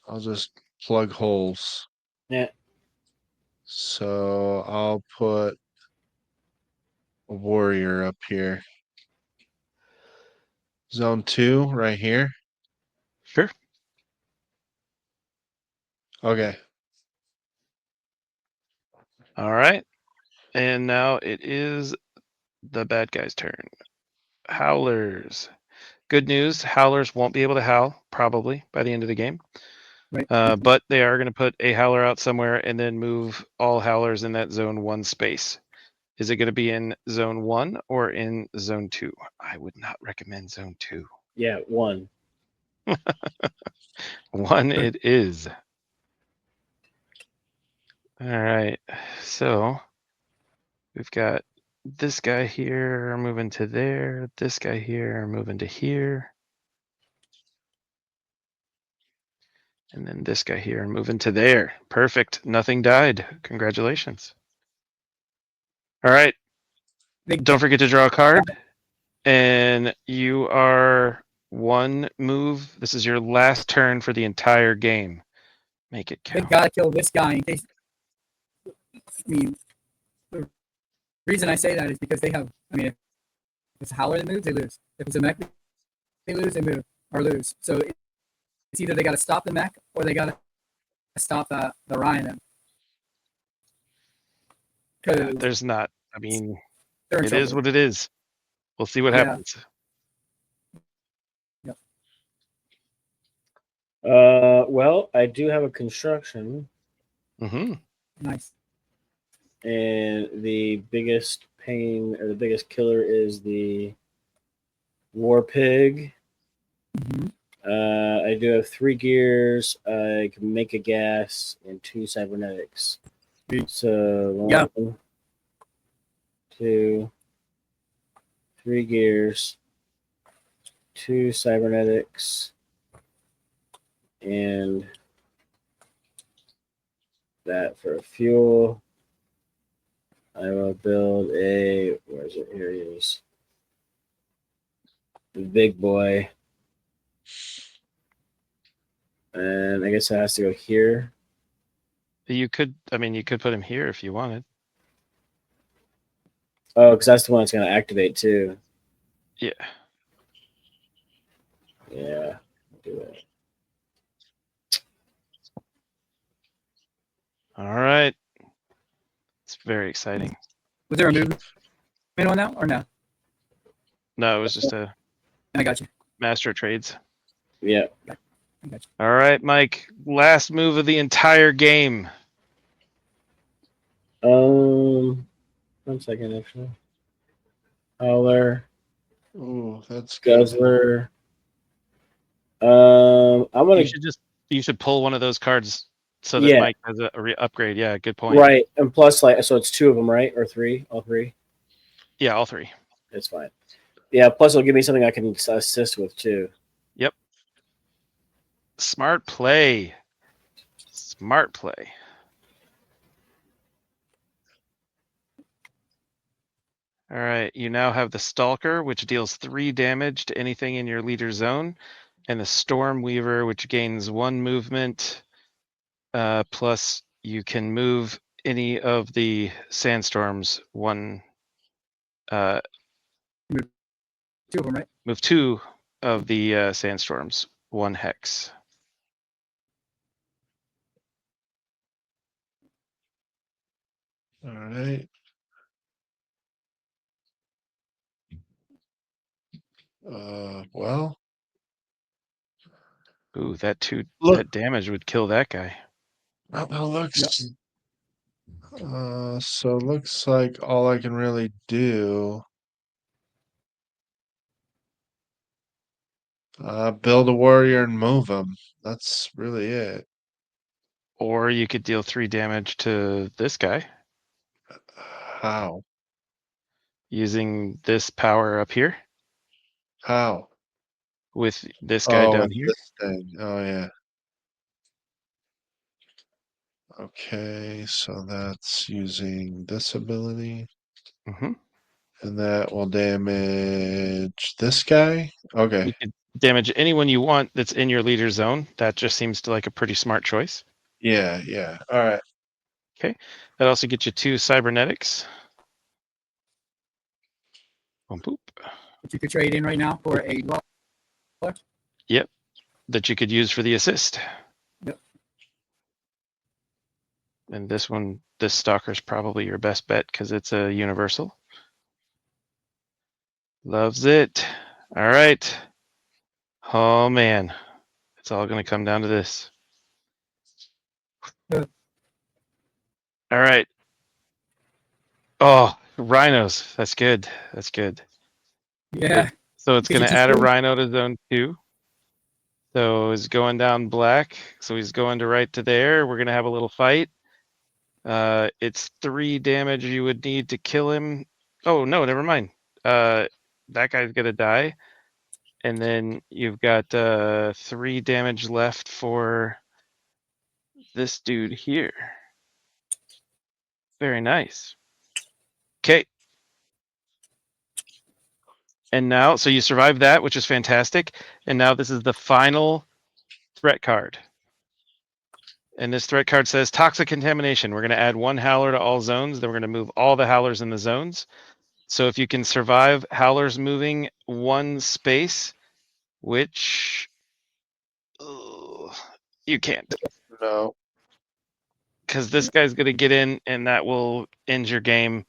I'll just plug holes. Yeah. So I'll put a warrior up here. Zone 2 right here. Sure. Okay. All right. And now it is the bad guy's turn. Howlers. Good news, Howlers won't be able to howl, probably, by the end of the game. Right. But they are going to put a Howler out somewhere and then move all Howlers in that Zone 1 space. Is it going to be in Zone 1 or in Zone 2? I would not recommend Zone 2. Yeah, 1. 1 it is. All right. So we've got this guy here moving to there, this guy here moving to here. And then this guy here moving to there. Perfect. Nothing died. Congratulations. All right. Don't forget to draw a card. And you are 1 move. This is your last turn for the entire game. Make it They count. gotta kill this guy in case. I mean, the reason I say that is because they have. I mean, if it's a Howler that moves, they lose. If it's a mech, they lose, they move or lose. So it's either they got to stop the mech or they got to stop the Rhino. Because There's not. I mean, they're in it trouble. is what it is. We'll see what Yeah. happens. Yep. Well, I do have a construction, Mm-hmm. Nice. and the biggest pain or the biggest killer is the war pig. Mm-hmm. I do have 3 gears. I can make a gas and 2 cybernetics. So 1, 2, 3 gears, 2 cybernetics, and that for fuel. I will build a, where is it? Here he is. The big boy. And I guess it has to go here. You could put him here if you wanted. Oh, because that's the one that's going to activate too. Yeah. Yeah, do that. All right. It's very exciting. Was there a movement on that or no? No, it was just a I got you. master trades. Yeah. I got you. All right, Mike. Last move of the entire game. 1 second, actually. Howler, Ooh, that's good. Guzzler. I'm gonna You should pull one of those cards so that Yeah. Mike has a upgrade. Yeah, good point. right, and plus, like, so it's 2 of them, right, or 3? All 3. Yeah, all 3. It's fine. Yeah. Plus, it'll give me something I can assist with too. Yep. Smart play. Smart play. All right, you now have the Stalker, which deals 3 damage to anything in your leader zone, and the Storm Weaver, which gains 1 movement, plus you can move any of the sandstorms 1. 2 of them, right? Move 2 of the sandstorms 1 hex. All right. Well, Ooh, that look, damage would kill that guy. that looks. So it looks like all I can really do. Build a warrior and move him. That's really it. Or you could deal 3 damage to this guy How? using this power up here How? with this guy Oh, down and here. this thing. Oh, yeah. Okay, so that's using this ability, Hmm. and that will damage this guy. Okay. You could damage anyone you want that's in your leader zone. That just seems to like a pretty smart choice. Yeah, yeah. All right. Okay. That also gets you 2 cybernetics. Boom, boop. Which you could trade in right now for a $12. Yep. That you could use for the assist. Yep. And this Stalker's probably your best bet because it's a universal. Loves it. All right. Oh man. It's all going to come down to this. Yeah. All right. Oh, rhinos. That's good. That's good. Yeah. So it's Because going you to just add a really- rhino to zone 2. So he's going down black. So he's going to right to there. We're going to have a little fight. It's 3 damage you would need to kill him. Oh, no, never mind. That guy's going to die. And then you've got 3 damage left for this dude here. Very nice. Okay. And now, so you survived that, which is fantastic. And now this is the final threat card. And this threat card says toxic contamination. We're going to add 1 howler to all zones. Then we're going to move all the howlers in the zones. So if you can survive howlers moving 1 space, which you can't. No. Because this guy's going to get in and that will end your game.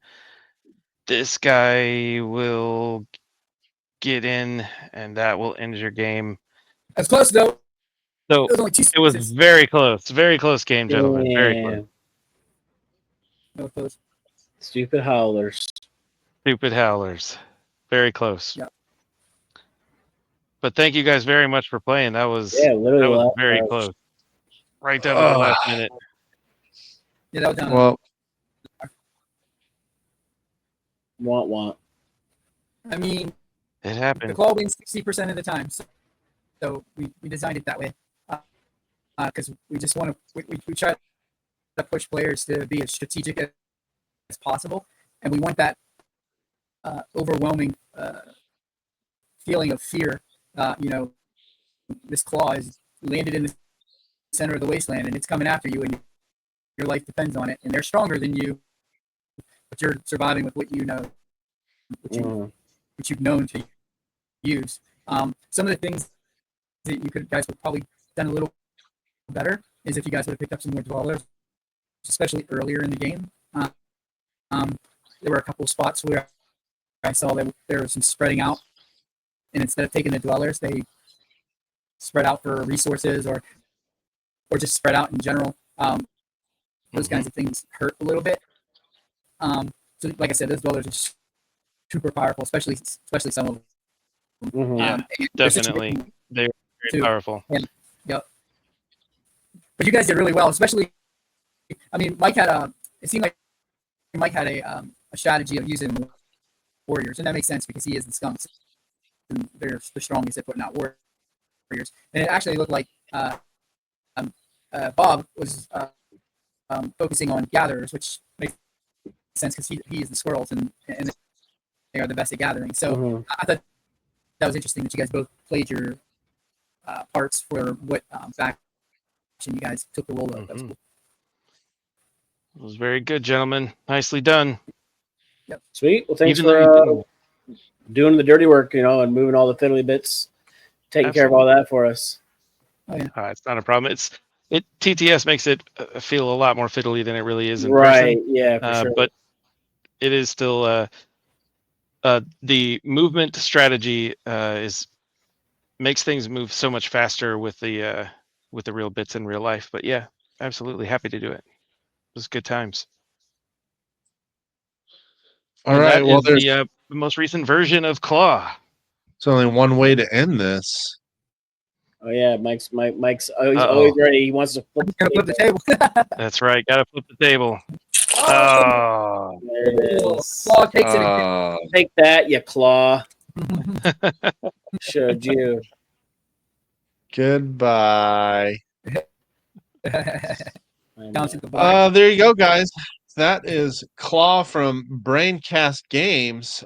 This guy will get in and that will end your game. That's close though. So It was only 2 it was spaces. very close. Very close game, gentlemen. Very close. Damn. No close. Stupid howlers. Stupid howlers. Very close. Yeah. But thank you guys very much for playing. That was Literally. very close. Right down to the last minute. Yeah, that was down. Well, Want. I mean, It the happened. claw wins 60% of the time. So we designed it that way. Because we just want to, we try to push players to be as strategic as possible. And we want that overwhelming feeling of fear. This claw is landed in the center of the wasteland and it's coming after you and your life depends on it. And they're stronger than you, but you're surviving with what you know, what you've known to use. Some of the things that you guys would probably done a little better is if you guys would have picked up some more dwellers especially earlier in the game. There were a couple of spots where I saw that there was some spreading out, and instead of taking the dwellers, they spread out for resources or just spread out in general. Those kinds of things hurt a little bit. So like I said, those dwellers are super powerful, especially some of them. Yeah, definitely. They're very powerful. And, yep. But you guys did really well, especially. I mean, it seemed like Mike had a strategy of using warriors, and that makes sense because he is the skunks, and they're the strongest at putting out warriors. And it actually looked like Bob was focusing on gatherers, which makes sense because he is the squirrels, and they are the best at gathering. So I thought that was interesting that you guys both played your parts for what faction you guys took the role of. That's cool. It was very good, gentlemen. Nicely done. Yep. Sweet. Well, thanks for doing the dirty work, and moving all the fiddly bits, taking care of all that for us. Oh, yeah. It's not a problem. TTS makes it feel a lot more fiddly than it really is in person. Yeah, for sure. But it is still the movement strategy makes things move so much faster with the real bits in real life. But yeah, absolutely happy to do it. It was good times. All right. Well, there's the most recent version of Claw. It's only one way to end this. Oh yeah, Mike's always ready. He wants to flip the table. That's right. Got to flip the table. Oh, there it is. Claw takes it. Take that, you claw. Showed you. Goodbye. Down to the bottom. There you go, guys. That is Claw from Braincast Games.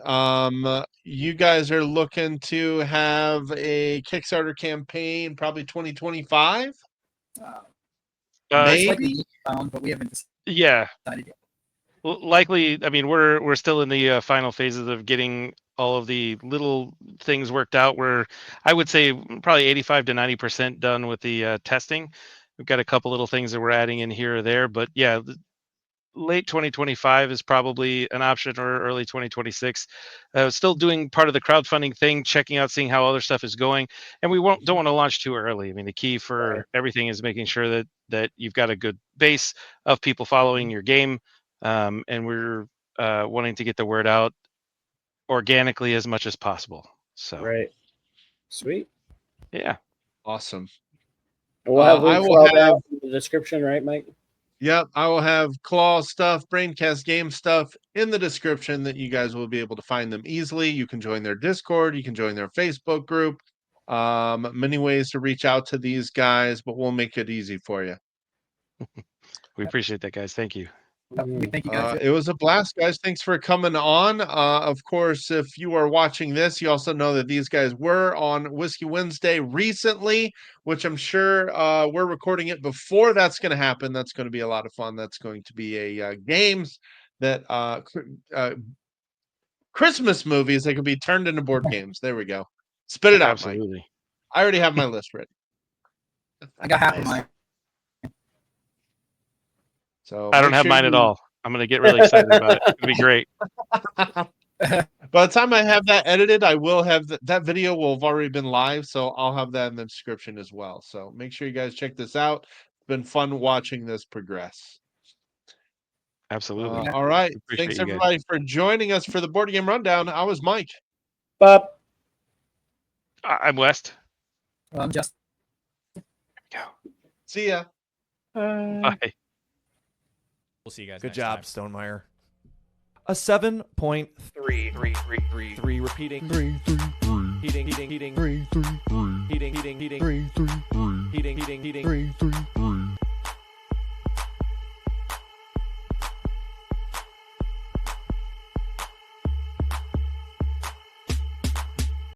You guys are looking to have a Kickstarter campaign, probably 2025. Maybe, but we haven't decided yet. Likely. I mean, we're still in the final phases of getting all of the little things worked out. We're, I would say, probably 85 to 90% done with the testing. We've got a couple little things that we're adding in here or there, but yeah, late 2025 is probably an option, or early 2026. Still doing part of the crowdfunding thing, checking out, seeing how other stuff is going, and we don't want to launch too early. I mean, the key for everything is making sure that you've got a good base of people following your game, and we're wanting to get the word out organically as much as possible. So Sweet, yeah, awesome. We'll have links all down in the description, right, Mike? Yep, I will have Claw stuff, Braincast Game stuff in the description that you guys will be able to find them easily. You can join their Discord, you can join their Facebook group. Many ways to reach out to these guys, but we'll make it easy for you. We appreciate that, guys. Thank you. Thank you guys. It was a blast, guys. Thanks for coming on. Of course, if you are watching this, you also know that these guys were on Whiskey Wednesday recently, which I'm sure we're recording it before that's going to happen. That's going to be a lot of fun. That's going to be a games that Christmas movies that can be turned into board games. There we go. Spit it out, Absolutely. Mike. I already have my list ready. I got half of mine. So I don't have mine at all. I'm going to get really excited about it. It'll be great. By the time I have that edited, I will have that video will have already been live, so I'll have that in the description as well. So make sure you guys check this out. It's been fun watching this progress. Absolutely. All right. Thanks everybody for joining us for the Board Game Rundown. I was Mike. Bob. I'm West. Well, I'm Justin. Go. See ya. Bye. We'll see you guys. Good next job, time. Stonemeyer. A 7.3 repeating heating